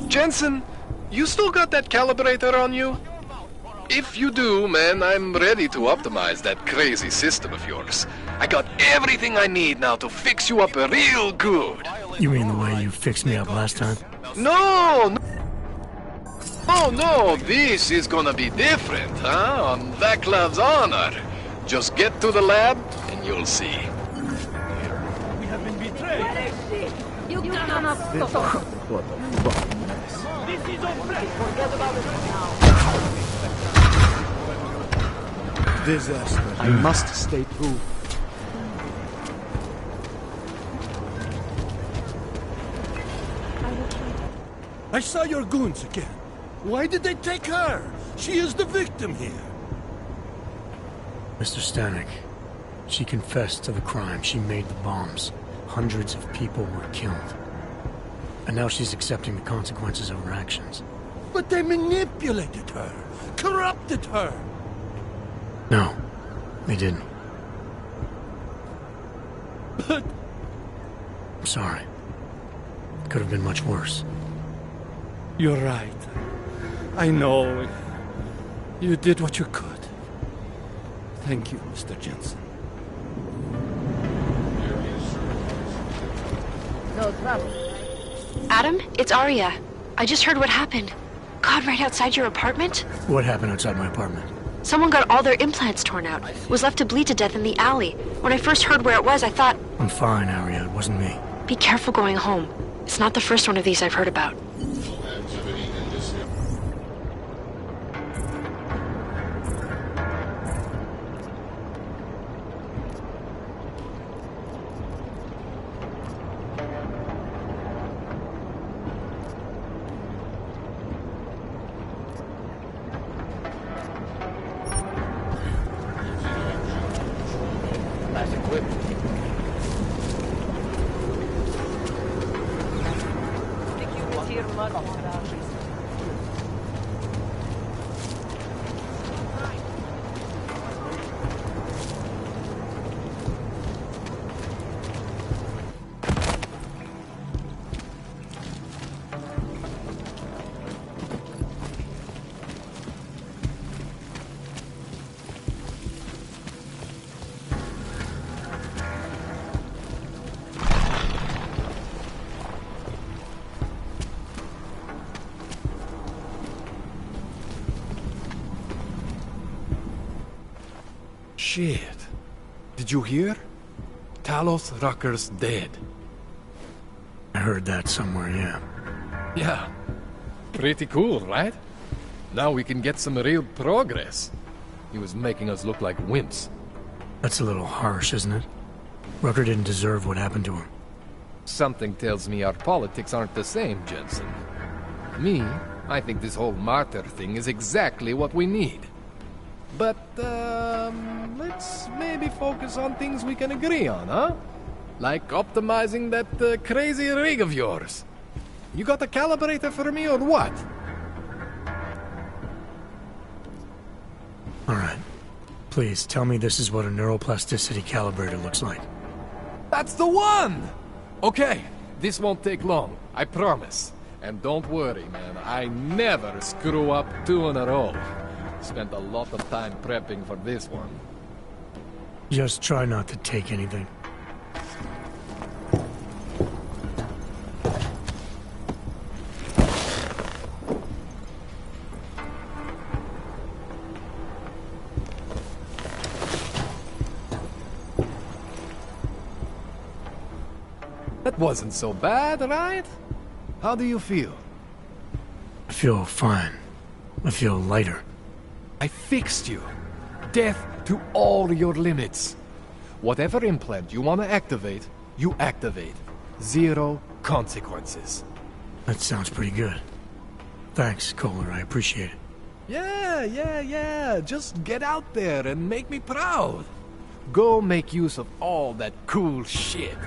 Jensen, you still got that calibrator on you? If you do, man, I'm ready to optimize that crazy system of yours. I got everything I need now to fix you up real good. You mean the way you fixed me up last time? No! No, this is gonna be different, huh? On Vaclav's honor. Just get to the lab, and you'll see. We have been betrayed. You cannot stop. What the fuck? This is oppression. Forget about it now. Disaster. I must stay true. I saw your goons again. Why did they take her? She is the victim here. Mr. Stanek, she confessed to the crime. She made the bombs. Hundreds of people were killed. And now she's accepting the consequences of her actions. But they manipulated her, corrupted her. No, they didn't. But... I'm sorry. It could have been much worse. You're right. I know. You did what you could. Thank you, Mr. Jensen. No trouble. Adam, it's Arya. I just heard what happened. God, right outside your apartment? What happened outside my apartment? Someone got all their implants torn out. Was left to bleed to death in the alley. When I first heard where it was, I thought... I'm fine, Arya. It wasn't me. Be careful going home. It's not the first one of these I've heard about. Shit. Did you hear? Talos Rucker's dead. I heard that somewhere, yeah. Yeah. Pretty cool, right? Now we can get some real progress. He was making us look like wimps. That's a little harsh, isn't it? Rucker didn't deserve what happened to him. Something tells me our politics aren't the same, Jensen. Me, I think this whole martyr thing is exactly what we need. But, let's maybe focus on things we can agree on, huh? Like optimizing that crazy rig of yours. You got a calibrator for me or what? Alright. Please, tell me this is what a neuroplasticity calibrator looks like. That's the one! Okay, this won't take long, I promise. And don't worry, man, I never screw up 2 in a row. Spent a lot of time prepping for this one. Just try not to take anything. That wasn't so bad, right? How do you feel? I feel fine. I feel lighter. I fixed you. Death to all your limits. Whatever implant you want to activate, you activate. 0 consequences. That sounds pretty good. Thanks, Kohler. I appreciate it. Yeah. Just get out there and make me proud. Go make use of all that cool shit.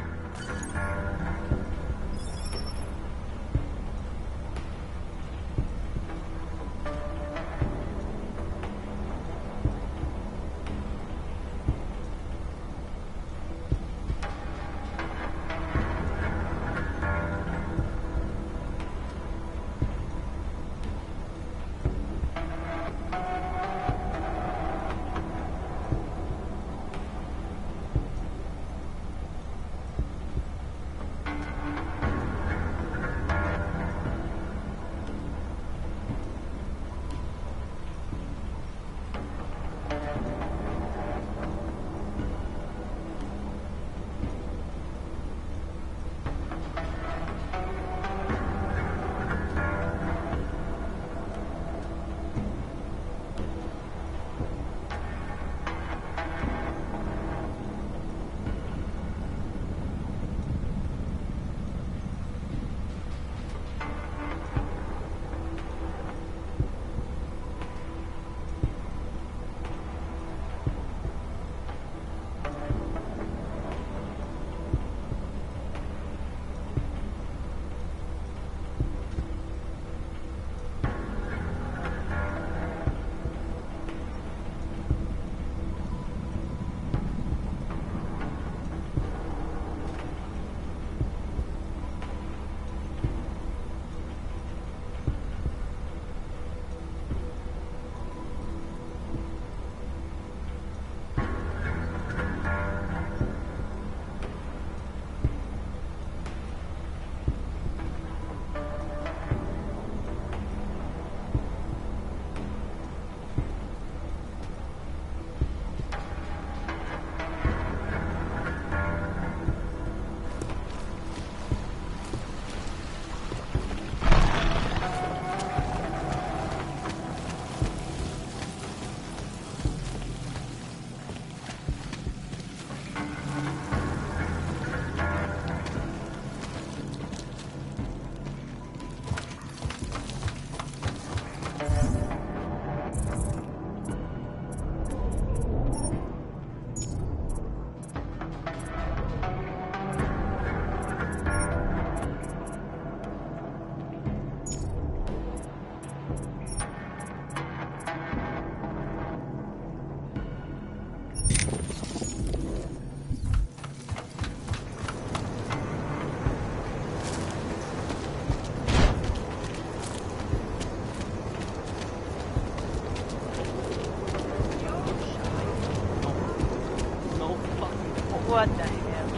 What the hell?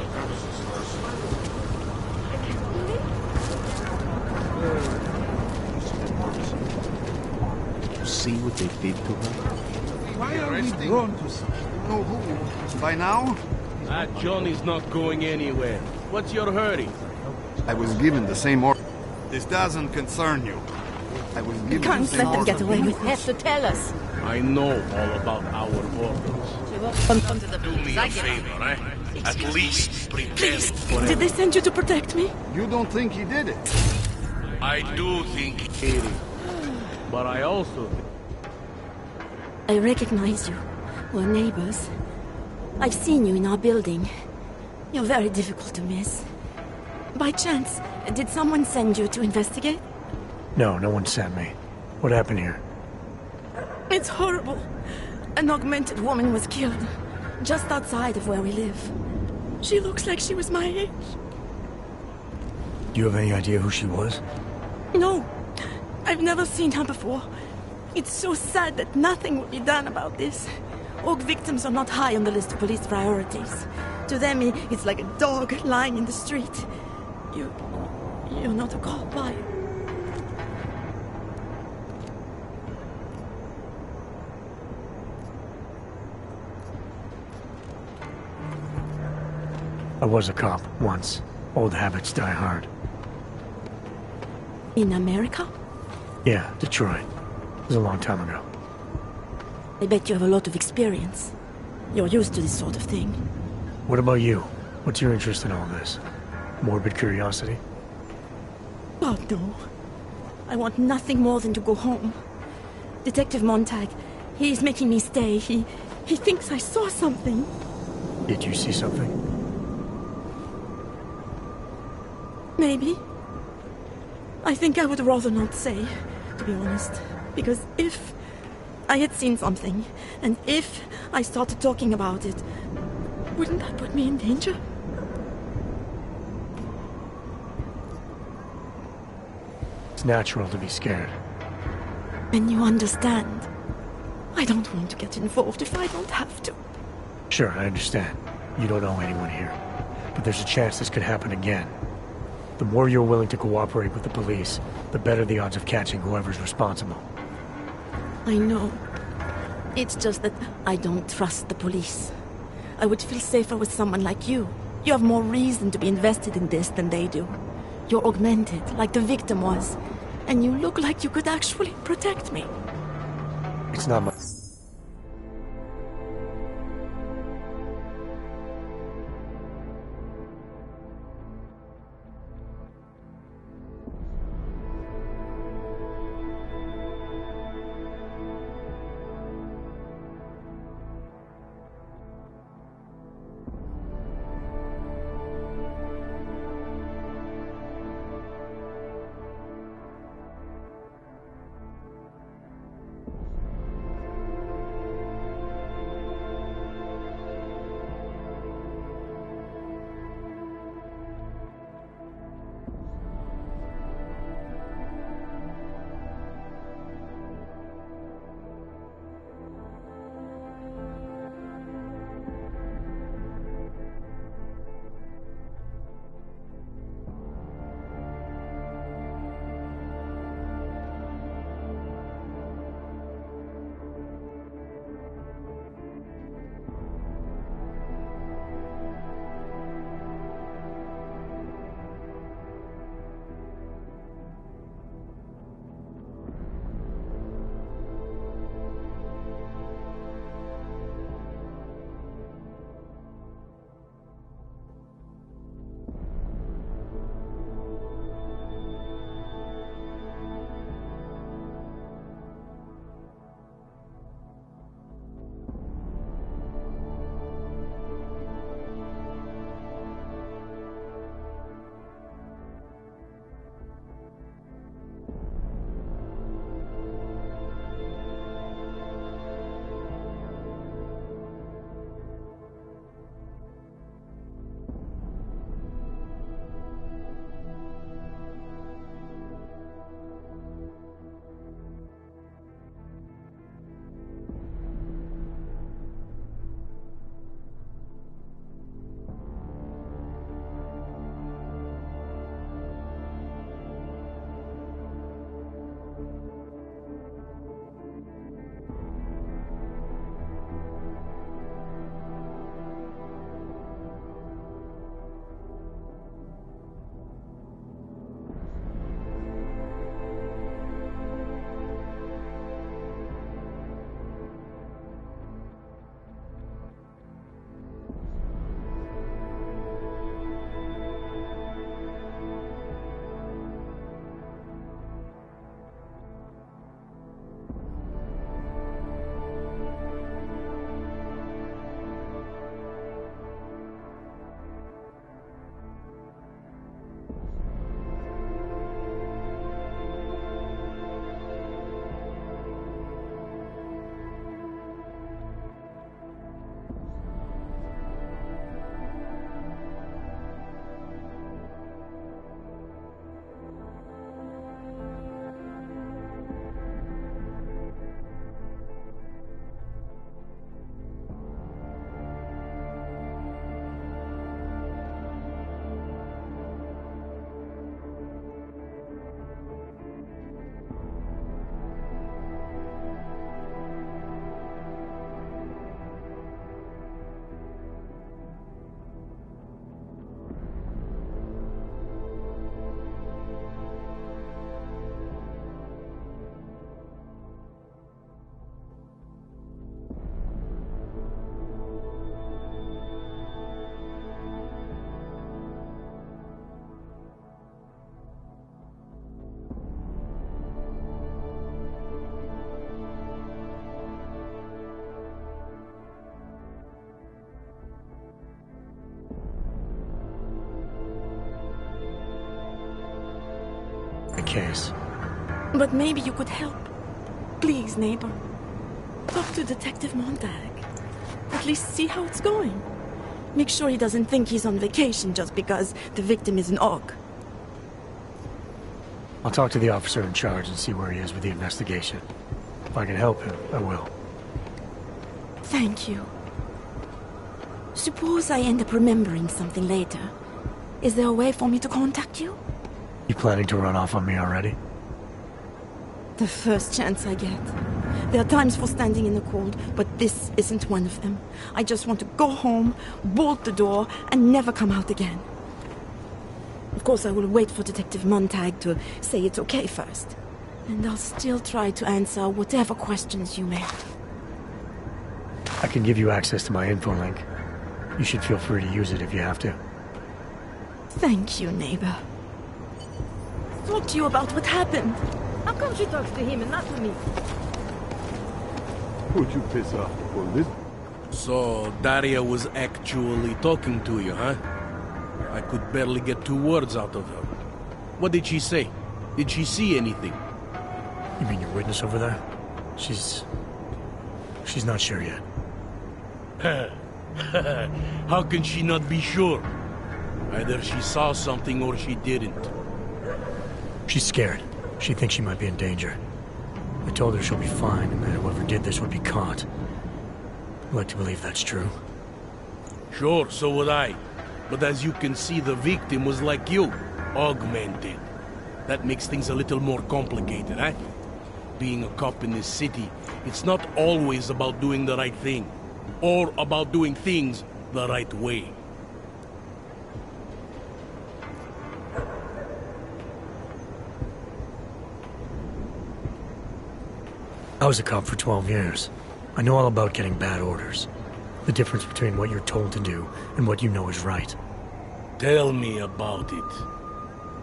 You see what they did to her? Why are we drawn to such? Know who? By now? That Johnny's not going anywhere. What's your hurry? I was given the same order. This doesn't concern you. I was given Can't the same let them get order. away with You have to tell us. I know all about our orders. Do me a favor, eh? At least pretend. Did they send you to protect me? You don't think he did it? I do think he did. But I also think... I recognize you. We're neighbors. I've seen you in our building. You're very difficult to miss. By chance, did someone send you to investigate? No, no one sent me. What happened here? It's horrible. An augmented woman was killed, just outside of where we live. She looks like she was my age. Do you have any idea who she was? No, I've never seen her before. It's so sad that nothing will be done about this. Orc victims are not high on the list of police priorities. To them, it's like a dog lying in the street. You're not a cop, are you? I was a cop once. Old habits die hard. In America? Yeah, Detroit. It was a long time ago. I bet you have a lot of experience. You're used to this sort of thing. What about you? What's your interest in all this? Morbid curiosity? God, no. I want nothing more than to go home. Detective Montag, he's making me stay. He thinks I saw something. Did you see something? Maybe. I think I would rather not say, to be honest. Because if I had seen something, and if I started talking about it, wouldn't that put me in danger? It's natural to be scared. And you understand. I don't want to get involved if I don't have to. Sure, I understand. You don't know anyone here. But there's a chance this could happen again. The more you're willing to cooperate with the police, the better the odds of catching whoever's responsible. I know. It's just that I don't trust the police. I would feel safer with someone like you. You have more reason to be invested in this than they do. You're augmented, like the victim was. And you look like you could actually protect me. It's not my... case. But maybe you could help. Please, neighbor. Talk to Detective Montag. At least see how it's going. Make sure he doesn't think he's on vacation just because the victim is an Og. I'll talk to the officer in charge and see where he is with the investigation. If I can help him, I will. Thank you. Suppose I end up remembering something later. Is there a way for me to contact you? You planning to run off on me already? The first chance I get. There are times for standing in the cold, but this isn't one of them. I just want to go home, bolt the door, and never come out again. Of course, I will wait for Detective Montag to say it's okay first. And I'll still try to answer whatever questions you may have. I can give you access to my info link. You should feel free to use it if you have to. Thank you, neighbor. Talk to you about what happened. How come she talks to him and not to me? Would you piss off the police? So, Daria was actually talking to you, huh? I could barely get 2 words out of her. What did she say? Did she see anything? You mean your witness over there? She's not sure yet. How can she not be sure? Either she saw something or she didn't. She's scared. She thinks she might be in danger. I told her she'll be fine and that whoever did this would be caught. I'd like to believe that's true. Sure, so would I. But as you can see, the victim was like you, augmented. That makes things a little more complicated, eh? Being a cop in this city, it's not always about doing the right thing, or about doing things the right way. I was a cop for 12 years. I know all about getting bad orders. The difference between what you're told to do and what you know is right. Tell me about it.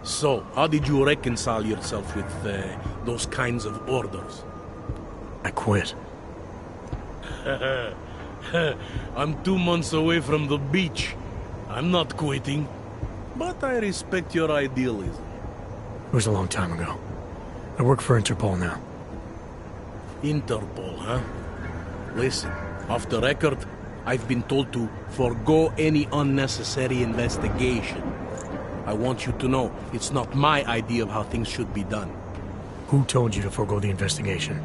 So, how did you reconcile yourself with those kinds of orders? I quit. I'm 2 months away from the beach. I'm not quitting. But I respect your idealism. It was a long time ago. I work for Interpol now. Interpol, huh? Listen, off the record, I've been told to forego any unnecessary investigation. I want you to know, it's not my idea of how things should be done. Who told you to forego the investigation?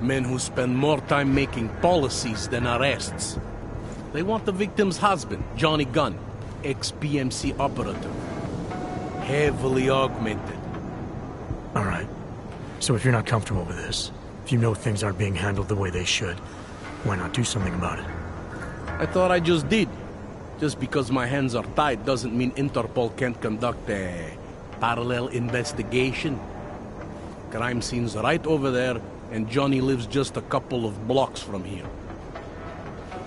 Men who spend more time making policies than arrests. They want the victim's husband, Johnny Gunn, ex-PMC operative. Heavily augmented. All right. So if you're not comfortable with this, if you know things aren't being handled the way they should, why not do something about it? I thought I just did. Just because my hands are tied doesn't mean Interpol can't conduct a parallel investigation. Crime scene's right over there, and Johnny lives just a couple of blocks from here.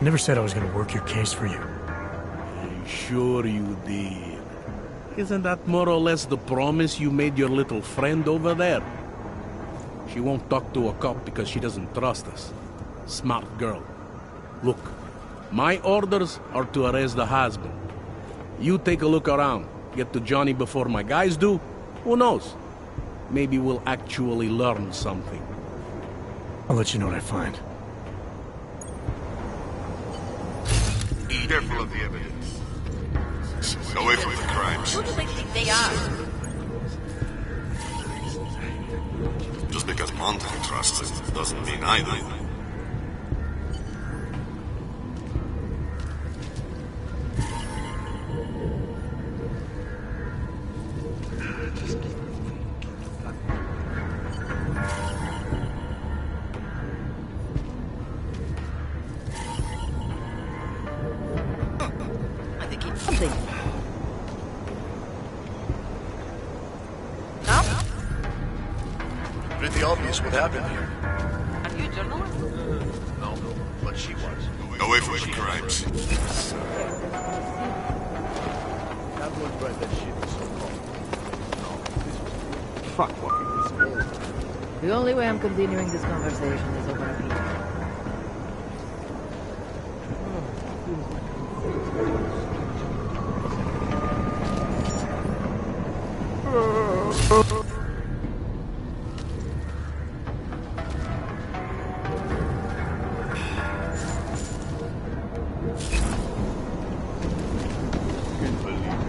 I never said I was going to work your case for you. Sure you did. Isn't that more or less the promise you made your little friend over there? She won't talk to a cop because she doesn't trust us. Smart girl. Look, my orders are to arrest the husband. You take a look around. Get to Johnny before my guys do. Who knows? Maybe we'll actually learn something. I'll let you know what I find. Be careful of the evidence. Away from the crimes. Who do they think they are? Just because Montag trusts it doesn't mean I do. I think it's something. Pretty obvious what happened here. Are you a journalist? No, but she was. Away from the crimes. That was right, that shit was so cold. Fuck fucking this girl. The only way I'm continuing this conversation is over a beer.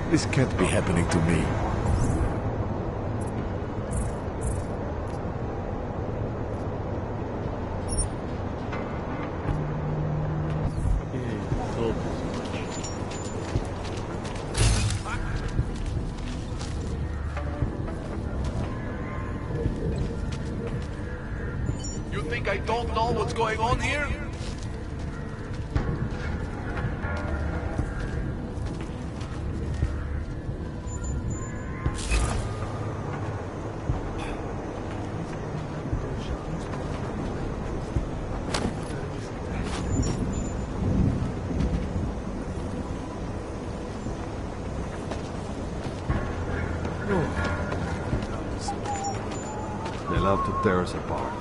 This can't be happening to me. You think I don't know what's going on here? They love to tear us apart.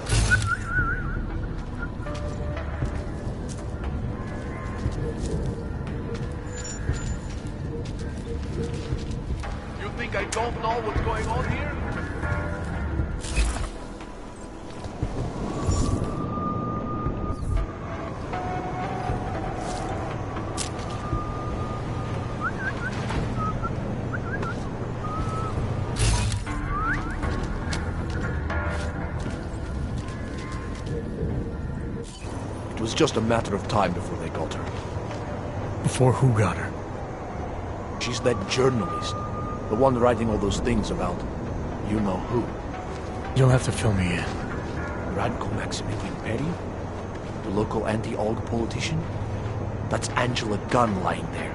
You think I don't know what's going on here? It was just a matter of time before they got her. Before who got her? She's that journalist. The one writing all those things about you know who. You'll have to fill me in. Radko Maximilian Perry? The local anti-AUG politician? That's Angela Gunn lying there.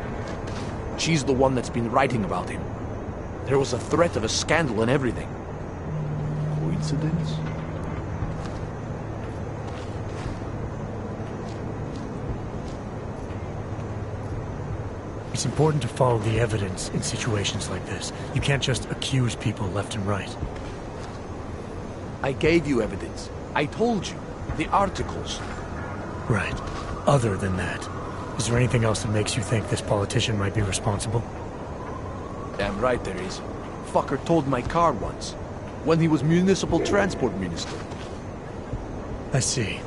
She's the one that's been writing about him. There was a threat of a scandal and everything. Coincidence? It's important to follow the evidence in situations like this. You can't just accuse people left and right. I gave you evidence. I told you. The articles. Right. Other than that, is there anything else that makes you think this politician might be responsible? Damn right there is. Fucker towed my car once. When he was municipal transport minister. I see.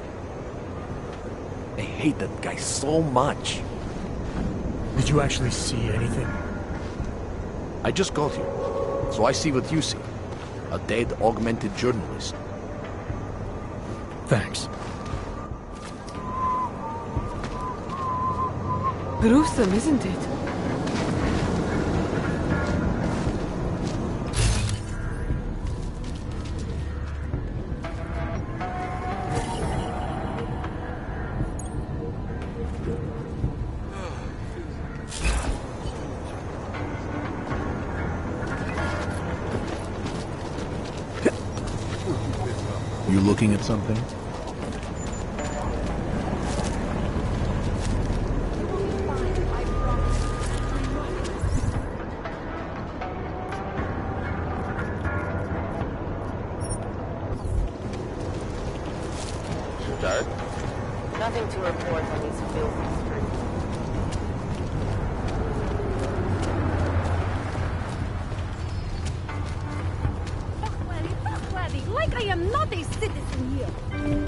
I hate that guy so much. Did you actually see anything? I just got here, so I see what you see. A dead, augmented journalist. Thanks. Gruesome, isn't it? You looking at something? Dark? Nothing to report on these filthy streets. Like I am not a citizen here.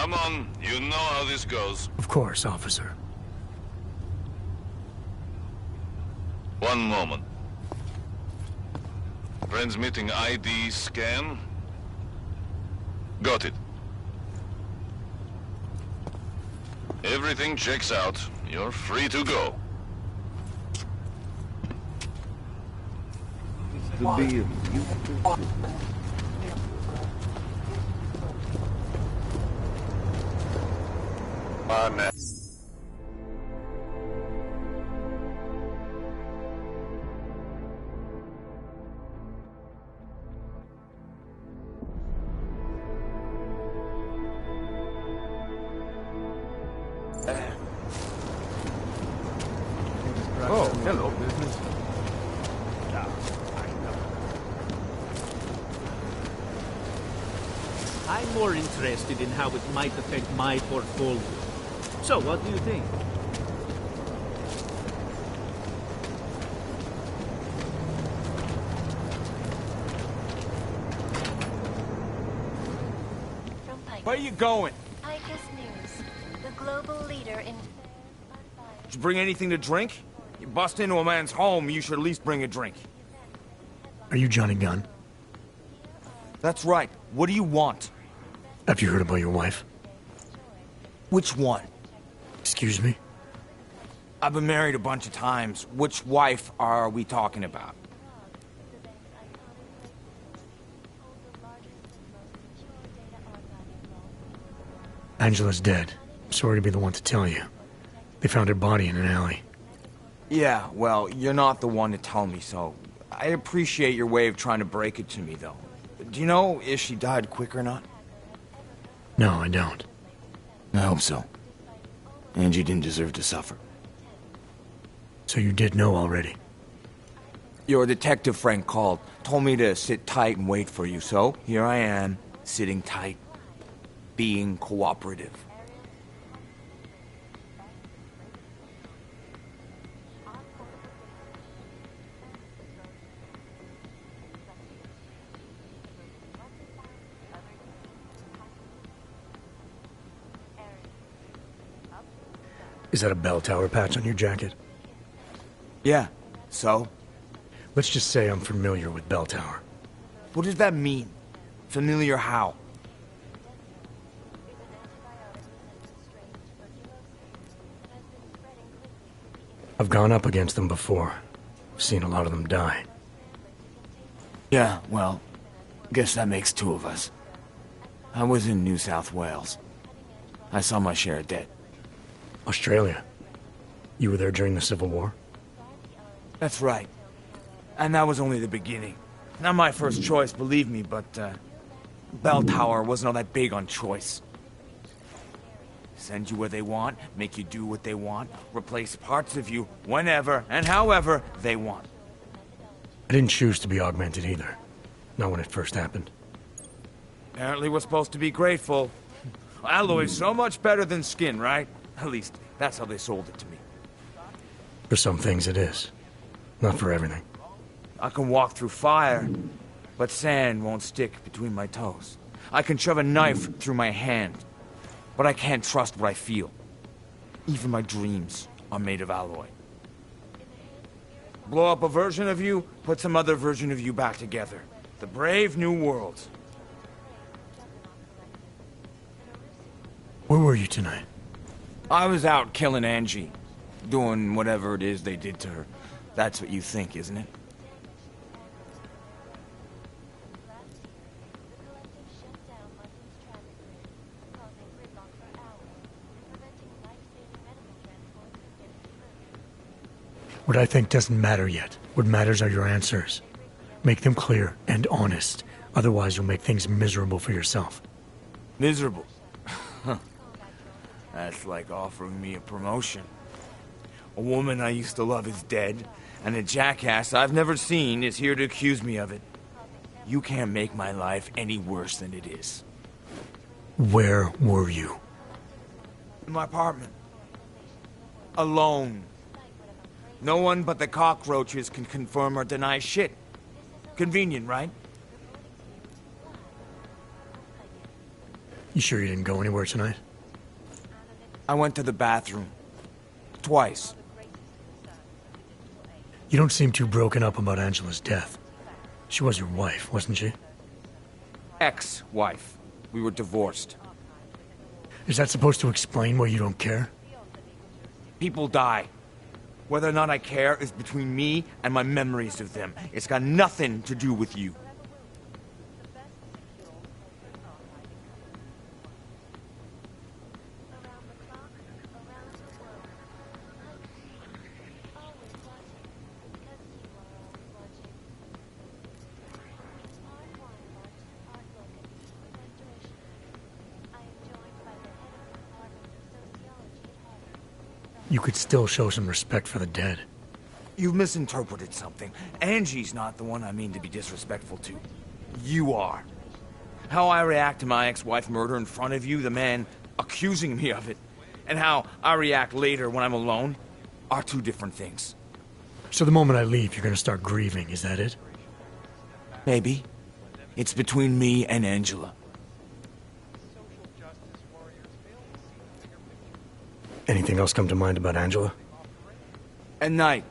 Come on, you know how this goes. Of course, officer. One moment. Transmitting ID scan. Got it. Everything checks out. You're free to go. The deal. Man. Oh, hello, business. I'm more interested in how it might affect my portfolio. So, what do you think? Where you going? ICUS News, the global leader in... Did you bring anything to drink? You bust into a man's home, you should at least bring a drink. Are you Johnny Gunn? That's right. What do you want? Have you heard about your wife? Which one? Excuse me? I've been married a bunch of times. Which wife are we talking about? Angela's dead. Sorry to be the one to tell you. They found her body in an alley. Yeah, well, you're not the one to tell me so. I appreciate your way of trying to break it to me, though. Do you know if she died quick or not? No, I don't. I hope so. Angie didn't deserve to suffer. So you did know already? Your detective friend called, told me to sit tight and wait for you, so here I am, sitting tight, being cooperative. Is that a bell tower patch on your jacket? Yeah, so? Let's just say I'm familiar with bell tower. What does that mean? Familiar how? I've gone up against them before. Seen a lot of them die. Yeah, well, guess that makes two of us. I was in New South Wales. I saw my share of dead. Australia? You were there during the Civil War? That's right. And that was only the beginning. Not my first choice, believe me, but, Bell Tower wasn't all that big on choice. Send you where they want, make you do what they want, replace parts of you whenever and however they want. I didn't choose to be augmented either. Not when it first happened. Apparently we're supposed to be grateful. Alloy's so much better than skin, right? At least, that's how they sold it to me. For some things it is. Not for everything. I can walk through fire, but sand won't stick between my toes. I can shove a knife through my hand, but I can't trust what I feel. Even my dreams are made of alloy. Blow up a version of you, put some other version of you back together. The brave new world. Where were you tonight? I was out killing Angie. Doing whatever it is they did to her. That's what you think, isn't it? What I think doesn't matter yet. What matters are your answers. Make them clear and honest. Otherwise, you'll make things miserable for yourself. Miserable? That's like offering me a promotion. A woman I used to love is dead, and a jackass I've never seen is here to accuse me of it. You can't make my life any worse than it is. Where were you? In my apartment. Alone. No one but the cockroaches can confirm or deny shit. Convenient, right? You sure you didn't go anywhere tonight? I went to the bathroom. Twice. You don't seem too broken up about Angela's death. She was your wife, wasn't she? Ex-wife. We were divorced. Is that supposed to explain why you don't care? People die. Whether or not I care is between me and my memories of them. It's got nothing to do with you. You could still show some respect for the dead. You've misinterpreted something. Angie's not the one I mean to be disrespectful to. You are. How I react to my ex-wife murder in front of you, the man accusing me of it, and how I react later when I'm alone, are two different things. So the moment I leave, you're gonna start grieving, is that it? Maybe. It's between me and Angela. Anything else come to mind about Angela? At night,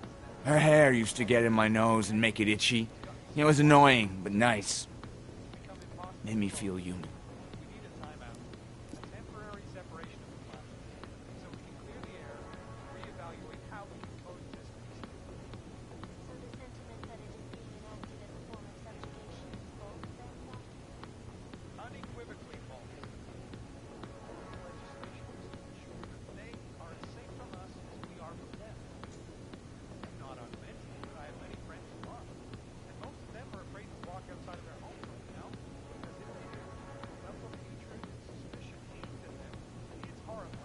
her hair used to get in my nose and make it itchy. It was annoying, but nice. Made me feel human.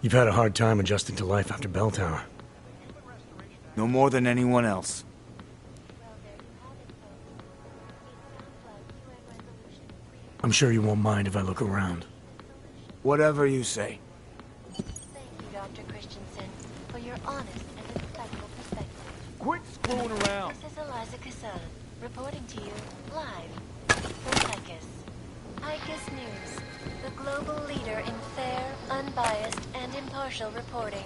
You've had a hard time adjusting to life after Bell Tower. No more than anyone else. I'm sure you won't mind if I look around. Whatever you say. Thank you, Dr. Christensen, for your honest and insightful perspective. Quit screwing around! This is Eliza Cassan, reporting to you live from ICUS. ICUS News, the global leader in fair, unbiased, and impartial reporting.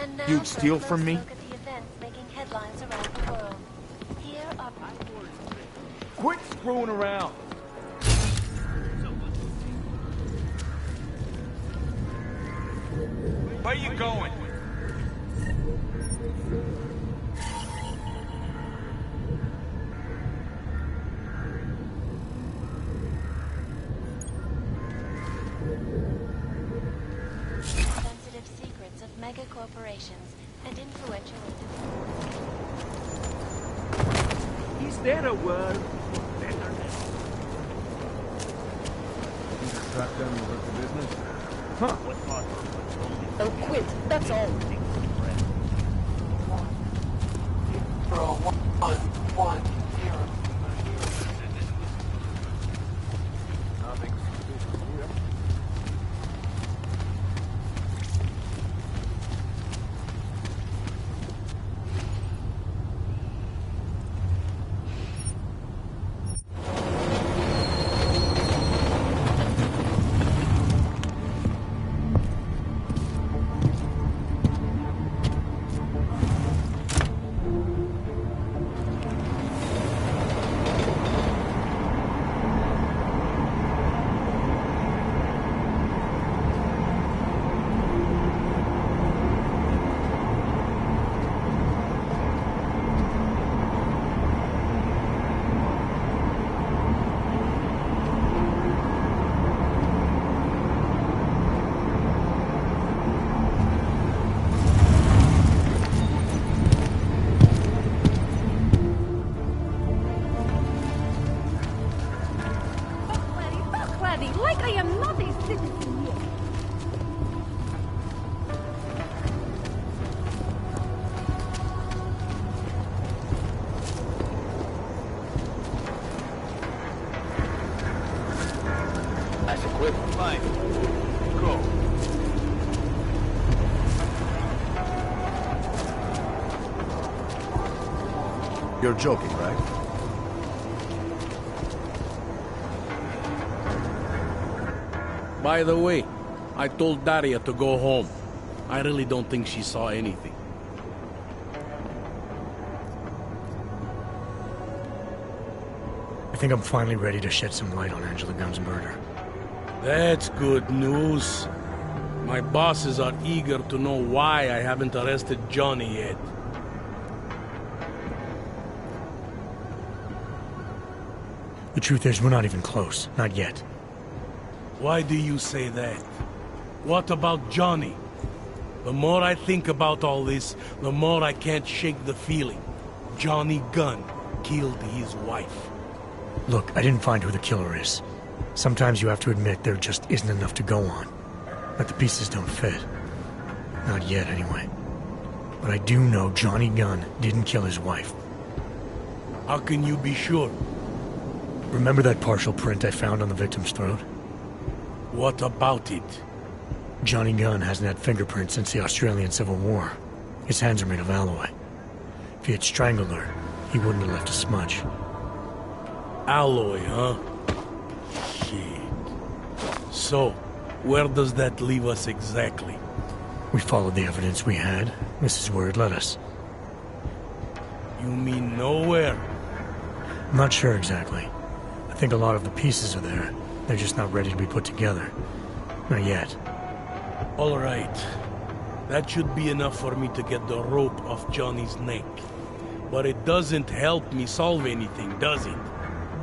And now You'd steal from me? look at the events making headlines around the world. Here are... Quit screwing around! Where you going? sensitive secrets of mega corporations and influential individuals. Is there a word for betterness? Track down the work of business? Huh? What part? Oh, quit. That's all. Bro, 1-1-0. Like I am not a citizen yet. That's equipment. Fine. Go. You're joking, right? By the way, I told Daria to go home. I really don't think she saw anything. I think I'm finally ready to shed some light on Angela Gunn's murder. That's good news. My bosses are eager to know why I haven't arrested Johnny yet. The truth is, we're not even close. Not yet. Why do you say that? What about Johnny? The more I think about all this, the more I can't shake the feeling. Johnny Gunn killed his wife. Look, I didn't find who the killer is. Sometimes you have to admit there just isn't enough to go on. That the pieces don't fit. Not yet, anyway. But I do know Johnny Gunn didn't kill his wife. How can you be sure? Remember that partial print I found on the victim's throat? What about it? Johnny Gunn hasn't had fingerprints since the Australian Civil War. His hands are made of alloy. If he had strangled her, he wouldn't have left a smudge. Alloy, huh? Shit. So, where does that leave us exactly? We followed the evidence we had. This is where it led us. You mean nowhere? I'm not sure exactly. I think a lot of the pieces are there. They're just not ready to be put together. Not yet. All right. That should be enough for me to get the rope off Johnny's neck. But it doesn't help me solve anything, does it?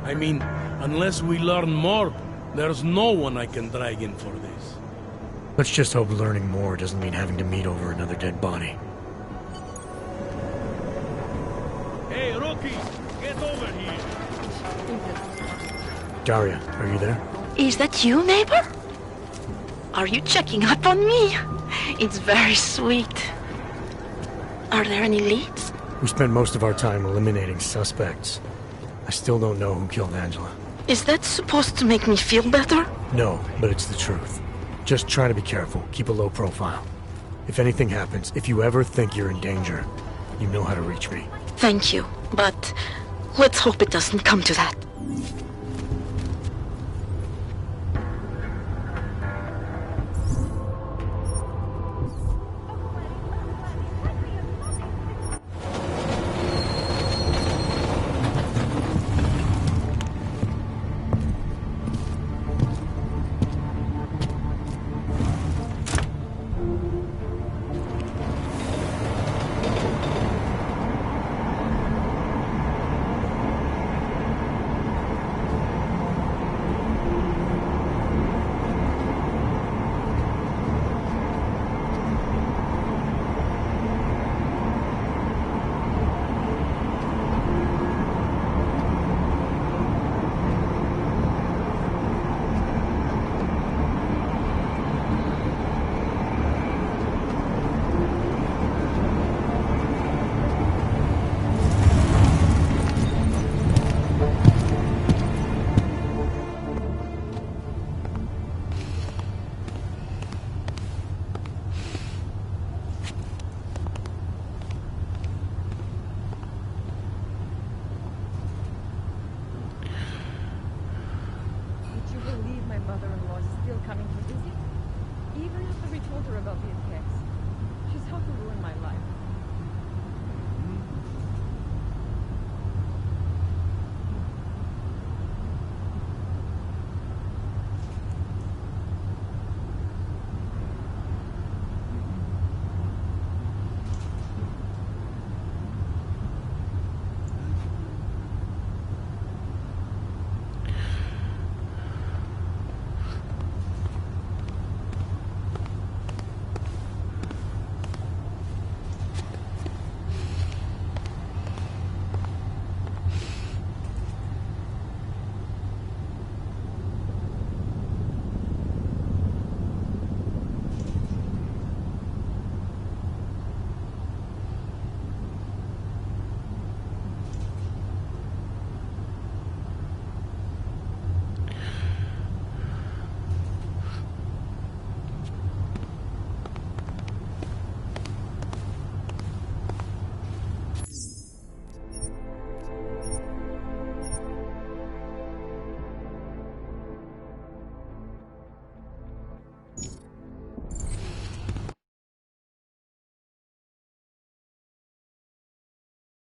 I mean, unless we learn more, there's no one I can drag in for this. Let's just hope learning more doesn't mean having to meet over another dead body. Hey, Rookie! Get over here! Daria, are you there? Is that you, neighbor? Are you checking up on me? It's very sweet. Are there any leads? We spent most of our time eliminating suspects. I still don't know who killed Angela. Is that supposed to make me feel better? No, but it's the truth. Just try to be careful. Keep a low profile. If anything happens, if you ever think you're in danger, you know how to reach me. Thank you, but let's hope it doesn't come to that.